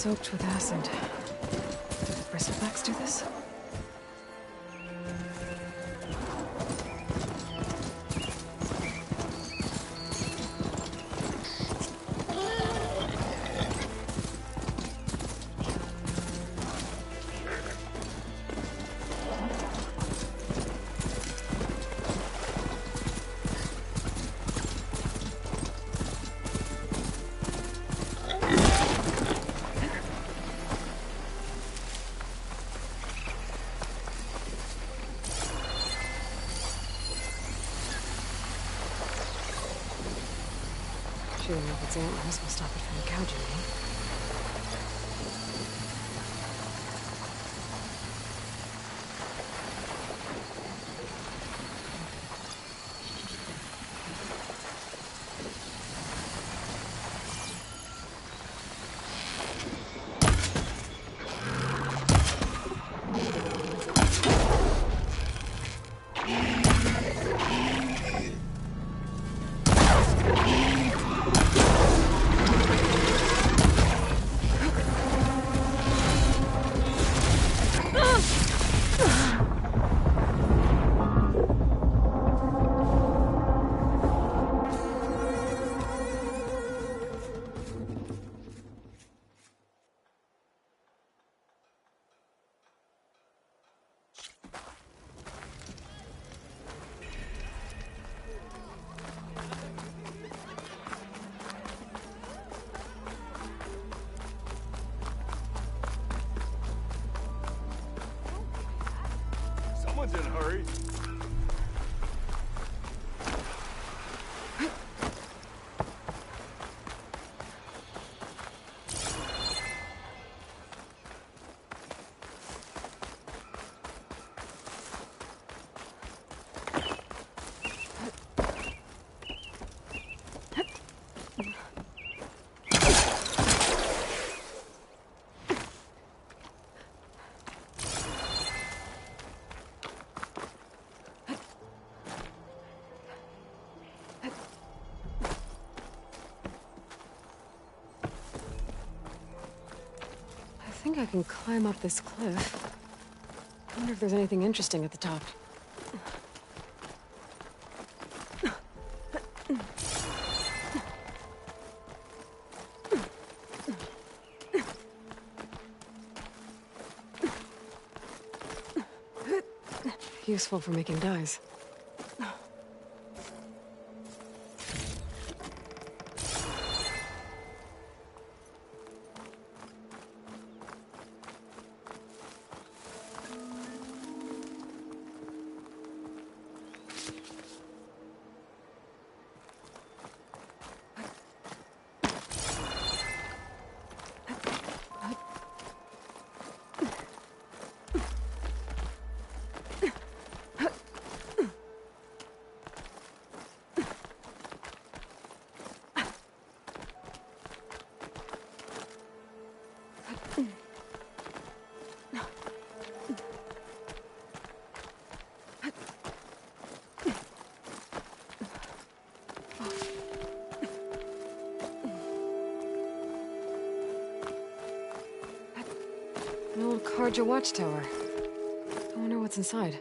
soaked with acid. Do the bristlebacks do this? Shooting off its antlers will stop it from gouging me. Someone's in a hurry. I think I can climb up this cliff. I wonder if there's anything interesting at the top. Useful for making dyes. An old Karja watchtower. I wonder what's inside.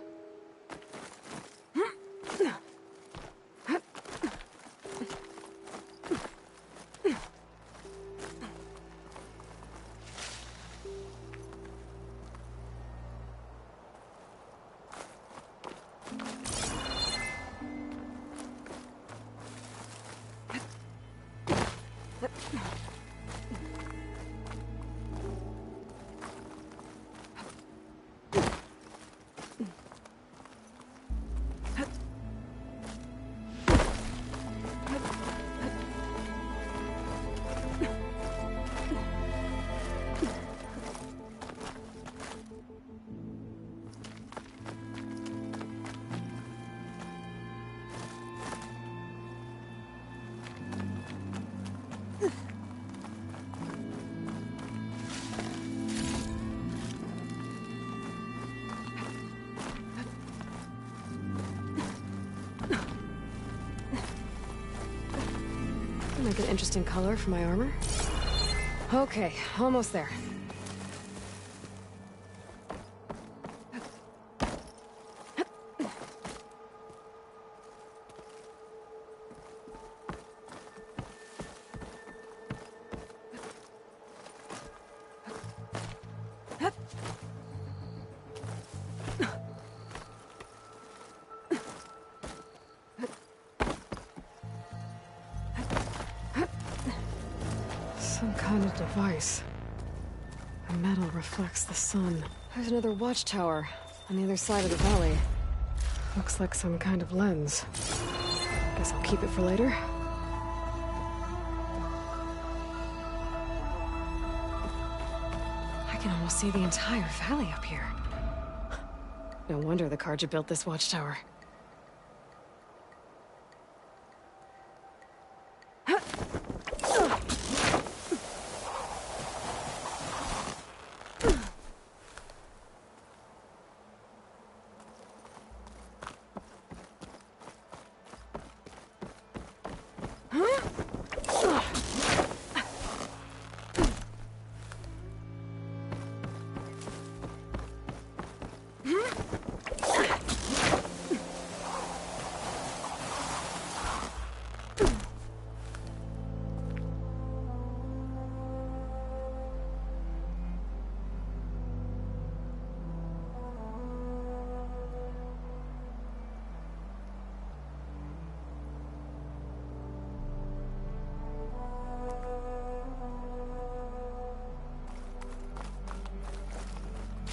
Make an interesting color for my armor. Okay, almost there. Some kind of device. The metal reflects the sun. There's another watchtower on the other side of the valley. Looks like some kind of lens. Guess I'll keep it for later. I can almost see the entire valley up here. No wonder the Carja built this watchtower.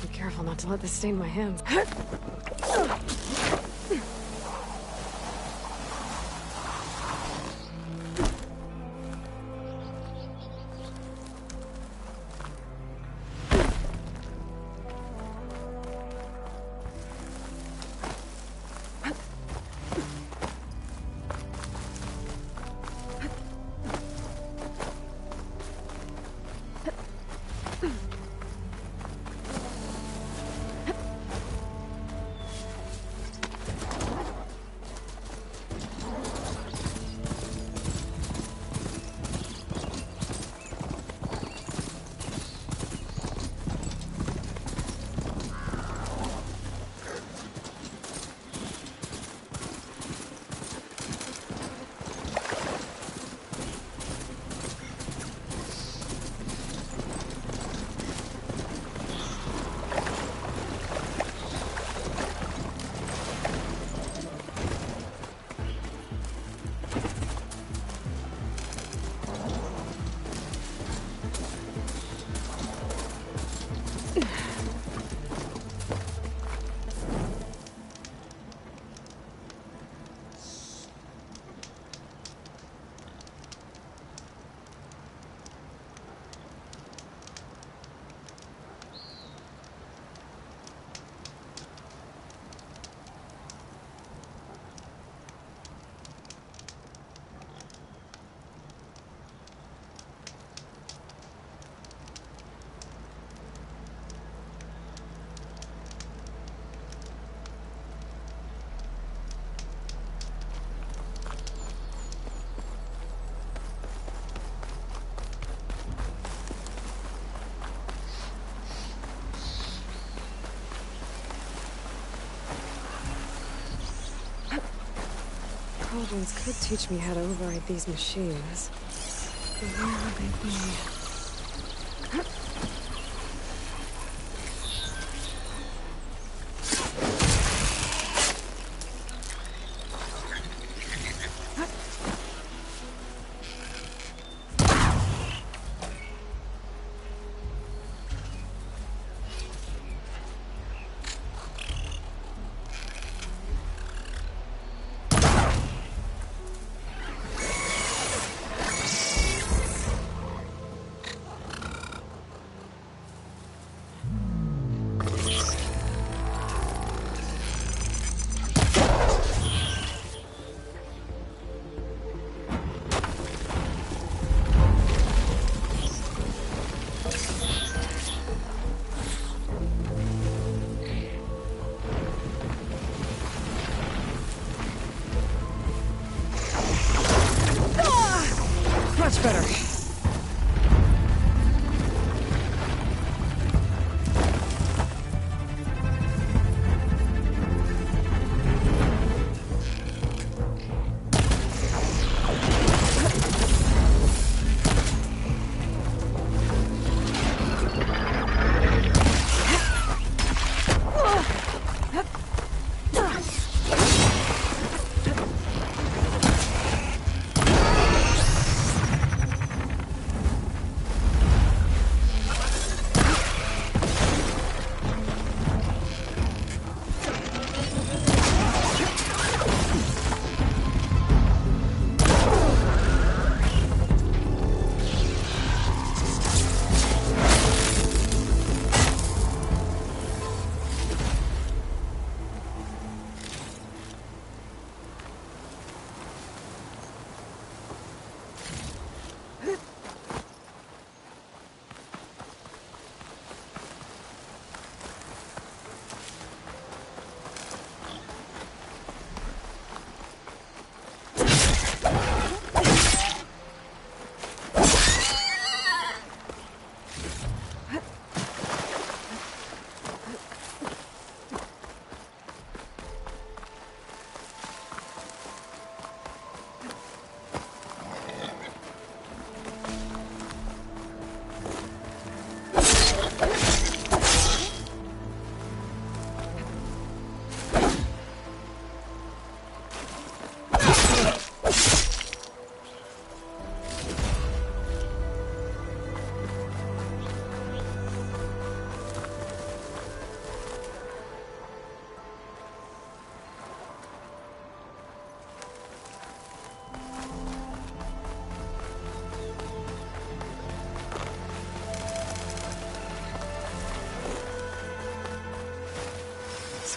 Be careful not to let this stain my hands. Cauldrons could teach me how to override these machines. But where would they be?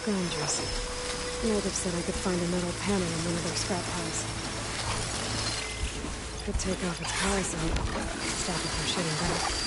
Scroungers. Native said I could find a metal panel in one of their scrap piles. Could take off its parasite. Stop it from shooting back.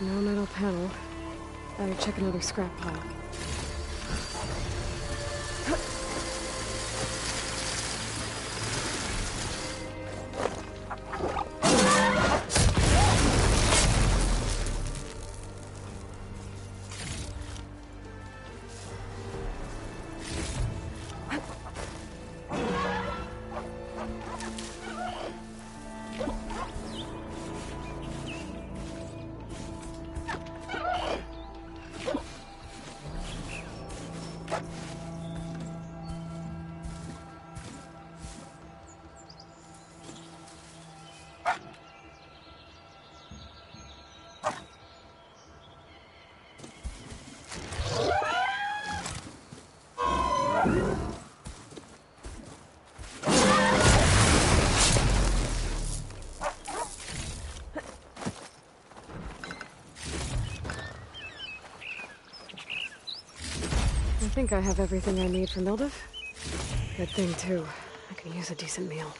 No metal panel. Better check another scrap pile. I think I have everything I need for Mildev. Good thing, too. I can use a decent meal.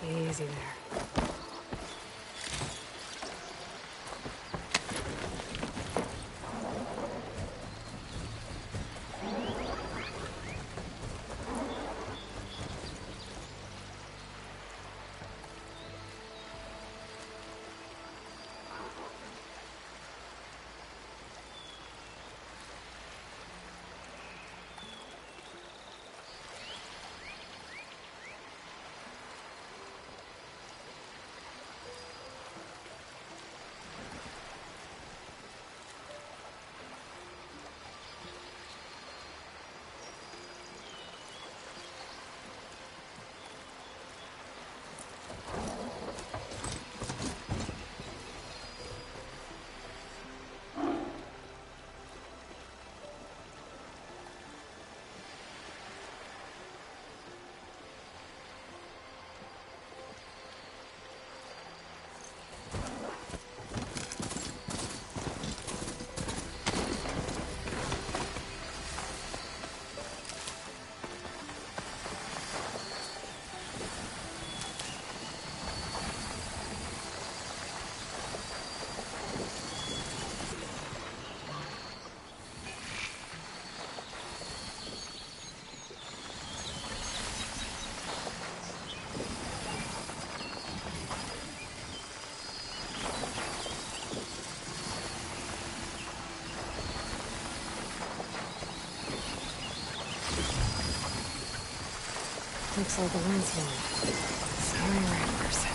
Easy there. Looks like a landscape. Sorry, ramblers.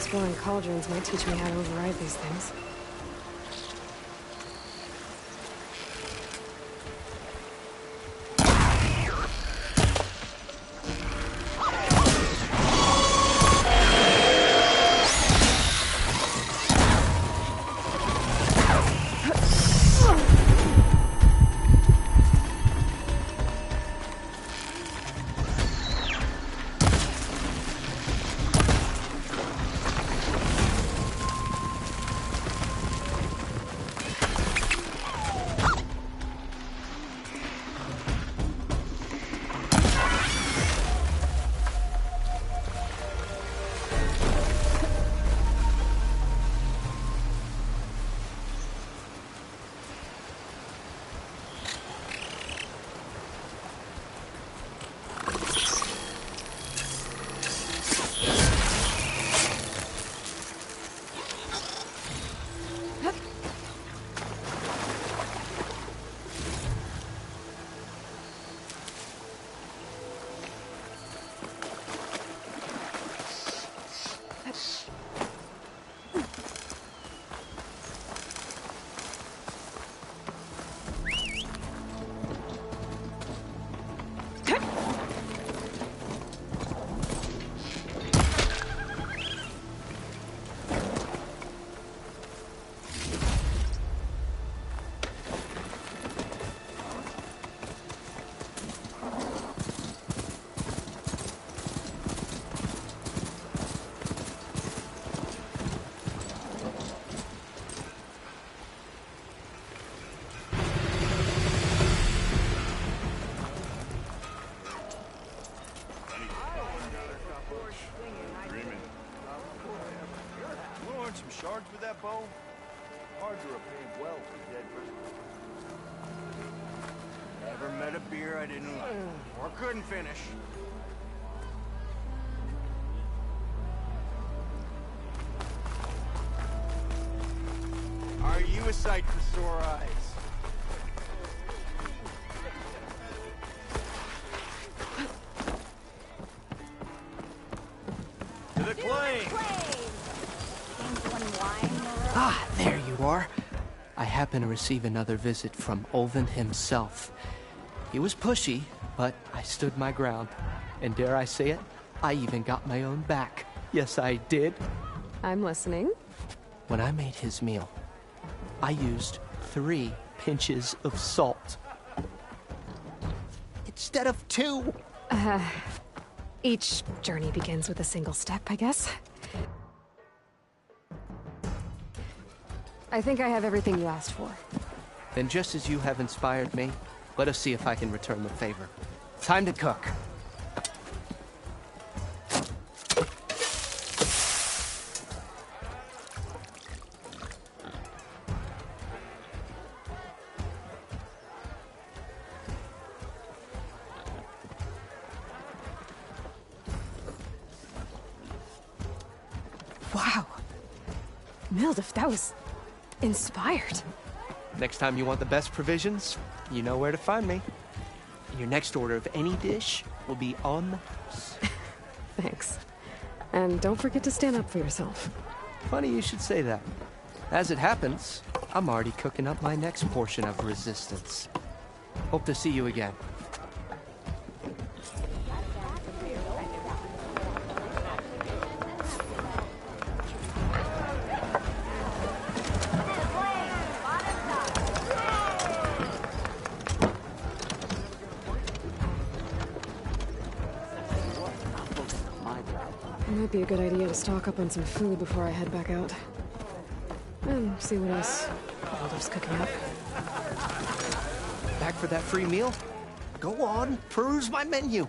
Exploring cauldrons might teach me how to override these things. you are paid well for dead prisoners. Never met a beer I didn't like, or couldn't finish. Are you a sight for sore eyes? To the claim! Ah, there you are. I happen to receive another visit from Olvin himself. He was pushy, but I stood my ground. And dare I say it, I even got my own back. Yes, I did. I'm listening. When I made his meal, I used 3 pinches of salt. Instead of 2. Each journey begins with a single step, I guess. I think I have everything you asked for. Then just as you have inspired me, let us see if I can return the favor. Time to cook. Wow. Mildef, that was inspired. Next time you want the best provisions, you know where to find me. Your next order of any dish will be on the house. Thanks. And don't forget to stand up for yourself. Funny you should say that. As it happens, I'm already cooking up my next portion of resistance. Hope to see you again. It might be a good idea to stock up on some food before I head back out. And see what else Mildef's cooking up. Back for that free meal? Go on, peruse my menu.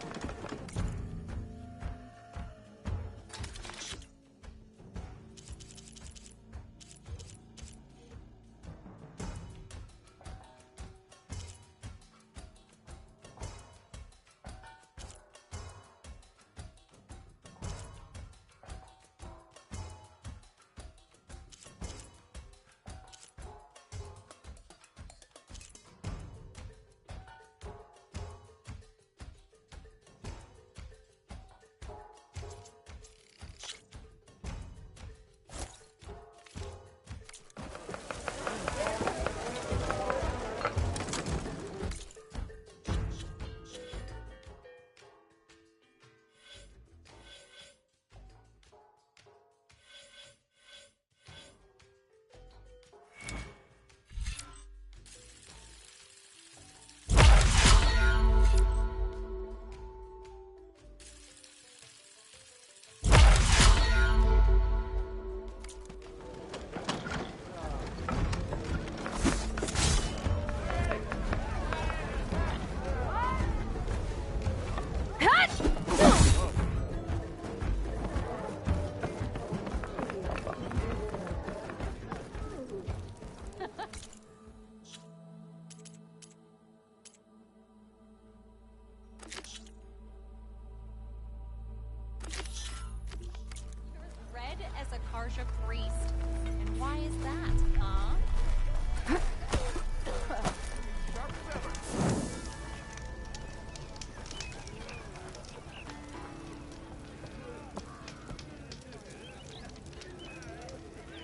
Karja priest. And why is that, huh?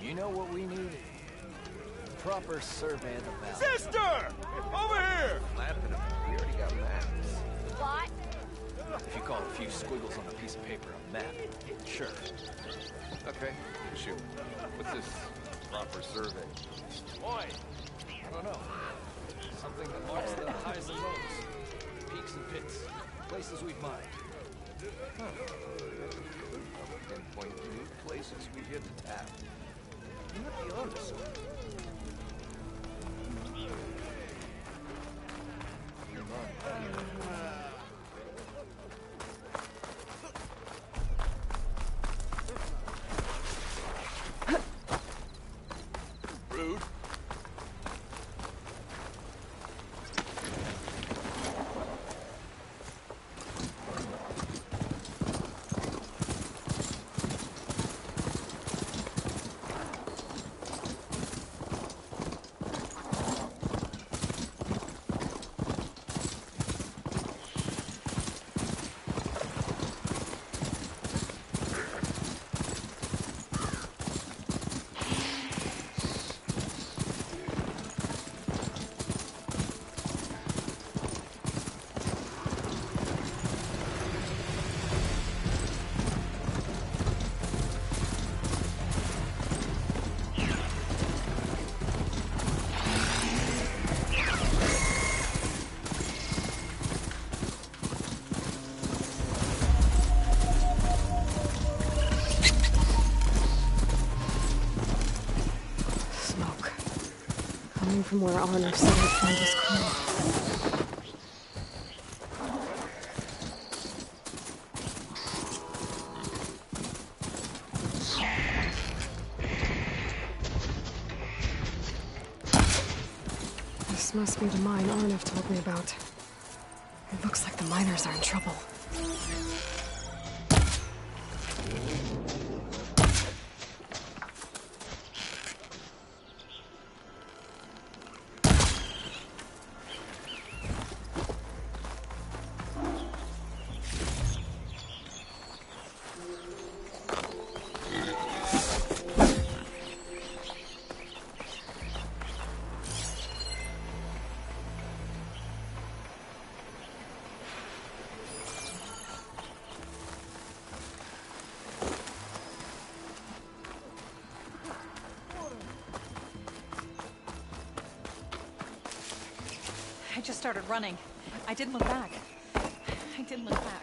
You know what we need? Proper survey of the valley. Sister! Over here! Lapping them. We already got maps. What? If you call a few squiggles on a piece of paper a map, sure. Okay, shoot. What's this proper survey? Boy, I don't know. Something that marks the highs and lows, peaks and pits, places we've mined. Huh. Pinpoint new places we hit the tap. You might be onto something. Rude. from where Arnav said I'd find his crew. This must be the mine Arnav told me about. It looks like the miners are in trouble. I just started running. I didn't look back. I didn't look back.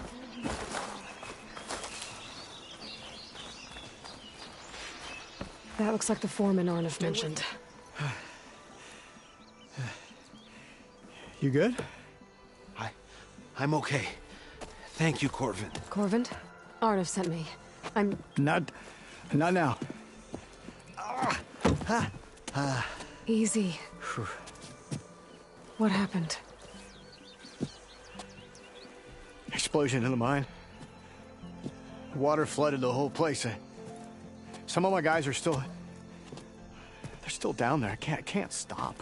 That looks like the foreman Arnav mentioned. You good? I'm okay. Thank you, Corvin. Corvin? Arnav sent me. I'm... Not now. Easy. What happened? Explosion in the mine. Water flooded the whole place. Some of my guys are still... They're still down there. I can't stop.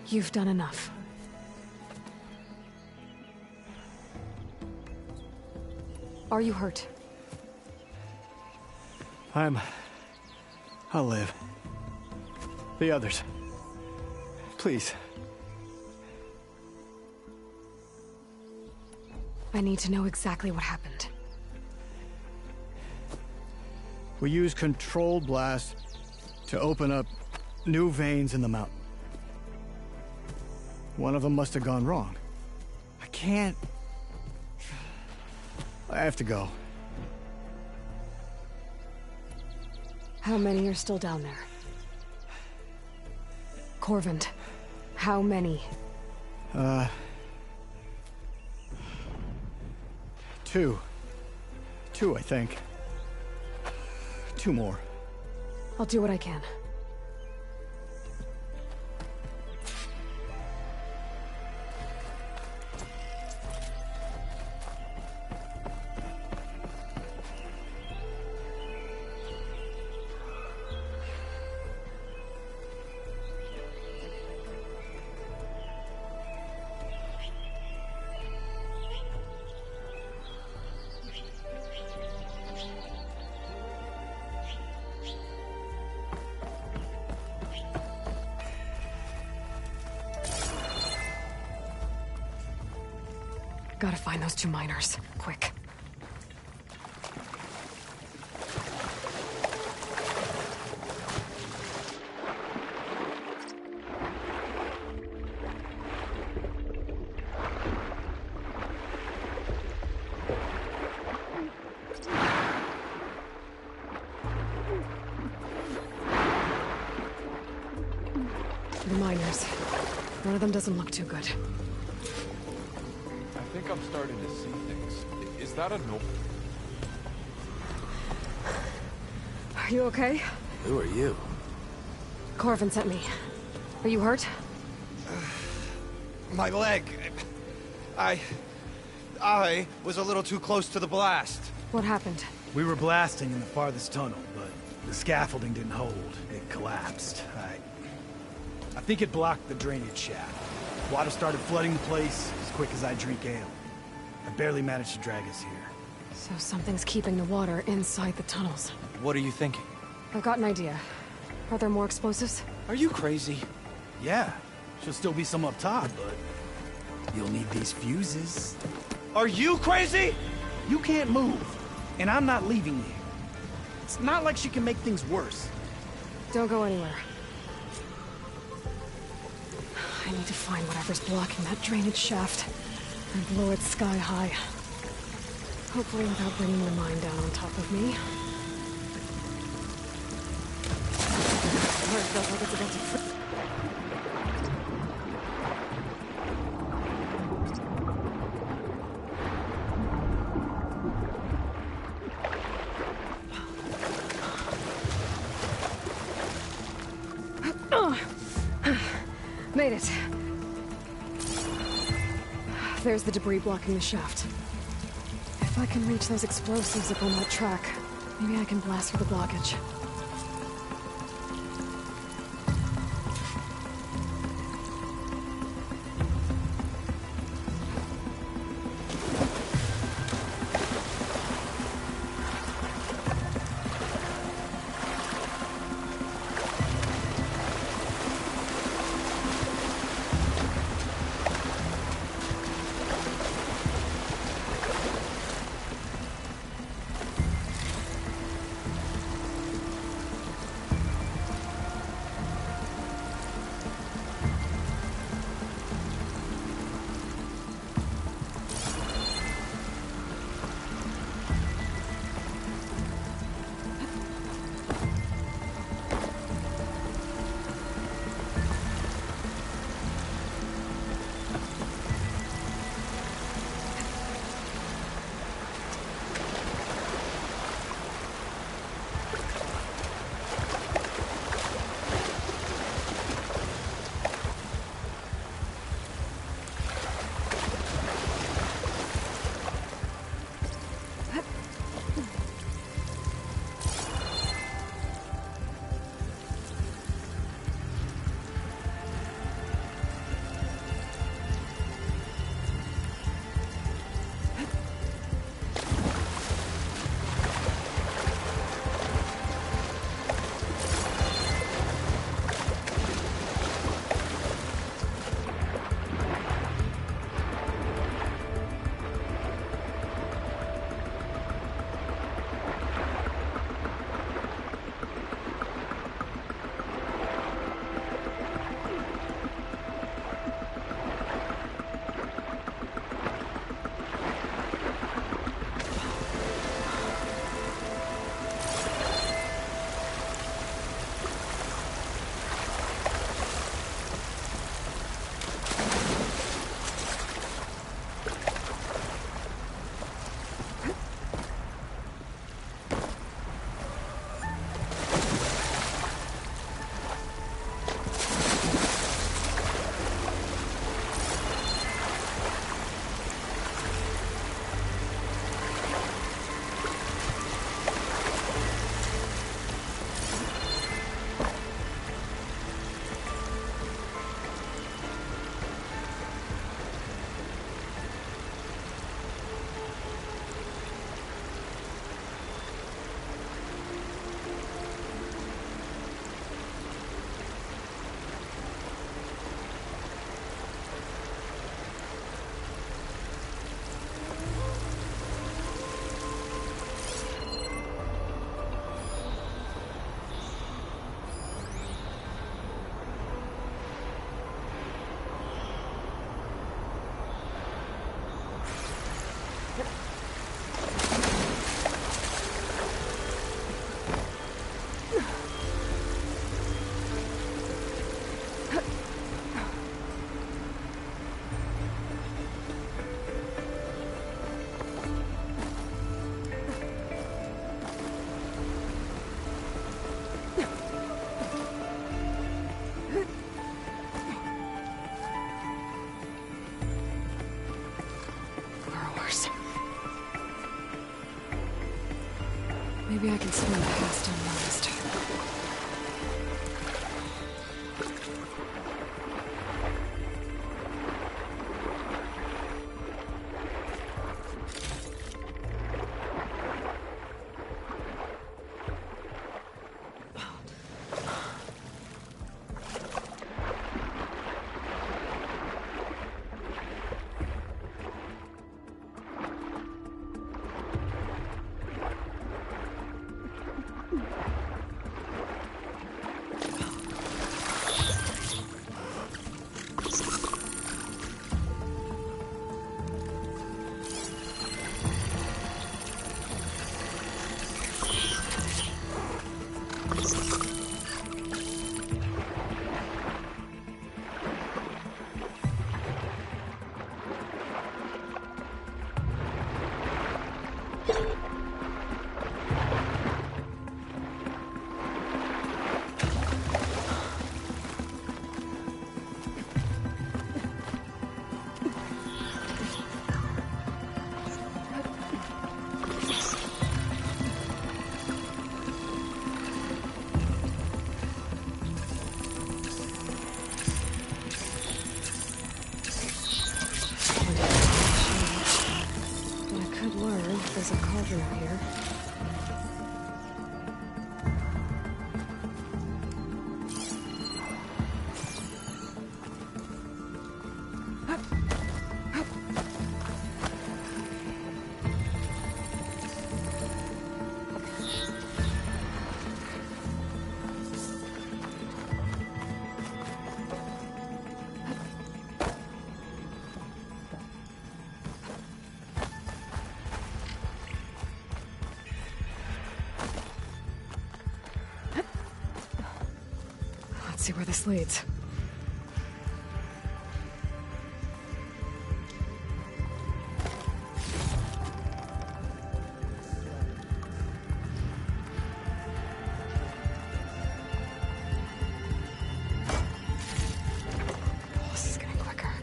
You've done enough. Are you hurt? I'll live. The others. Please. I need to know exactly what happened. We used controlled blast to open up new veins in the mountain. One of them must have gone wrong. I can't... I have to go. How many are still down there? Corvin, how many? Two. Two, I think. Two more. I'll do what I can. Gotta find those two miners. Quick. The miners. One of them doesn't look too good. I think I'm starting to see things. Is that a nope? Are you okay? Who are you? Corvin sent me. Are you hurt? My leg. I was a little too close to the blast. What happened? We were blasting in the farthest tunnel, but the scaffolding didn't hold. It collapsed. I think it blocked the drainage shaft. Water started flooding the place as quick as I drink ale. I barely managed to drag us here. So something's keeping the water inside the tunnels. What are you thinking? I've got an idea. Are there more explosives? Are you crazy? Yeah, should still be some up top, but you'll need these fuses. Are you crazy? You can't move, and I'm not leaving you. It's not like she can make things worse. Don't go anywhere. I need to find whatever's blocking that drainage shaft and blow it sky high. Hopefully without bringing the mine down on top of me. heart feels like it's about to freeze. Made it. There's the debris blocking the shaft. If I can reach those explosives up on that track, maybe I can blast through the blockage. Maybe I can swim past unnoticed. learn, there's a cauldron out here. Let's see where this leads. Oh, this is getting quicker.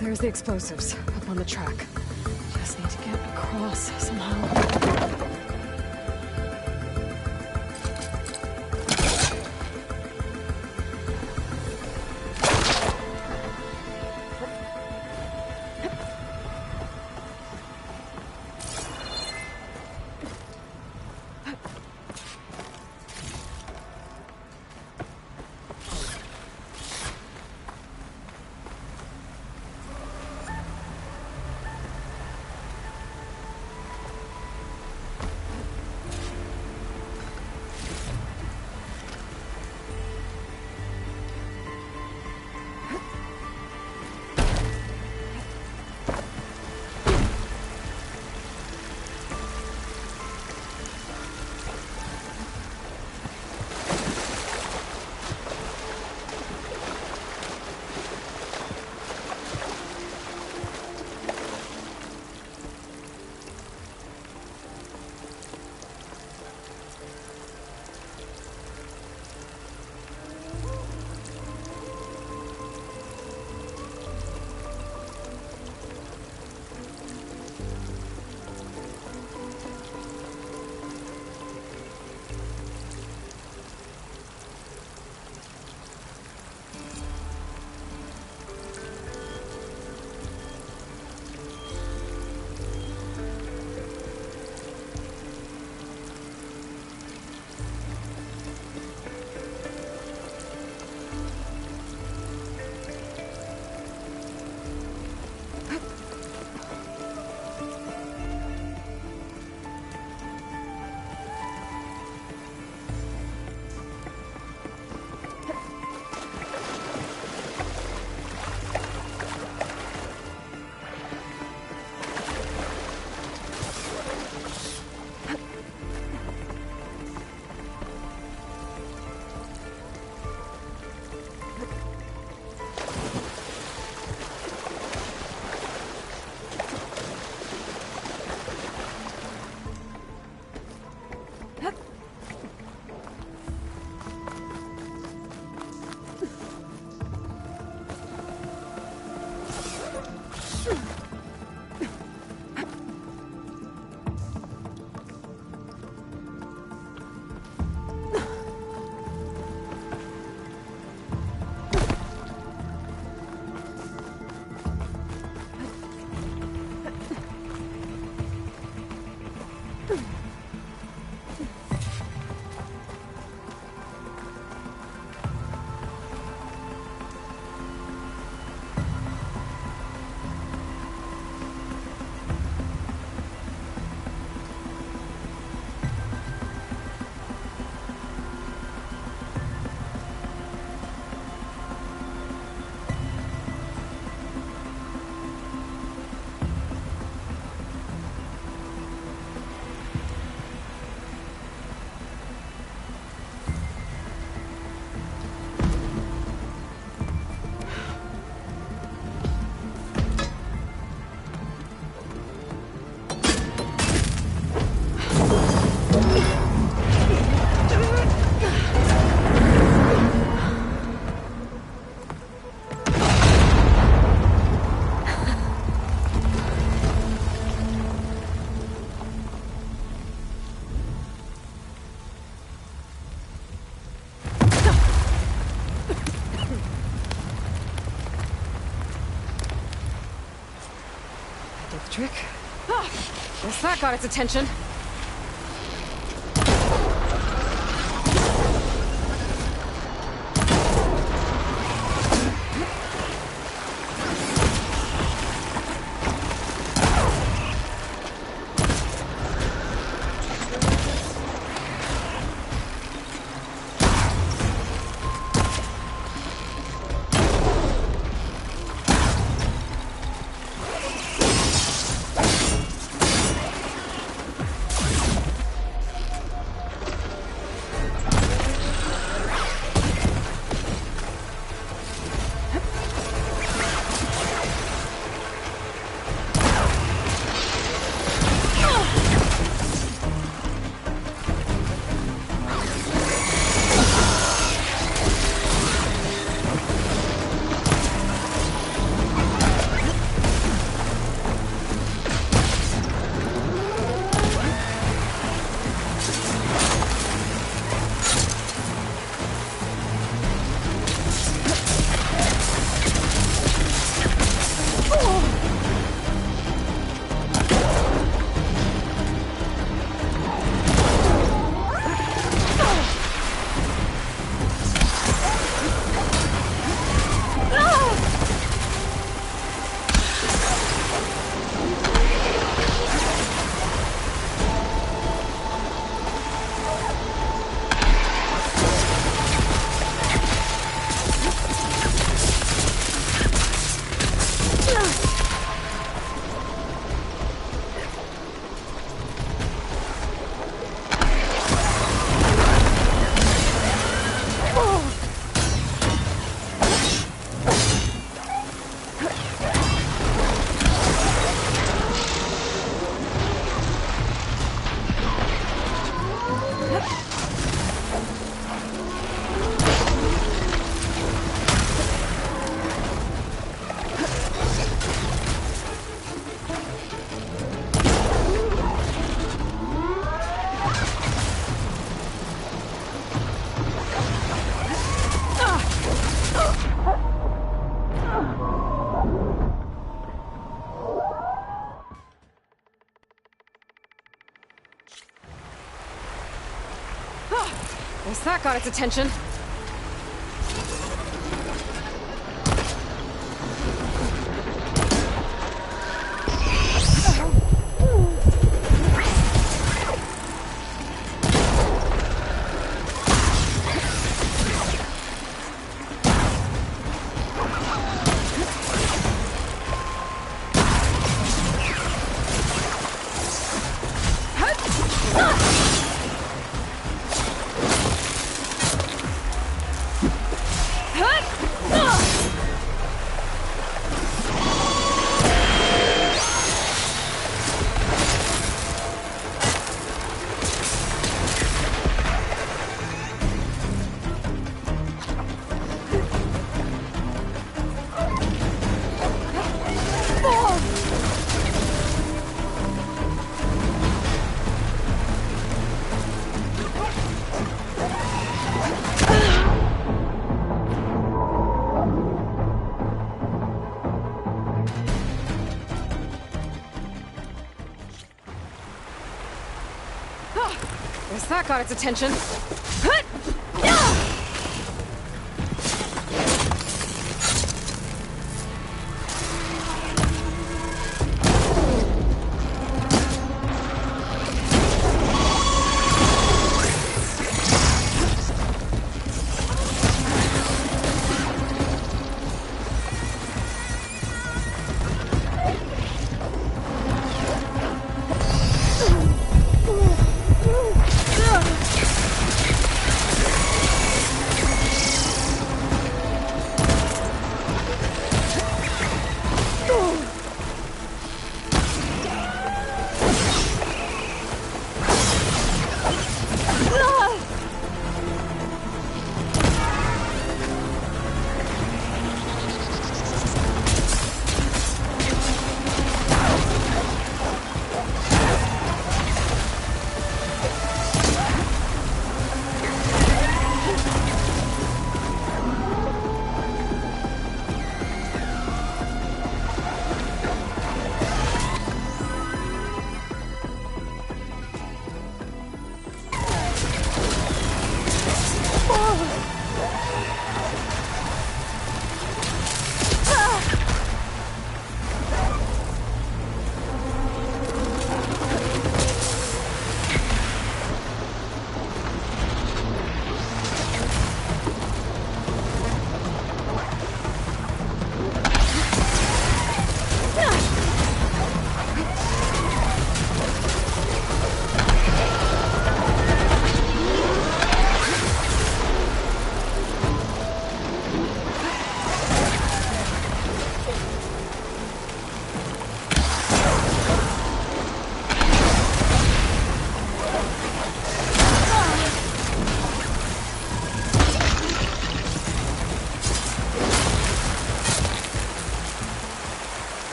There's the explosives up on the track. Just need to get across somehow. did the trick. Guess that got its attention. Guess that got its attention. Guess that got its attention.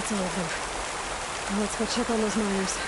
That's all of them. Now let's go check on those miners.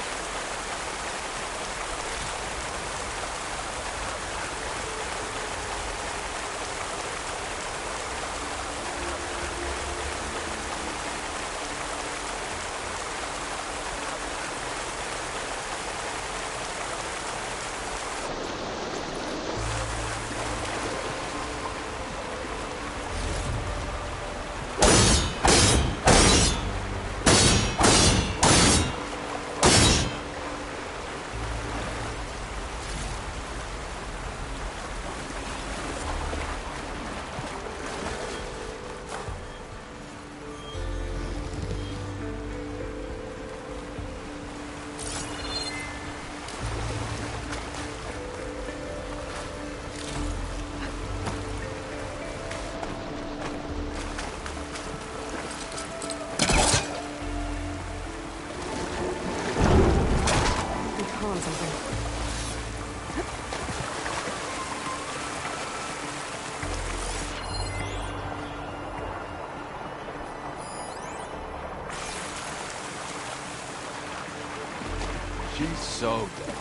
She's so dead.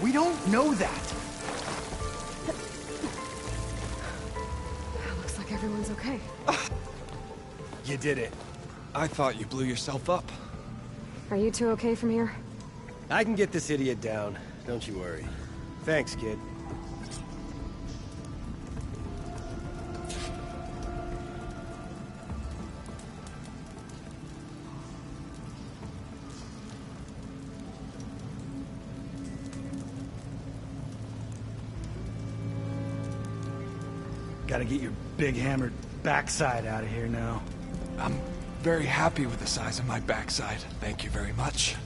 We don't know that. Looks like everyone's okay. You did it. I thought you blew yourself up. Are you two okay from here? I can get this idiot down. Don't you worry. Thanks, kid. Gotta get your big hammered backside out of here now. I'm very happy with the size of my backside. Thank you very much.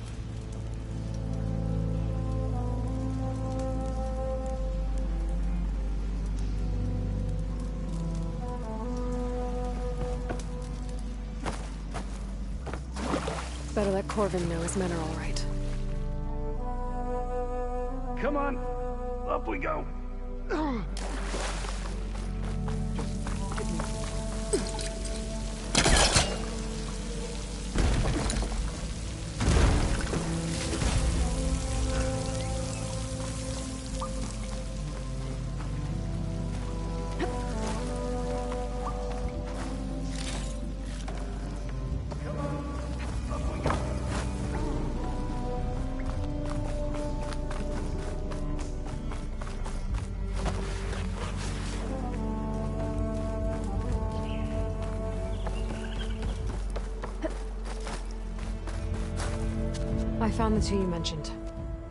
Better let Corvin know his men are all right. Come on, up we go. I found the two you mentioned.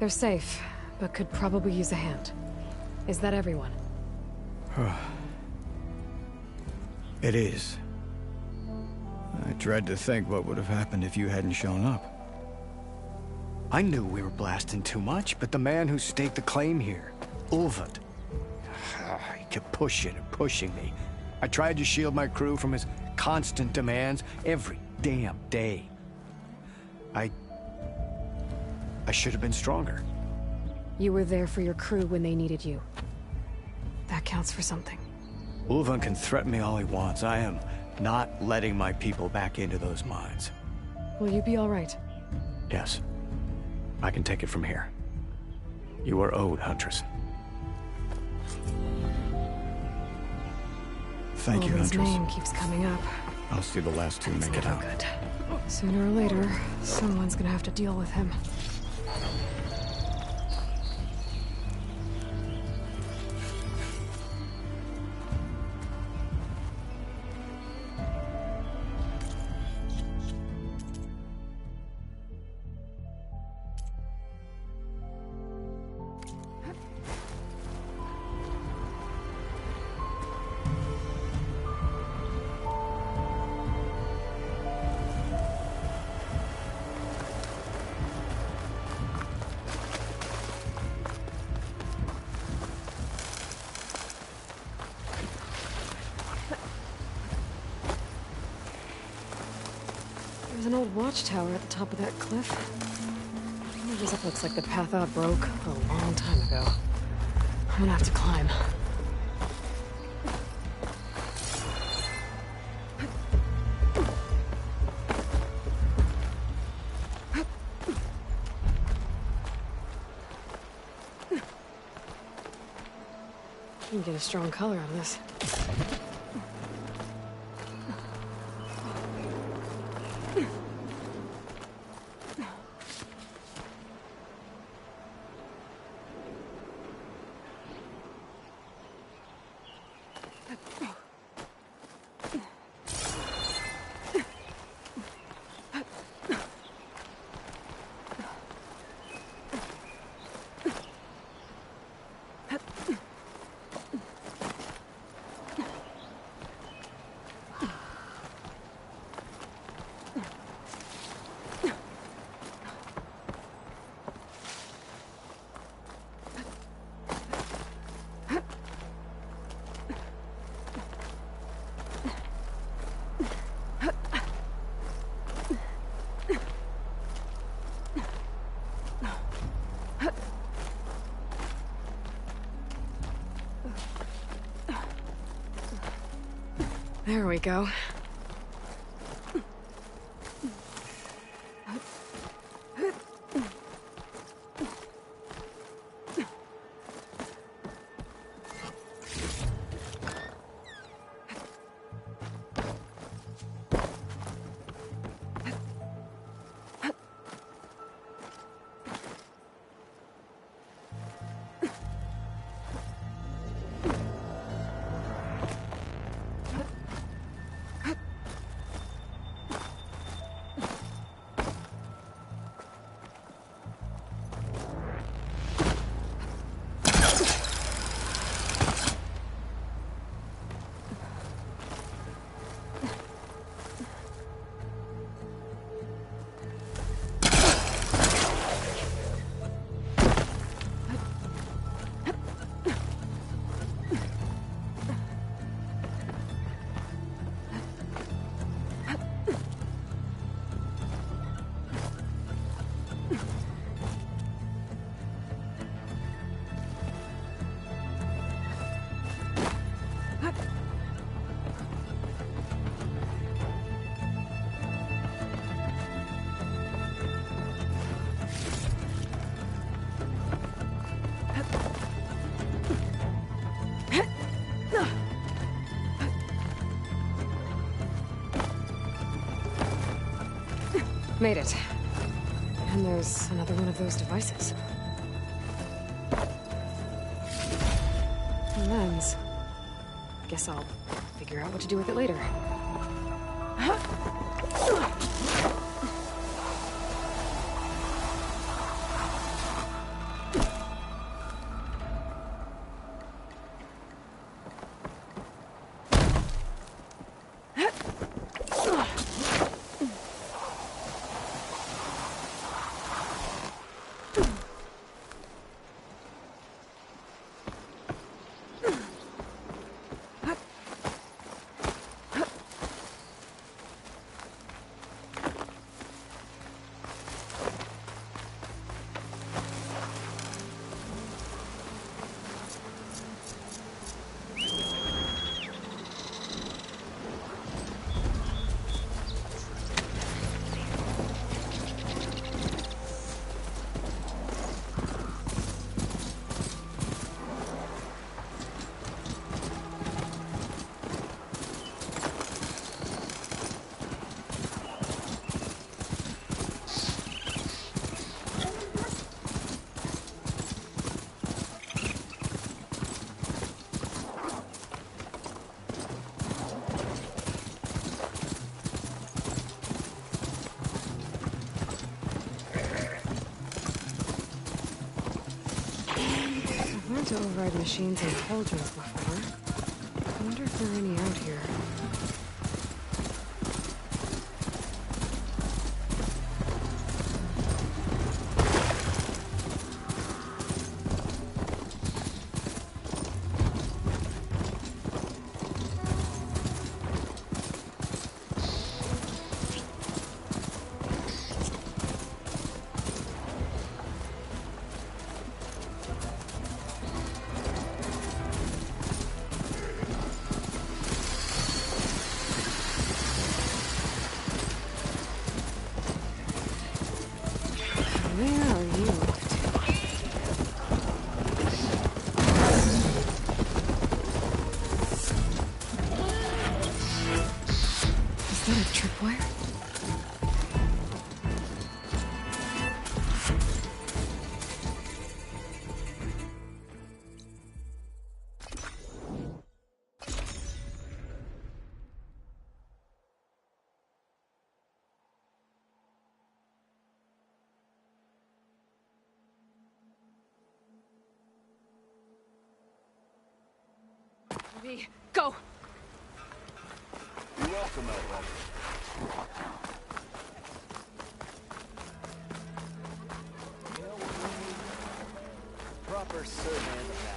They're safe, but could probably use a hand. Is that everyone? It is. I dread to think what would have happened if you hadn't shown up. I knew we were blasting too much, but the man who staked the claim here, Ulvund, he kept pushing and pushing me. I tried to shield my crew from his constant demands every damn day. I should have been stronger. You were there for your crew when they needed you. That counts for something. Ulvund can threaten me all he wants. I am not letting my people back into those mines. Will you be all right? Yes. I can take it from here. You are owed, Huntress. Thank you, Ulvund's Huntress. name keeps coming up. I'll see the last two make it out. Good. Sooner or later, someone's gonna have to deal with him. There's an old watchtower at the top of that cliff. This looks like the path out broke a long time ago. I'm gonna have to climb. can get a strong color on this. There we go. Made it. And there's another one of those devices. A lens. Guess I'll figure out what to do with it later. To override machines and cauldrons before. I wonder if there are any out here. wire? V, go! You're welcome, Outlander. You know what we need? Proper Sir Man to